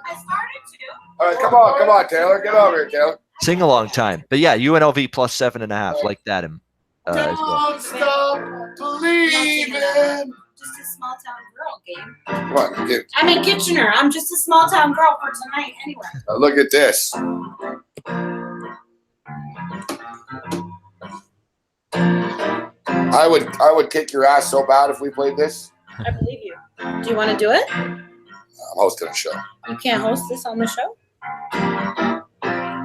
started to. All right, come on, Taylor. Get over here, Taylor. Sing a long time. But yeah, UNLV plus 7.5. Like that as well. Don't stop believing. Just a small town girl, Gabe. Come on, get, I'm in Kitchener. I'm just a small town girl for tonight, anyway. look at this. I would kick your ass so bad if we played this. I believe you. Do you want to do it? I'm hosting a show. You can't host this on the show.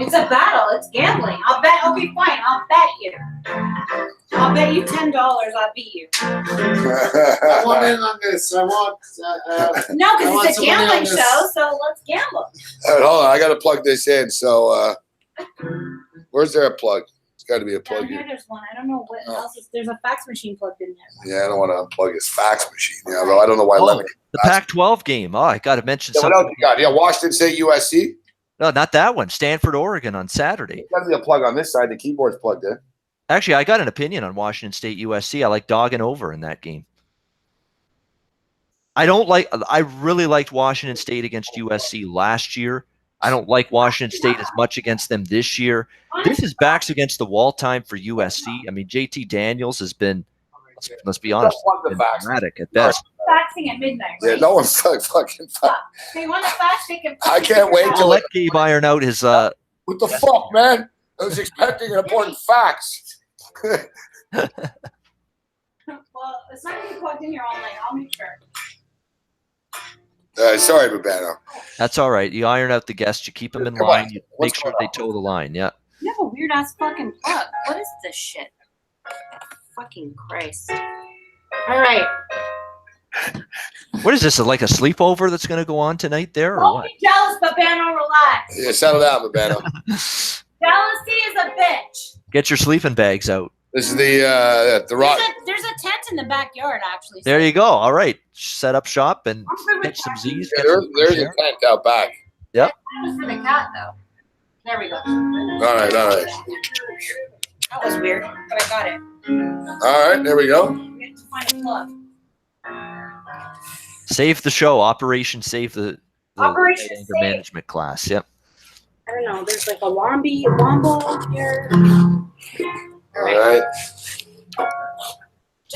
It's a battle. It's gambling. I'll bet. Okay, fine. I'll bet you. I'll bet you $10. I'll beat you. I want in on this. I want. No, I because want it's a some money on gambling this. show. So let's gamble. All right, hold on, I got to plug this in. So, where's there a plug? It's got to be a Down plug here, here. there's one. I don't know what Oh. else is. There's a fax machine plugged in there. Yeah, I don't want to unplug his fax machine. Yeah, though I don't know why. Oh, Lemon. the Pac-12 game. Oh, I got to mention Yeah, what something. else you got? Yeah, Washington State, USC. No, not that one. Stanford, Oregon on Saturday. Got to be a plug on this side. The keyboard's plugged in. Actually, I got an opinion on Washington State, USC. I like dogging over in that game. I really liked Washington State against USC last year. I don't like Washington State as much against them this year. This is backs against the wall time for USC. I mean, JT Daniels has been, let's be honest, Plug the been fax. dramatic at best. Faxing at midnight. Yeah, Right? no one's fucking. They want to fax. They can. I can't wait I'll till let Gabe iron out his What the fuck, man? I was expecting an important fax. Well, it's not going to be plugged in here all night. I'll make sure. Sorry, Babano. That's all right. You iron out the guests, you keep them in Come line, on. you What's make sure going they on? toe the line. Yeah. You have a weird ass fucking plug. What is this shit? Fucking Christ. All right. What is this? Like a sleepover that's going to go on tonight there or Don't what? be jealous, Babano. Relax. Yeah, settle down, Babano. Jealousy is a bitch. Get your sleeping bags out. This is the rock. There's a tent in the backyard, actually. There you go. All right. Set up shop and I'm good with catch some that. Z's. Yeah, Get some there's fresh a air. tent out back. That was for the cat, though. There we go. All right. That was weird, but I got it. All right, there we go. We have to find a plug. Save the show. Operation Save the Operation anger Save. management class. Yep. I don't know. There's like a wombo here. All right.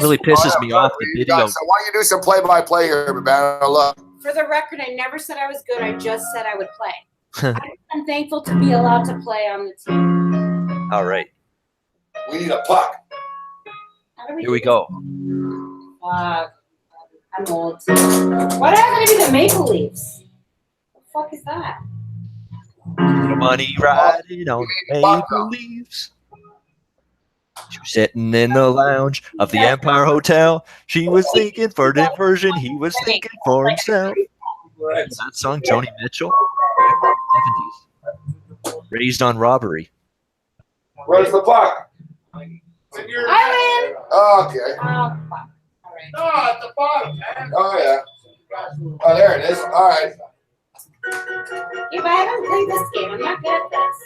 Really pisses me off the video. So why don't you do some play-by-play here, Babano? Look. For the record, I never said I was good. I just said I would play. I'm thankful to be allowed to play on the team. All right. We need a puck. How do Here we do go. this? Fuck. I'm old. Why do I have to do the Maple Leafs? The fuck is that? Little money riding on maple leaves. She was sitting in the lounge of the Empire Hotel. She was thinking for diversion. He was thinking for himself. That song, Joni Mitchell, 70s. Raised on robbery. Where's the puck? I win. Okay. Oh, fuck. All right. No, at the bottom, man. Oh, yeah. Oh, there it is. All right. If I haven't played this game, I'm not good at this.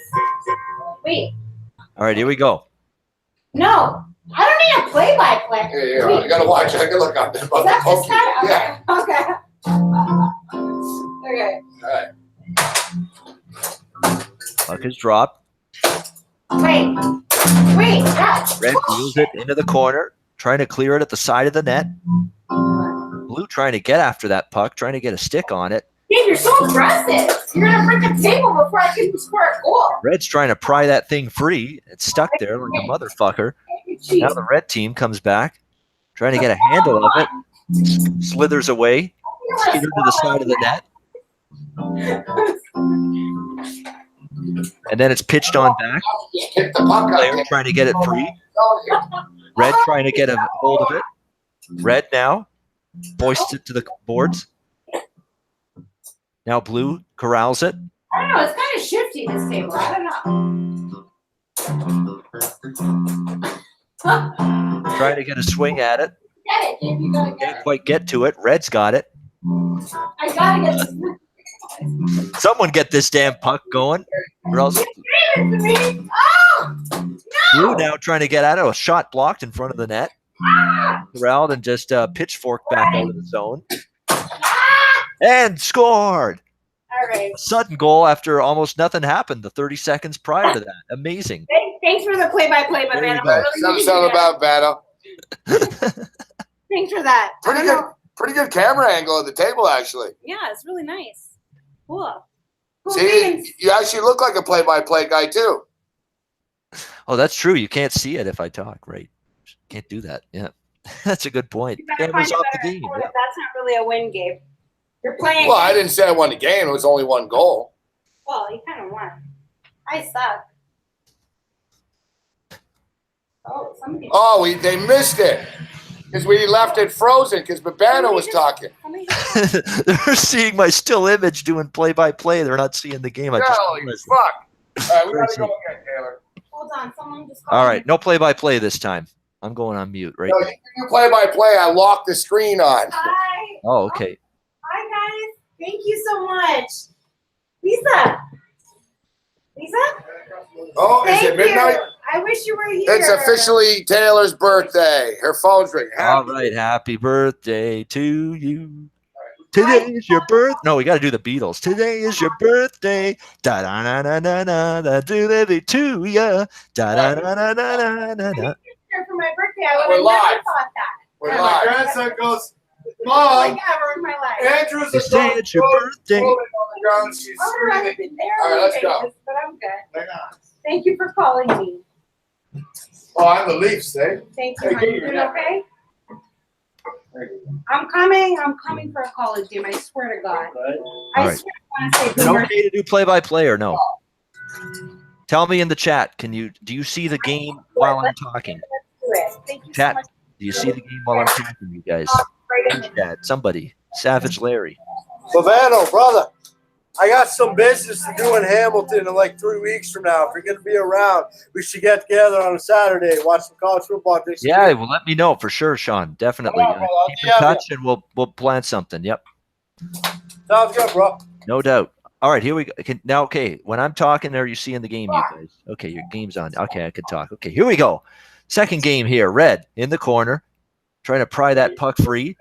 Wait. All right, here we go. No. I don't need a play-by-play. Yeah, I gotta watch it. I gotta look up there Is about the that this pokey. guy? Yeah. Okay. Okay. All right. Puck is dropped. Wait. That. Red wheels it into the corner, trying to clear it at the side of the net. Blue trying to get after that puck, trying to get a stick on it. Dude, you're so aggressive. You're gonna break the table before I can score a goal. Red's trying to pry that thing free. It's stuck there like a motherfucker. Now the red team comes back, trying to get a handle of it. Slithers away, skittered to the side of the net. And then it's pitched on back. Hit the puck out Player there. trying to get it free. Red trying to get a hold of it. Red now Foists it to the boards. Now blue corrals it. I don't know. It's kind of shifty, this table. I don't know. Trying to get a swing at it. Get it, Gabe. You gotta get Can't it. quite get to it. Red's got it. I gotta get this. Someone get this damn puck going, or else Give it to me. Oh! blue No! now trying to get out of a shot blocked in front of the net. Corralled and just pitchforked back out of the zone. And scored. All right. Sudden goal after almost nothing happened the 30 seconds prior to that. Amazing. Thanks for the play-by-play, my There man. you I go. really Something needed that. about Beto. Thanks for that. I Pretty don't good. know. Pretty good camera angle of the table, actually. Yeah, it's really nice. Cool. Cool See, beans. you actually look like a play-by-play guy too. Oh, that's true. You can't see it if I talk, right? Can't do that. Yeah. That's a good point. You better Camera's find a off the better game. sport Yeah. if that's not really a win, Gabe. You're playing. Well, I didn't say I won the game. It was only one goal. Well, you kind of won. I suck. Oh, somebody. Oh, they missed it because we left it frozen because Babano was talking. Somebody They're seeing my still image doing play-by-play. They're not seeing the game. I just Holy realized it. fuck! All right, we gotta go again, Taylor. hold on. Someone just. All right, no play-by-play this time. I'm going on mute, right? No, you can do play-by-play. I locked the screen on. Hi. Oh, okay. Hi, guys. Thank you so much. Lisa. Lisa? Oh, is Thank it midnight? you. I wish you were here. It's officially Taylor's birthday. Her phone's ringing. All right, happy birthday to you. Today is your birth. No, we got to do the Beatles. Today is your birthday. Da da da da da da da. Do it to ya. Da da da da da da da. Here for my birthday. I We're would have never live. thought that. We're And my live. grandson goes, Like Mom, ever in my life. Andrew's Today is your birthday. Rolling on the ground, she's I would have rather screaming. been there All right, let's go. Vegas, but I'm good. Hang on. Thank you for calling me. Oh, I'm the Leafs, eh? Thank you. Hey, honey. give You me doing that. okay? I'm coming for a college game. I swear to God. I All right. swear I want to say Is it boomer. okay to do play-by-play or no? Tell me in the chat. Do you see the game while I'm talking? Do it. Thank you Chat. so much. Do you see the game while I'm talking, you guys? Right in there. Chat. Somebody. Savage Larry. Savannah, brother, I got some business to do in Hamilton in like 3 weeks from now. If you're going to be around, we should get together on a Saturday and watch some college football. Yeah, well, let me know for sure, Sean. Definitely. Come on, bro. I'll Keep be in out touch, and we'll plan something. Yep, Sounds good, bro. no doubt. All right, here we go. Now, okay, when I'm talking, are you seeing the game, you guys? Okay, your game's on. Okay, I can talk. Okay, here we go. Second game here. Red in the corner, trying to pry that puck free.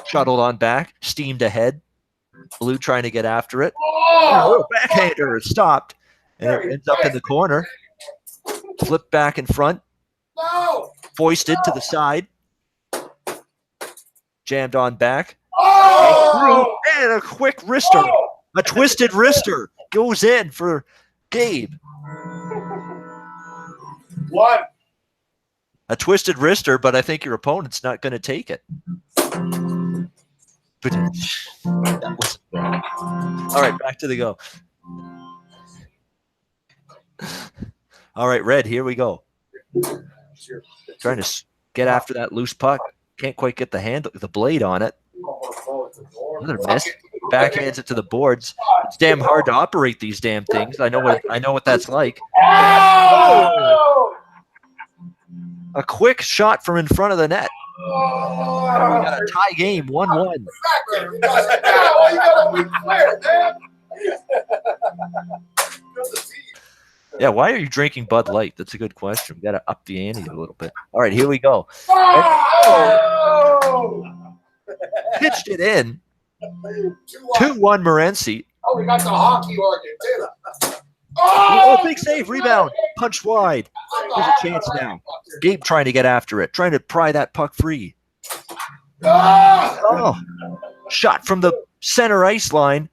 Shuttled on back, steamed ahead. Blue trying to get after it. Oh, backhander, it stopped, and it ends up in the corner. Flipped back in front, No! foisted to the side, jammed on back, Oh! and a quick wrister, a twisted wrister goes in for Gabe. One. A twisted wrister, but I think your opponent's not going to take it. But that was all right. Back to the go. All right, Red. Here we go. Trying to get after that loose puck. Can't quite get the handle, the blade on it. Another miss. Backhands it to the boards. It's damn hard to operate these damn things. I know what that's like. Oh! A quick shot from in front of the net. We got a tie game, 1-1. You got a weak player, man. Yeah, why are you drinking Bud Light? That's a good question. We got to up the ante a little bit. All right, here we go. Oh! Pitched it in. 2-1. 2-1 Morency. Oh, we got the hockey organ, too. Oh, big save, rebound, punch wide. There's a chance now. Gabe trying to get after it, trying to pry that puck free. Oh, shot from the center ice line.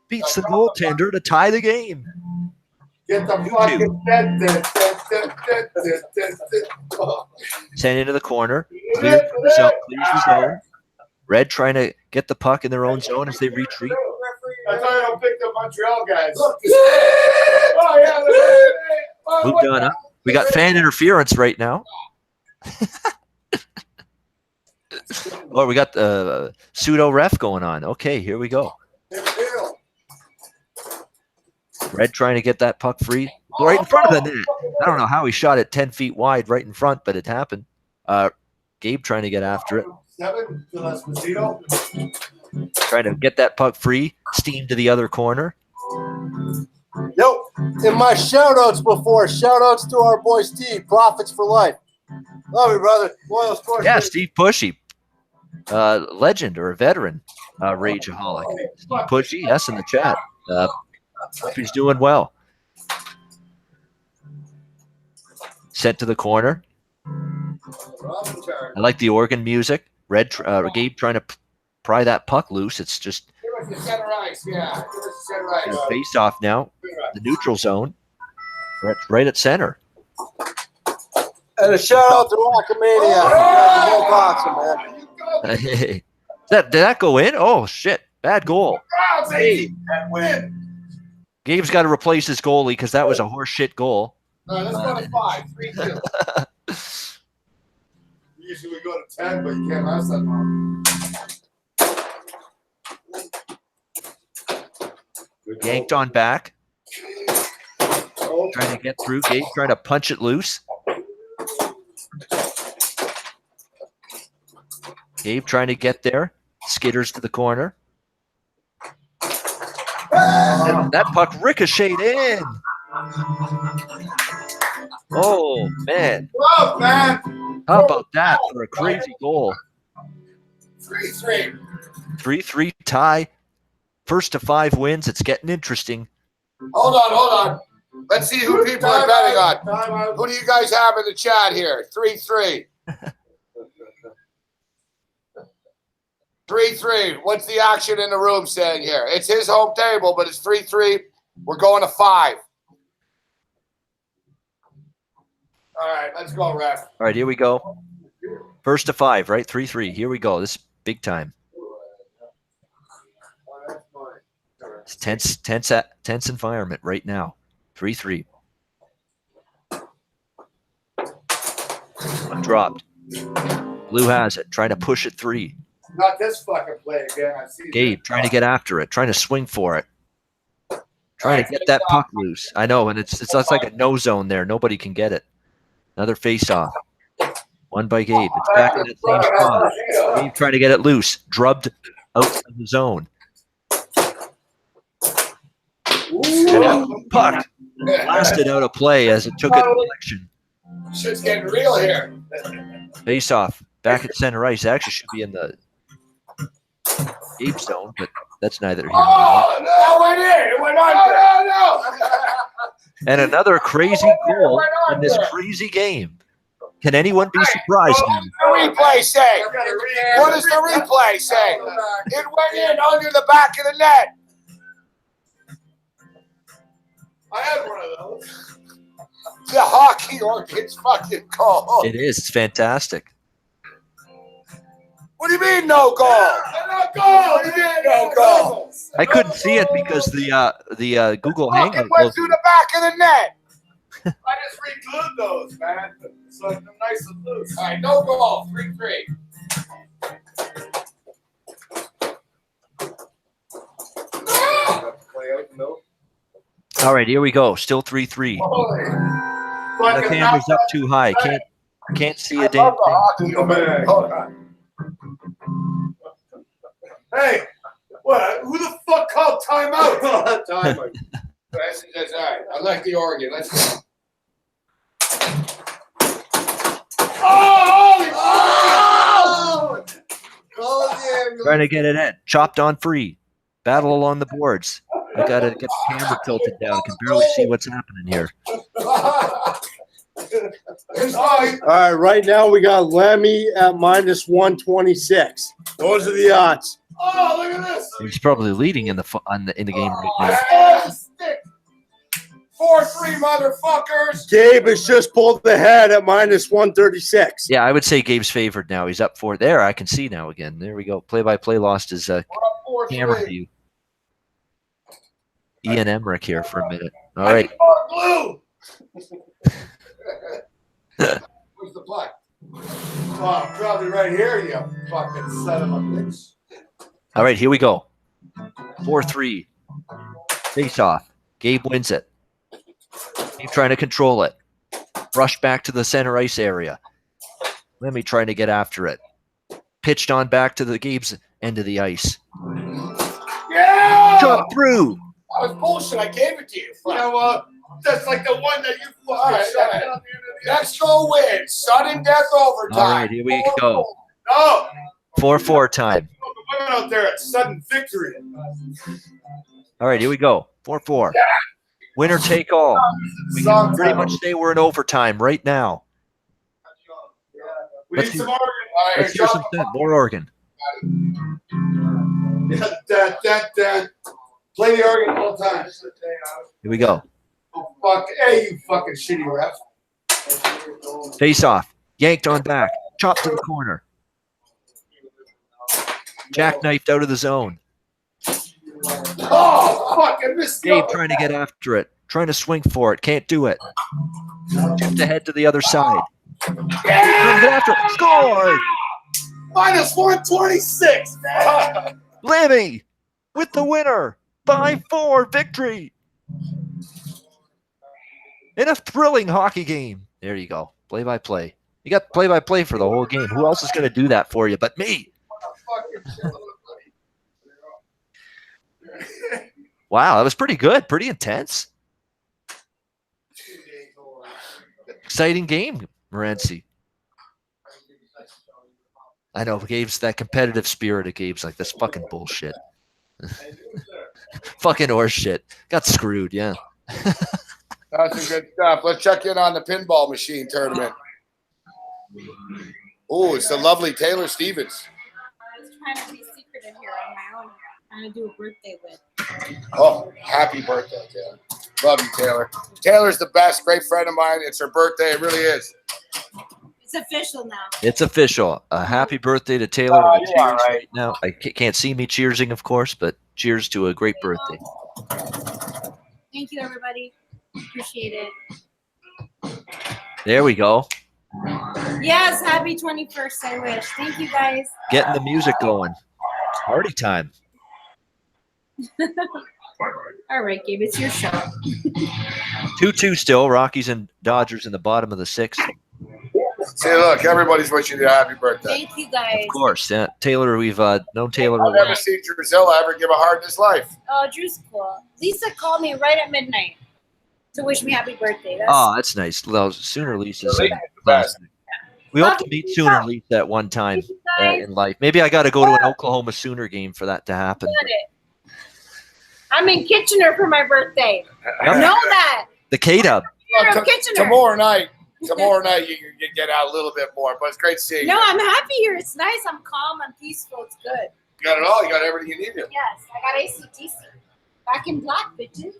Beats the goaltender to tie the game. Get the fucking Send into the corner. Clears the zone. Red trying to get the puck in their own zone as they retreat. I thought I don't pick the Montreal guys. Moved on up. We got fan interference right now. Oh, we got the pseudo ref going on. Okay, here we go. Red trying to get that puck free right in front of the net. I don't know how he shot it 10 feet wide right in front, but it happened. Gabe trying to get after it. Trying to get that puck free. Steam to the other corner. Yo, in my shout-outs before, shout-outs to our boy Steve, Profits for Life. Love you, brother. Loyal sports. Yeah, Steve Pushy. Legend or a veteran rageaholic. Steve Pushy, yes, in the chat. Hope he's doing well. Sent to the corner. I like the organ music. Gabe trying to pry that puck loose. It's just face off now. The neutral zone. Right at center. And a shout out to Rockamania. Hey, did that go in? Oh shit! Bad goal. Gabe's got to replace his goalie because that was a horseshit goal. Let's go to 5, 3-2. Usually we go to 10, but you can't last that long. Yanked on back. Trying to get through. Gabe trying to punch it loose. Gabe trying to get there. Skitters to the corner. And that puck ricocheted in. Oh, man. Whoa, man. How about that for a crazy goal? 3-3. 3-3 tie. First to 5 wins. It's getting interesting. Hold on. Let's see who people are betting on. Who do you guys have in the chat here? 3-3. 3-3. What's the action in the room saying here? It's his home table, but it's 3-3. We're going to 5. All right, let's go, ref. All right, here we go. First to 5, right? 3-3. Here we go. This is big time. It's tense environment right now. 3-3. One dropped. Blue has it. Trying to push it 3. Not this fucking play again. I see Gabe trying to get after it. Trying to swing for it. Trying to get that puck loose. I know, and it's like a no zone there. Nobody can get it. Another face-off. One by Gabe. It's back in that same spot. Gabe trying to get it loose. Drubbed out of the zone. And that puck blasted out of play as it took a deflection. Shit's getting real here. Face-off. Back at center ice. Actually should be in the Gabe zone, but that's neither here nor there. Oh, no, it went in. It went under. No. And another crazy goal in this crazy game. Can anyone be surprised now? What does the replay say? What does the replay say? It went in under the back of the net. I had one of those. The hockey organ's fucking cold. It is. It's fantastic. What do you mean no goal? No goal. What do you mean no goal? I couldn't see it because the Google Hangout It went through the back of the net. I just re-glued those, man. So they're nice and loose. All right, no goal. 3-3. All right, here we go. Still 3-3. The camera's up too high. Can't see a damn thing. Hold on. Hey, what? Who the fuck called timeout? Timeout. That's all right. I like the organ. Let's go. Trying to get it in. Chopped on free. Battle along the boards. I got to get the camera tilted down. I can barely see what's happening here. All right, right now we got Lemmy at -126. Those are the odds. Oh, look at this. He's probably leading in the game right now. 4-3, motherfuckers. Gabe has just pulled the head at -136. Yeah, I would say Gabe's favored now. He's up 4 there. I can see now again. There we go. Play-by-play lost his camera view. Ian Emmerich here for a minute. All right. Blue. Where's the black? Oh, probably right here, you fucking son of a bitch. All right, here we go. 4-3. Face off. Gabe wins it. Gabe trying to control it. Rush back to the center ice area. Lemmy trying to get after it. Pitched on back to the Gabe's end of the ice. Yeah! Shot through. That was bullshit. I gave it to you. Yeah, well, that's like the one that you fucking shot down the end of the ice. Next goal wins. Sudden death overtime. All right, here we go. No! 4-4 time. The women out there at sudden victory. All right, here we go. 4-4. Winner take all. We can pretty much say we're in overtime right now. We Let's need hear- some Oregon. Let's hear some stuff. More Oregon. Yeah, that. Play the Oregon all the time. Here we go. Oh, fuck. Hey, you fucking shitty ref. Face off. Yanked on back. Chopped to the corner. Jackknifed out of the zone. Oh, fuck. I missed the Gabe other. trying to get after it. Trying to swing for it. Can't do it. Tipped ahead to the other side. Trying to get after it. Score! Minus 126, man. Lemmy with the winner. 5-4 victory. In a thrilling hockey game. There you go. Play-by-play. You got play-by-play for the whole game. Who else is going to do that for you but me? Wow, that was pretty good. Pretty intense. Exciting game, Morency. I know, Gabe's that competitive spirit of Gabe's like, this fucking bullshit. Fucking horse shit. Got screwed, yeah. That's some good stuff. Let's check in on the pinball machine tournament. Oh, it's the lovely Taylor Stevens. I was trying to be secretive here on my own. Trying to do a birthday with. Oh, happy birthday, Taylor. Love you, Taylor. Taylor's the best. Great friend of mine. It's her birthday. It really is. It's official now. It's official. Happy birthday to Taylor. Oh, Cheers you're all right. right now. I can't see me cheersing, of course, but cheers to a great birthday. Thank you, everybody. Appreciate it. There we go. Yes, happy 21st, I wish. Thank you, guys. Getting the music going. Party time. All right, Gabe, it's your show. 2-2 still. Rockies and Dodgers in the bottom of the sixth. Say, look, everybody's wishing you a happy birthday. Thank you, guys. Of course. Yeah. Taylor, we've known Taylor. I've never seen Drusilla ever give a heart in his life. Oh, Drew's cool. Lisa called me right at midnight to wish me happy birthday. That's nice. Well, Sooner Lisa's Lisa's the best. We hope to meet Sooner Lisa at one time in life. Maybe I got to go to an Oklahoma Sooner game for that to happen. I'm in Kitchener for my birthday. Yep. Know that. The K-Dub. You're in Kitchener. Tomorrow night you get out a little bit more, but it's great seeing you. No, I'm happy here. It's nice. I'm calm. I'm peaceful. It's good. You got it all. You got everything you needed. Yes, I got ACDC. Back in black, bitches.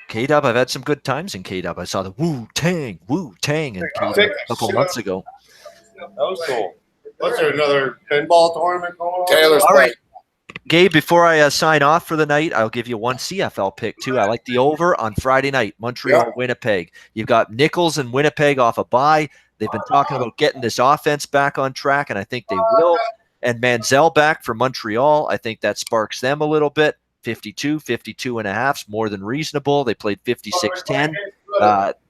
K-Dub, I've had some good times in K-Dub. I saw the Wu-Tang in K-Dub a couple months ago. That was cool. What's there, another pinball tournament going on? Taylor's All right. Gabe, before I sign off for the night, I'll give you one CFL pick, too. I like the over on Friday night, Montreal, Winnipeg. You've got Nichols and Winnipeg off a bye. They've been talking about getting this offense back on track, and I think they will. And Manziel back for Montreal. I think that sparks them a little bit. 52 and a half is more than reasonable. They played 56-10.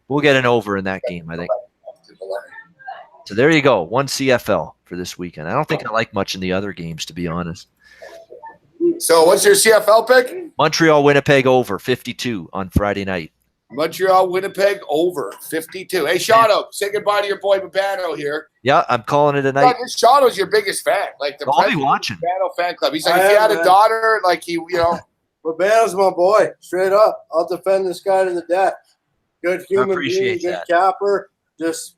We'll get an over in that game, I think. So there you go. One CFL for this weekend. I don't think I like much in the other games, to be honest. So what's your CFL pick? Montreal, Winnipeg over 52 on Friday night. Montreal, Winnipeg over 52. Hey, Shadow, say goodbye to your boy Babano here. Yeah, I'm calling it a night. Shadow's your biggest fan. Like the I'll be watching. Babano fan club. He's like, if he had a daughter, like Babano's my boy. Straight up. I'll defend this guy to the death. Good human being, good capper. Just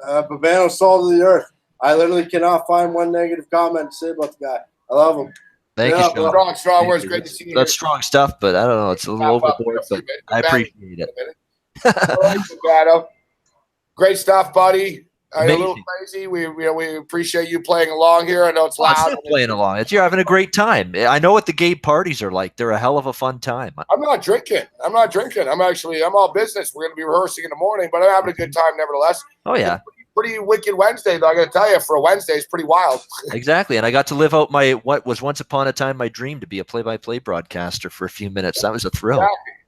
Babano salt of the earth. I literally cannot find one negative comment to say about the guy. I love him. Thank you, Sean. Strong words. Great to see you. That's strong stuff, but I don't know. It's a little overboard, but I appreciate it. Great stuff, buddy. A little crazy. We appreciate you playing along here. I know it's loud. It's not playing along. You're having a great time. I know what the Gabe parties are like. They're a hell of a fun time. I'm not drinking. I'm all business. We're going to be rehearsing in the morning, but I'm having a good time nevertheless. Oh, yeah. Pretty wicked Wednesday, though. I got to tell you, for a Wednesday, it's pretty wild. Exactly. And I got to live out what was once upon a time my dream to be a play-by-play broadcaster for a few minutes. That was a thrill.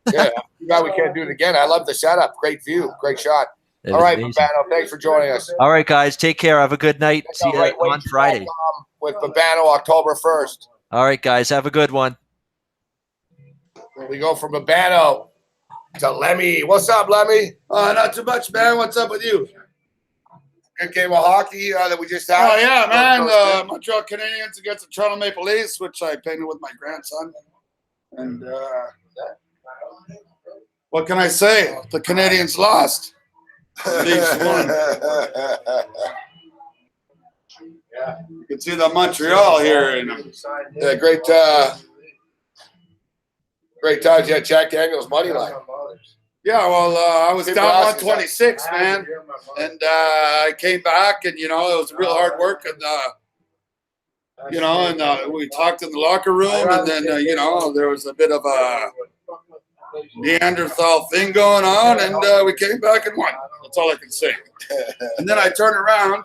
Exactly. Yeah. Too bad we can't do it again. I love the setup. Great view. Great shot. All right, Babano, thanks for joining us. All right, guys. Take care. Have a good night. See you on Friday. With Babano, October 1st. All right, guys. Have a good one. We go from Babano to Lemmy. What's up, Lemmy? Not too much, man. What's up with you? Good game of hockey that we just had. Oh, yeah, man. Montreal Canadiens against the Toronto Maple Leafs, which I painted with my grandson. And what can I say? The Canadiens lost. Leafs won. You can see the Montreal here. Yeah, great times. Yeah, Jack Daniels money line. Yeah, well, I was down 126, man, and I came back, and it was real hard work, and we talked in the locker room, and then there was a bit of a Neanderthal thing going on, and we came back and won. That's all I can say. And then I turned around,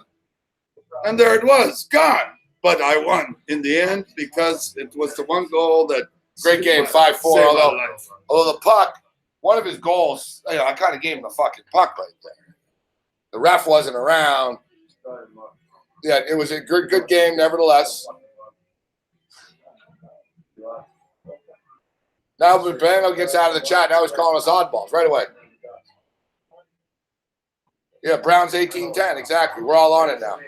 and there it was, gone. But I won in the end because it was the one goal that. Great game, 5-4. Although the puck, one of his goals, I kind of gave him the fucking puck right there. The ref wasn't around. Yeah, it was a good game, nevertheless. Now Babano gets out of the chat. Now he's calling us oddballs right away. Yeah, Browns 18-10, exactly. We're all on it now.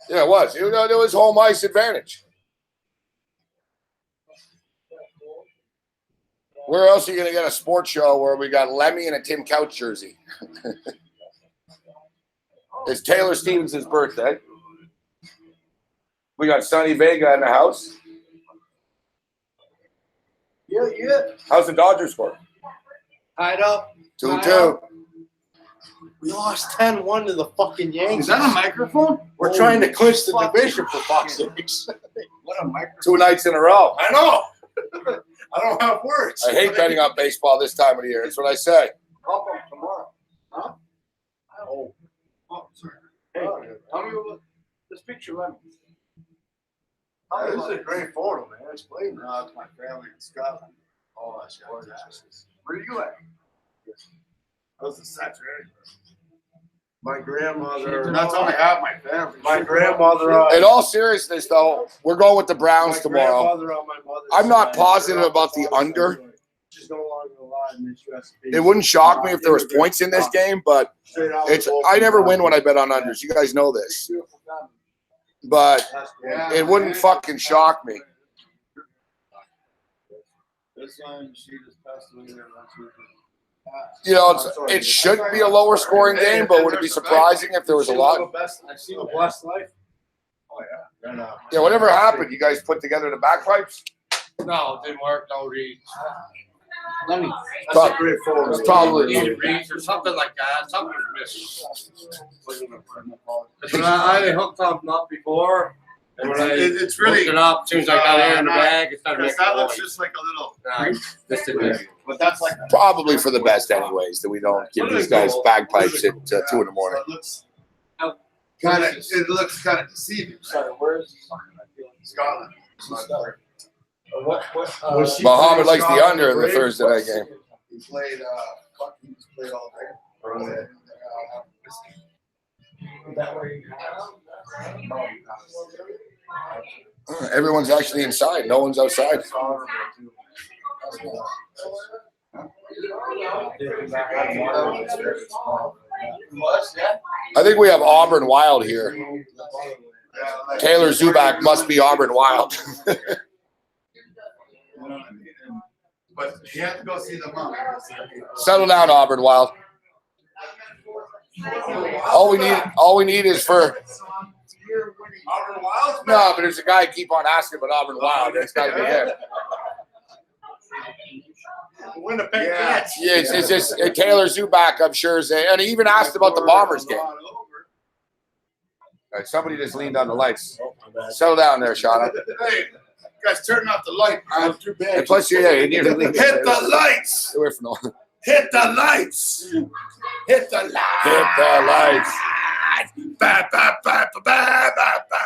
Yeah, it was. There was home ice advantage. Where else are you going to get a sports show where we got Lemmy in a Tim Couch jersey? It's Taylor Stevens' birthday. We got Sonny Vega in the house. Yeah. How's the Dodgers score? Tied up. 2-2. We lost 10-1 to the fucking Yankees. Is that a microphone? We're trying to clinch the division for fuck's sakes. What a microphone. 2 nights in a row. I know. I don't have words. I hate betting on baseball this time of the year. That's what I say. Call them tomorrow. Huh? Oh, sorry. Hey, tell me about this picture, Lemmy. This is a great photo, man. Explain that. No, it's my family in Scotland. Oh, that's gorgeous. Where are you at? I was in Saturday. My grandmother. That's all I have, my family. My grandmother. In all seriousness, though, we're going with the Browns tomorrow. I'm not positive about the under. It wouldn't shock me if there was points in this game, but I never win when I bet on unders. You guys know this. But it wouldn't fucking shock me. This one, she just passed away there last week. It should be a lower scoring game, but would it be surprising if there was a lot? I've seen a blessed life. Oh, yeah. Yeah, whatever happened, you guys put together the bagpipes? No, it didn't work. No reads. Let me. That's a great photo. It's probably Needed reads or something like that. Something was missing. I hooked them up before. And when It's really. hooked it up, as soon as I got it in the bag, it started making That looks noise. just like a little. This didn't. But that's like. probably for the best anyways, that we don't give these guys bagpipes at 2 in the morning. It looks kind of. It looks kind of deceiving. Sorry, where's Scotland. Muhammad likes the under in the Thursday night game. He played. He played all day. Everyone's actually inside. No one's outside. I think we have Auburn Wild here. Taylor Zubak must be Auburn Wild. But you have to go see the mom. Settle down, Auburn Wild. All we need is for. Auburn Wild? No, but there's a guy keep on asking about Auburn Wild. It's got to be him. Winnipeg Yeah. Jets. Yeah, it's just Taylor Zubak, I'm sure, and he even asked about the Bombers game. All right, somebody just leaned on the lights. Settle down there, Shauna. Hey, guys, turn off the light. I'm too bad. And plus, you need to lean. Hit the lights. Away from the Hit the lights. Hit the lights. Hit the lights. Ba, ba, ba, ba, ba, ba, ba.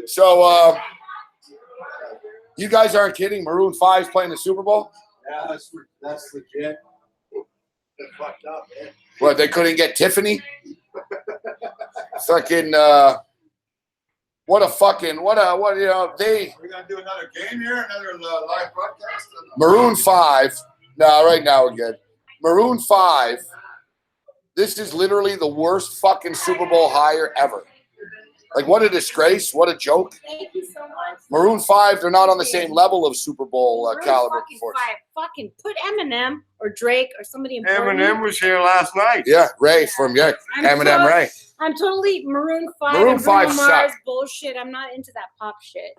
So, you guys aren't kidding. Maroon 5's playing the Super Bowl? Yeah, that's legit. They're fucked up, man. What, they couldn't get Tiffany? Fucking, what, you know, they. We're going to do another game here, another live broadcast. Maroon 5. No, right now we're good. Maroon 5. This is literally the worst fucking Super Bowl hire ever. Like, what a disgrace. What a joke. Thank you so much. Maroon 5, they're not on the same level of Super Bowl caliber. Fucking 5. Fucking put Eminem or Drake or somebody important. Eminem was here last night. Yeah, Ray from Eminem Ray. I'm totally Maroon 5. Maroon and Bruno 5 Mars suck. bullshit. I'm not into that pop shit.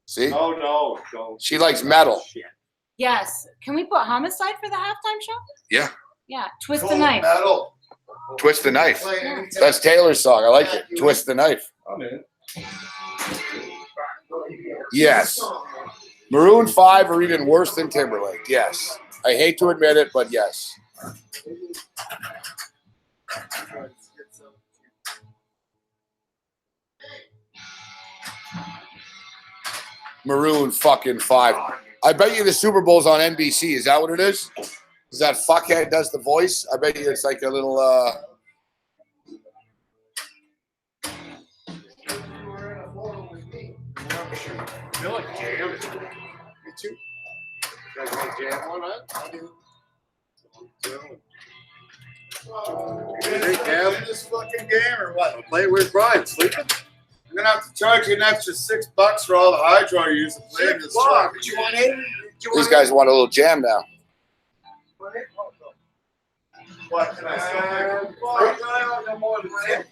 See? No, don't. She likes metal. Yes. Can we put Homicide for the halftime show? Yeah. Yeah. Twist the knife. Metal. Twist the Knife. Play anytime. That's Taylor's song. I like it. Twist the Knife. I'm in. Yes. Maroon 5 are even worse than Timberlake. Yes. I hate to admit it, but yes. Maroon fucking 5. I bet you the Super Bowl's on NBC. Is that what it is? Is that fuckhead does the voice? I bet you it's like a little Feel like jam. Me too. You guys want to jam one, huh? I do. This fucking game or what? Play with Brian. Sleeping? I'm gonna have to charge you an extra $6 for all the hydro you use to play in this truck. You want it? these guys want a little jam now. What can I say? No more than $10.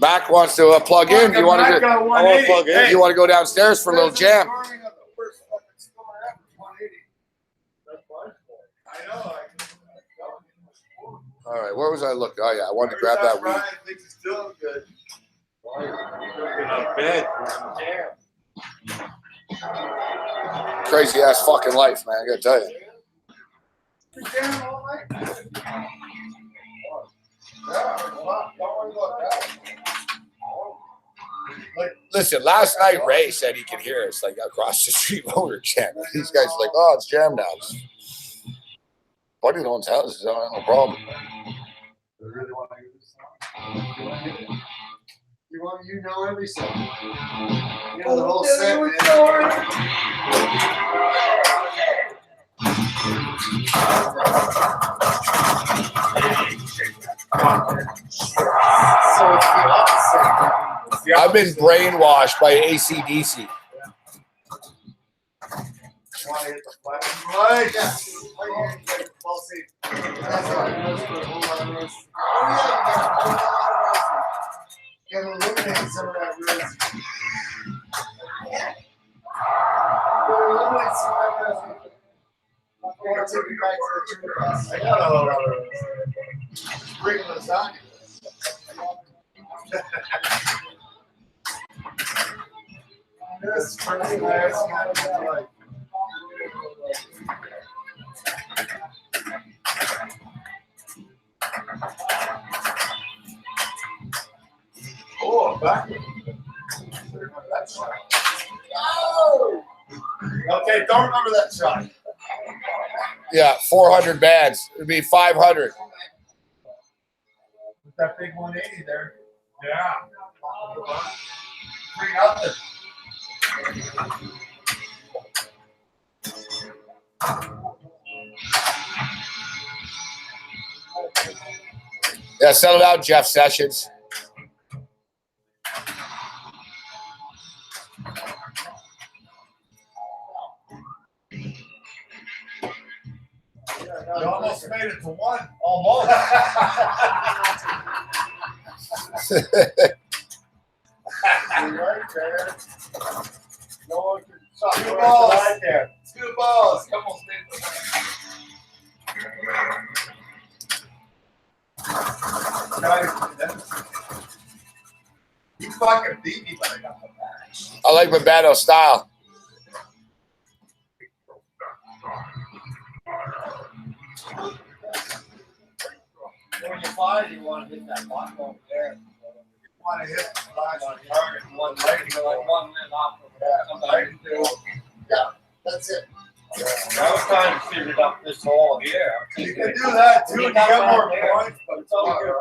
Mac wants to plug in. You want to plug in. You want to go downstairs for a little jam? I know. All right, where was I looking? Oh yeah, I wanted to grab that weed. Brian thinks he's doing good. Crazy ass fucking life, man. I gotta tell you. Listen, last night Ray said he could hear us like across the street when we were jamming. These guys are like, oh, it's jam now. Buddy owns houses, I don't have no problem. You know every song. You know the whole set, man. So it's the opposite. I've been brainwashed by AC/DC. Want to hit the flat? Right. Yeah. Ball safe. That's all right. You gotta eliminate some of that risk. Eliminate some of that risk. I'm gonna take you back to the true bus. I got a lot of bring those on. This is pretty nice. Oh, back. Oh! Okay, don't remember that shot. Yeah, 400 bands. It'd be 500. With that big 180 there. Yeah. 3-0. Yeah, settle down, Jeff Sessions. You almost made it to 1. Almost. No one can stop Two the balls. right there. 2 balls. Come on, you fucking beat me, but I got the match. I like Babato's style. When you fly, you want to hit that block over there. You want to hit the flash on target, One leg, like 1 minute off over there. Sometimes you do. Yeah, that's it. I was trying to figure out this hole here. You can do that too. You get more points, but It's all good.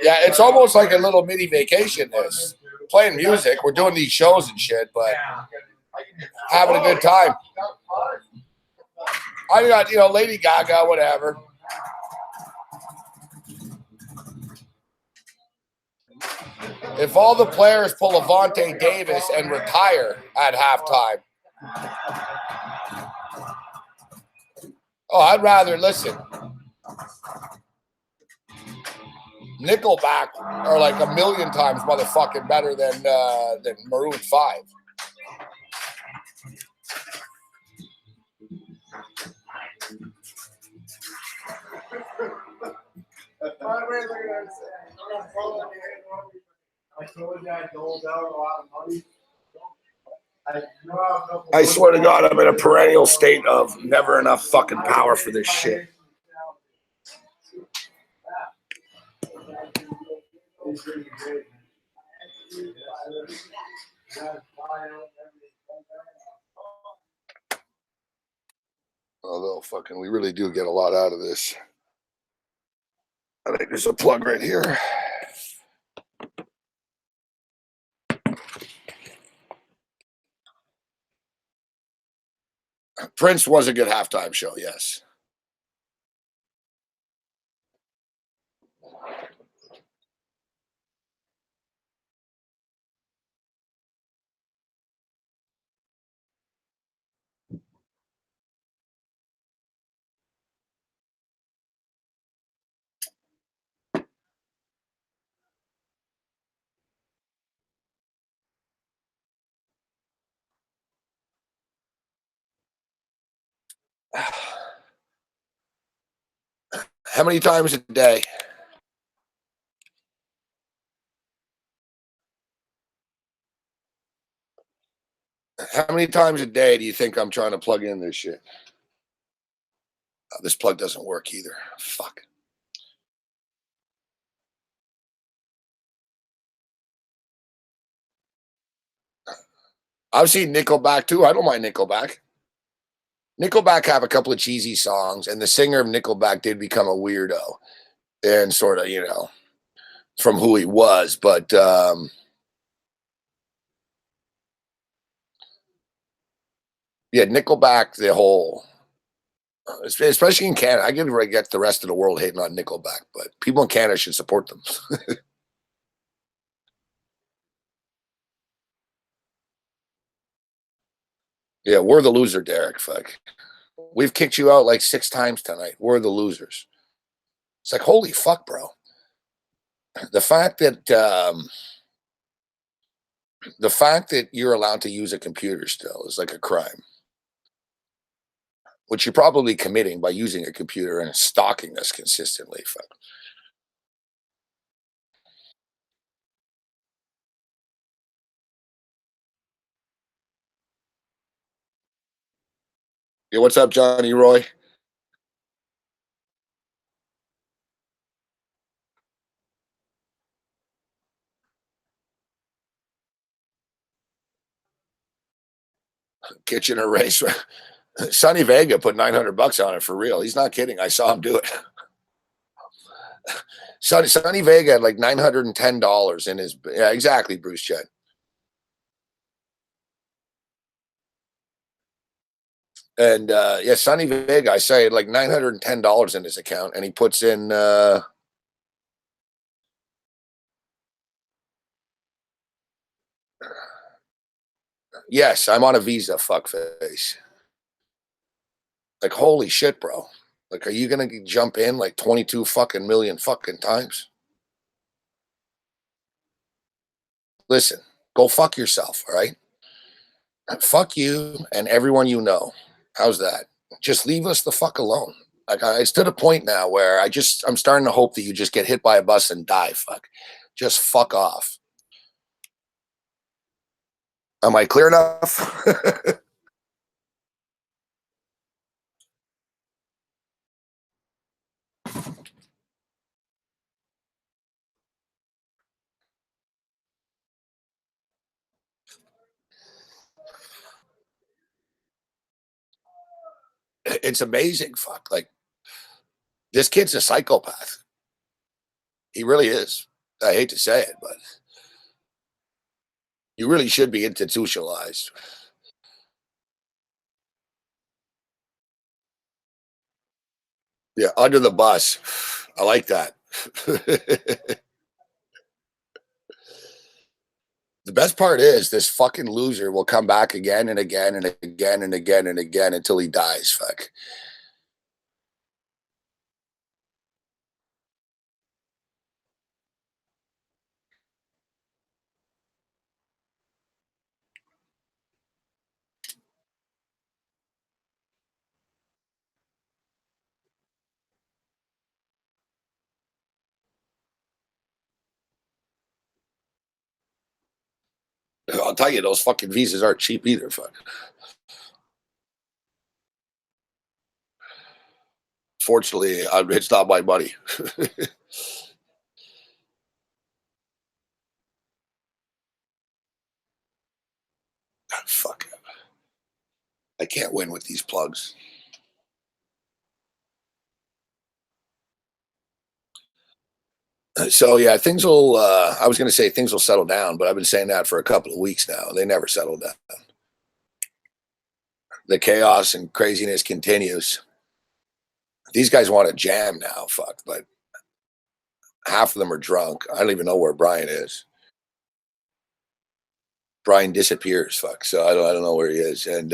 Yeah, it's almost like a little mini vacation. This playing music, we're doing these shows and shit, but having a good time. I got, Lady Gaga, whatever. If all the players pull Avante Davis and retire at halftime, I'd rather listen. Nickelback are like a million times motherfucking better than Maroon 5. I told you I doled out a lot of money. I swear to God, I'm in a perennial state of never enough fucking power for this shit. Although fucking, we really do get a lot out of this. I think there's a plug right here. Prince was a good halftime show, yes. How many times a day? How many times a day do you think I'm trying to plug in this shit? This plug doesn't work either. Fuck. I've seen Nickelback too. I don't mind Nickelback. Nickelback have a couple of cheesy songs, and the singer of Nickelback did become a weirdo and sort of, from who he was. But yeah, Nickelback, the whole, especially in Canada, I get the rest of the world hating on Nickelback, but people in Canada should support them. Yeah, we're the loser, Derek. Fuck. We've kicked you out like 6 times tonight. We're the losers. It's like, holy fuck, bro. The fact that you're allowed to use a computer still is like a crime, which you're probably committing by using a computer and stalking us consistently. Fuck. Yeah, what's up, Johnny Roy? Kitchen erase. Sonny Vega put $900 on it for real. He's not kidding. I saw him do it. Sonny Vega had like $910 in his. Yeah, exactly, Bruce Chet. And yeah, Sonny Vega, I say like $910 in his account, and he puts in. Yes, I'm on a visa. Fuckface. Like, holy shit, bro. Like, are you gonna jump in like 22 fucking million fucking times? Listen, go fuck yourself. All right. Fuck you and everyone you know. How's that? Just leave us the fuck alone. Like it's to the point now where I'm starting to hope that you just get hit by a bus and die. Fuck. Just fuck off. Am I clear enough? It's amazing. Fuck. Like this kid's a psychopath. He really is. I hate to say it, but you really should be institutionalized. Yeah, under the bus. I like that. The best part is this fucking loser will come back again and again and again and again and again until he dies. Fuck. I'll tell you, those fucking visas aren't cheap either. Fuck. Fortunately, it's not my money. Fuck. I can't win with these plugs. So yeah, things will. I was going to say things will settle down, but I've been saying that for a couple of weeks now. They never settle down. The chaos and craziness continues. These guys want to jam now. Fuck, but half of them are drunk. I don't even know where Brian is. Brian disappears. Fuck. So I don't know where he is, and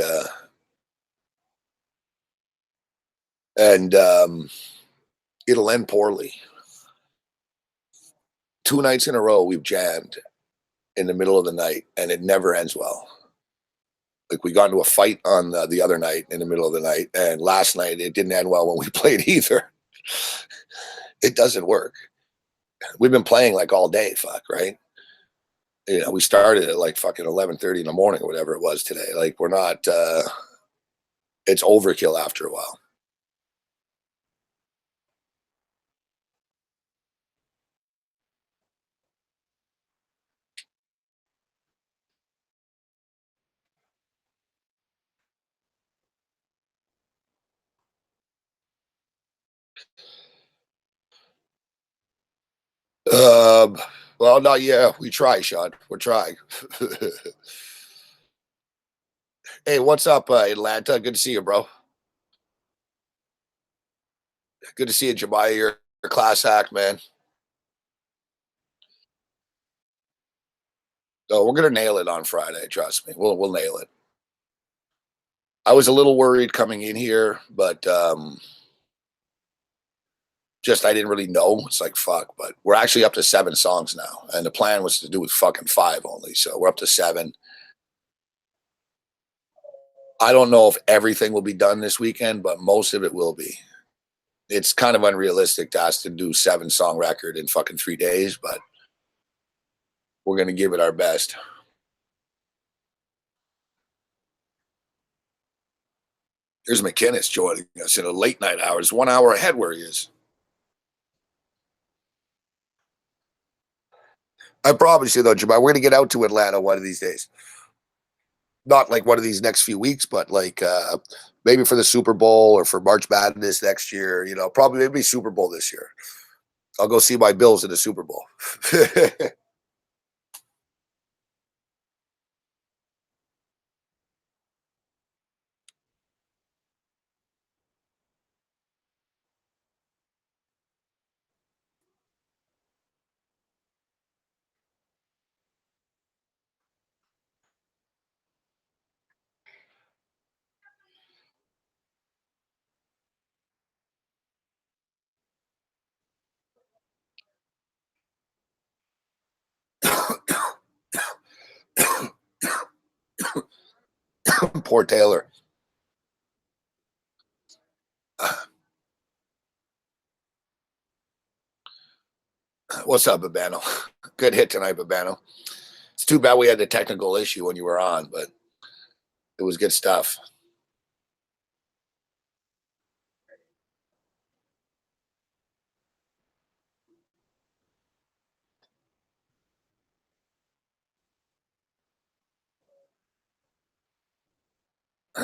it'll end poorly. 2 nights in a row we've jammed in the middle of the night, and it never ends well. Like we got into a fight on the other night in the middle of the night, and last night it didn't end well when we played either. It doesn't work. We've been playing like all day. Fuck, right? You know, we started at like fucking 11:30 in the morning or whatever it was today. Like we're not. It's overkill after a while. Um, well, not yet. We try, Sean. We're trying. Hey, what's up, Atlanta? Good to see you, bro. Good to see you, Jemiah. You're a class act, man. Oh, we're gonna nail it on Friday. Trust me, we'll nail it. I was a little worried coming in here, but just I didn't really know. It's like fuck, but we're actually up to 7 songs now, and the plan was to do with fucking 5 only. So we're up to 7. I don't know if everything will be done this weekend, but most of it will be. It's kind of unrealistic to ask to do 7-song record in fucking 3 days, but we're gonna give it our best. Here's McKinnis joining us in a late night hours, 1 hour ahead where he is. I promise you though, Jabbar, we're gonna get out to Atlanta one of these days. Not like one of these next few weeks, but like maybe for the Super Bowl or for March Madness next year. You know, probably maybe Super Bowl this year. I'll go see my Bills in the Super Bowl. poor Taylor. What's up, Babano? Good hit tonight, Babano. It's too bad we had the technical issue when you were on, but it was good stuff.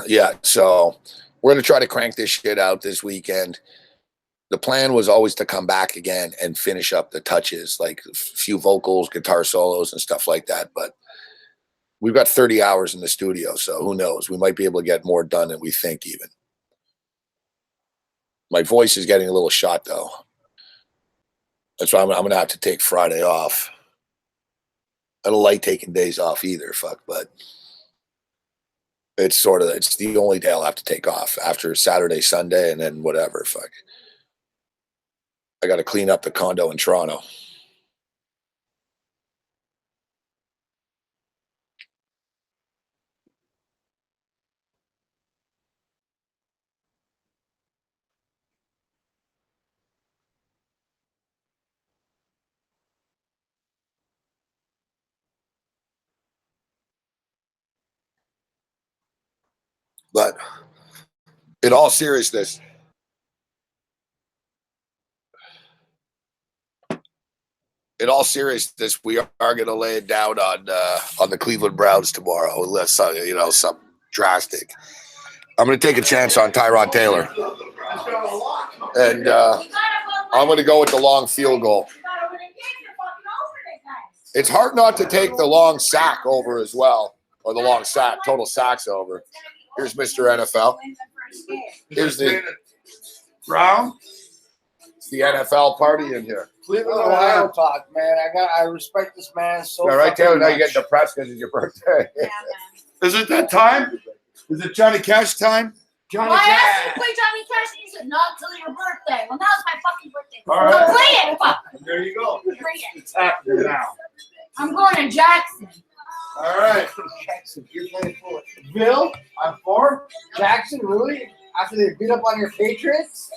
Yeah, so we're going to try to crank this shit out this weekend. The plan was always to come back again and finish up the touches, like a few vocals, guitar solos, and stuff like that. But we've got 30 hours in the studio, so who knows? We might be able to get more done than we think even. My voice is getting a little shot, though. That's why I'm going to have to take Friday off. I don't like taking days off either, but it's the only day I'll have to take off after Saturday, Sunday, and then whatever, I got to clean up the condo in Toronto. But in all seriousness, we are going to lay it down on the Cleveland Browns tomorrow, unless something drastic. I'm going to take a chance on Tyrod Taylor, and I'm going to go with the long field goal. It's hard not to take the long sack over as well, or the long sack, total sacks over. Here's Mr. NFL. Here's the Brown. It's the NFL party in here. Cleveland, Ohio talk, man. I respect this man so much. Yeah, right, Taylor. Now you get depressed because it's your birthday. Yeah, man. Is it that time? Is it Johnny Cash time? Well, I asked you to play Johnny Cash, and you said not until your birthday. Well, now it's my fucking birthday. All right. So play it, fuck. There you go. Bring it. It's happening now. I'm going to Jackson. All right. Jackson, you're playing for Bill, I'm for Jackson, really? After they beat up on your Patriots?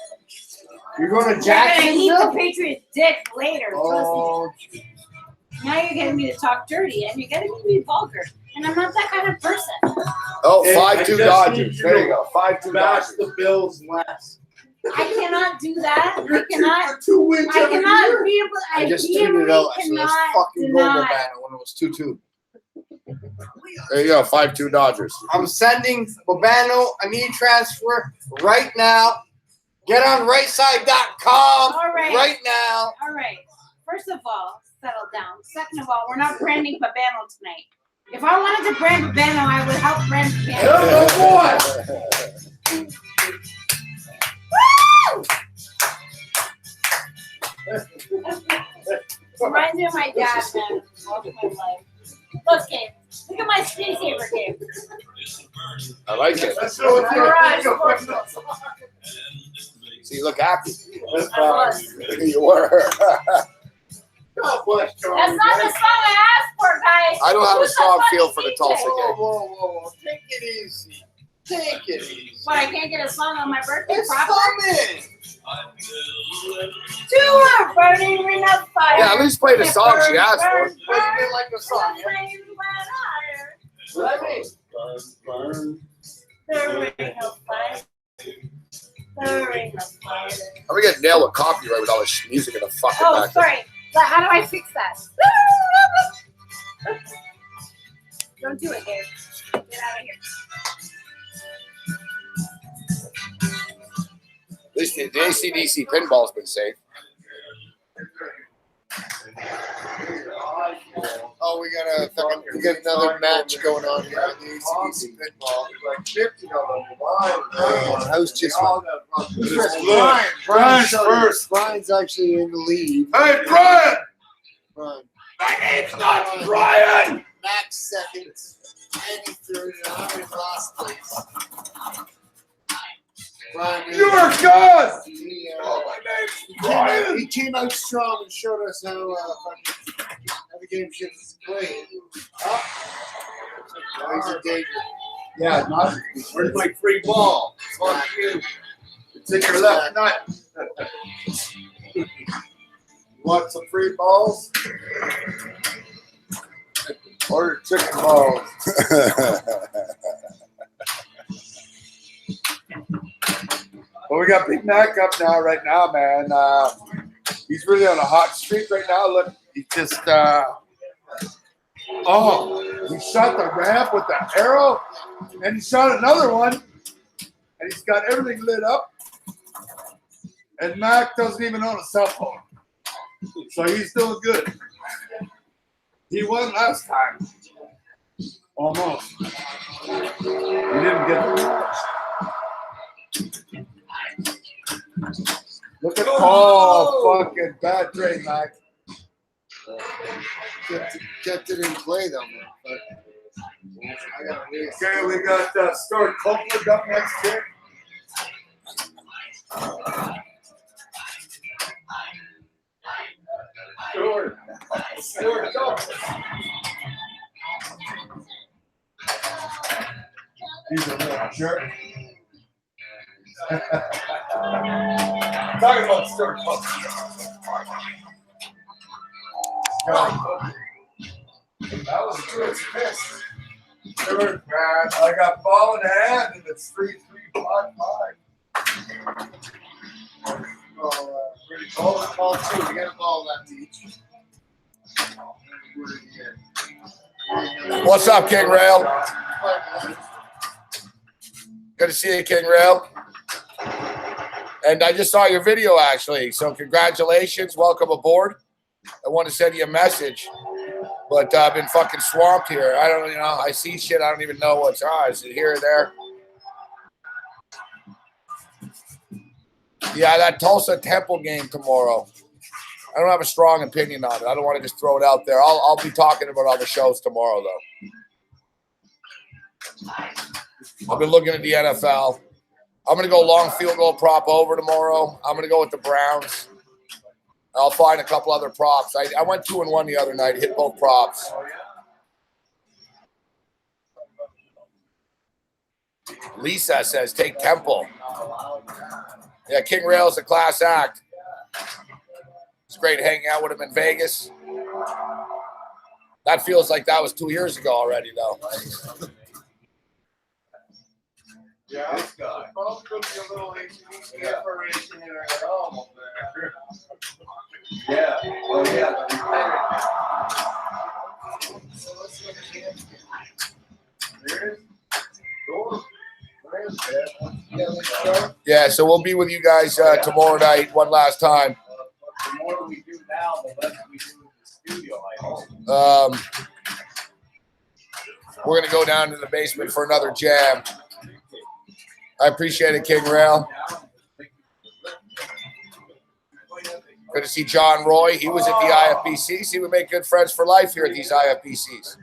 You're going to You're Jackson? gonna eat the Patriots' dick later. Oh, Trust me. Now you're getting me to talk dirty, and you're getting me to be vulgar. And I'm not that kind of person. Oh, Hey, 5-2 Dodgers. There you go. 5-2 Bash Dodgers. the Bills last. I cannot do that. I cannot. 2 wins I every cannot year. be able. I just tweeted vehemently out. I said, let's cannot fucking go deny. Babano when it was 2-2. There you go. 5-2 Dodgers. I'm sending Babano a knee transfer right now. Get on rightside.com All right. right now. All right. First of all, settle down. Second of all, we're not branding Babano tonight. If I wanted to brand Babano, I would help brand Babano. Woo! Reminds me of my dad, man. All my life. Look, Gabe. Look at my screensaver, Gabe. I like it. Let's go with Garage you. Sportsbook. See, you look happy. I was. You were. God bless John. That's not the song I asked for, guys. I don't have a Who's the strong fucking feel for the DJ? Tulsa Whoa, game. whoa, whoa. Take it easy. Take it easy. What, I can't get a song on my birthday It's proper? coming. Two are burning in a fire. Yeah, at least play the song she asked for. But you didn't like the song, yeah? What I mean? The ring of fire. The ring of fire. I'm gonna get nailed with copyright with all this music in the fucking Oh, back. sorry. But how do I fix that? Don't do it, Gabe. Get out of here. At least the AC/DC pinball's been safe. Oh, we got another match going on here at the AC/DC pinball. I was just Brian's first. Brian's actually in the lead. Hey, Brian! Brian. My name's not Brian! Max seconds. And he threw it on his last place. Brian, You are God! he, My name's Brian! he came out strong and showed us how the game should be played. Oh. He's a danger. Yeah, not. Where's my free ball? Fuck you. It's in your left nut. Want some free balls? Order chicken balls. Well, we got Big Mac up now, right now, man. He's really on a hot streak right now. Look, he just, he shot the ramp with the arrow, and he shot another one, and he's got everything lit up. And Mac doesn't even own a cell phone. So he's doing good. He won last time. Almost. He didn't get the match. Look at fucking bad trade, Mac. Kept it in play though, man. But I got Okay, we got Stuart Copeland up next here. Stuart Copeland. He's a little jerk. Talking about Stuart Copeland. That was Stuart's piss. Stuart, man, I got ball in hand and it's 3-3, 5-5. ball two. We got a ball left each. What's up, King Rail? Good to see you, King Rail. And I just saw your video, actually. So congratulations. Welcome aboard. I want to send you a message, but I've been fucking swamped here. I don't, I see shit. I don't even know what's on. Is it here or there? Yeah, that Tulsa Temple game tomorrow. I don't have a strong opinion on it. I don't want to just throw it out there. I'll be talking about all the shows tomorrow, though. I've been looking at the NFL. I'm going to go long field goal prop over tomorrow. I'm going to go with the Browns. I'll find a couple other props. I went 2-1 the other night, hit both props. Lisa says, take Temple. Yeah, King Rail's a class act. It's great hanging out with him in Vegas. That feels like that was 2 years ago already, though. Yeah, this guy. Probably could be a little inspiration in our home up there. Yeah. Oh, yeah. So let's look at him. There's door. There's that. Yeah, let's start. Yeah, so we'll be with you guys tomorrow night one last time. The more we do now, the less we do in the studio, I hope. We're going to go down to the basement for another jam. I appreciate it, King Rail. Good to see John Roy. He was at the IFBCs. He would make good friends for life here at these IFBCs.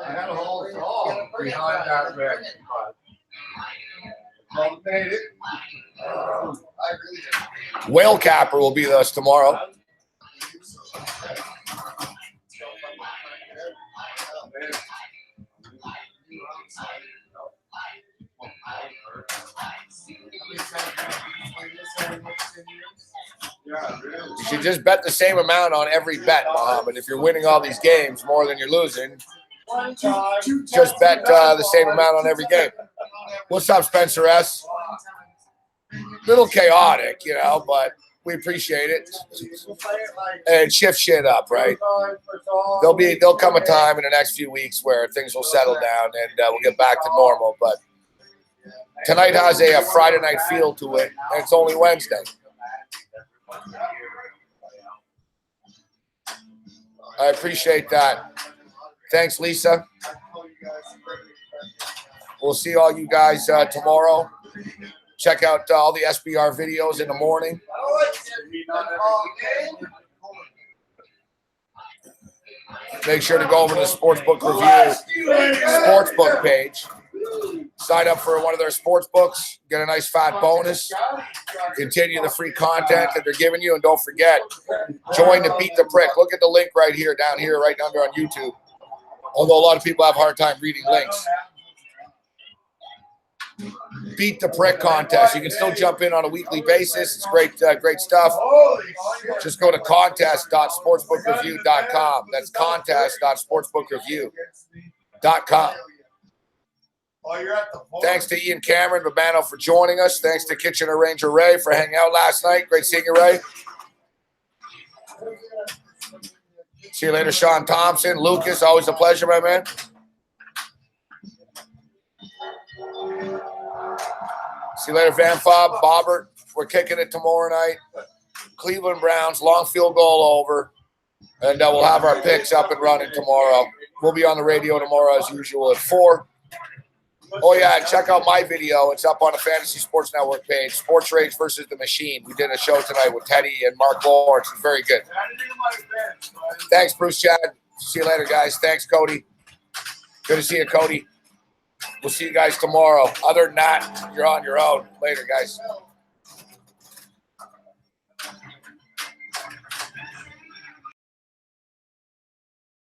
I had a whole song behind that red. Well, made it. I really did. Whale Capper will be with us tomorrow. You should just bet the same amount on every bet, Muhammad. If you're winning all these games more than you're losing, just bet the same amount on every game. What's up, Spencer S? Little chaotic, but we appreciate it. And shift shit up, right? There'll come a time in the next few weeks where things will settle down and we'll get back to normal. But tonight has a Friday night feel to it, and it's only Wednesday. I appreciate that. Thanks, Lisa. We'll see all you guys tomorrow. Check out all the SBR videos in the morning. Make sure to go over to the Sportsbook Review Sportsbook page. Sign up for one of their sports books, get a nice fat bonus, continue the free content that they're giving you, and don't forget, join the Beat the Prick. Look at the link right here, down here, right under on YouTube. Although a lot of people have a hard time reading links. Beat the Prick contest. You can still jump in on a weekly basis. It's great, great stuff. Just go to contest.sportsbookreview.com. That's contest.sportsbookreview.com. Thanks to Ian Cameron Babano for joining us. Thanks to Kitchener Ranger Ray for hanging out last night. Great seeing you, Ray. See you later, Sean Thompson. Lucas, always a pleasure, my man. See you later, Van Fob, Bobbert. We're kicking it tomorrow night. Cleveland Browns, long field goal over. And we'll have our picks up and running tomorrow. We'll be on the radio tomorrow as usual at 4. Oh, yeah, check out my video. It's up on the Fantasy Sports Network page. Sports Rage versus the Machine. We did a show tonight with Teddy and Mark Lawrence. It's very good. Thanks, Bruce Chad. See you later, guys. Thanks, Cody. Good to see you, Cody. We'll see you guys tomorrow. Other than that, you're on your own. Later, guys.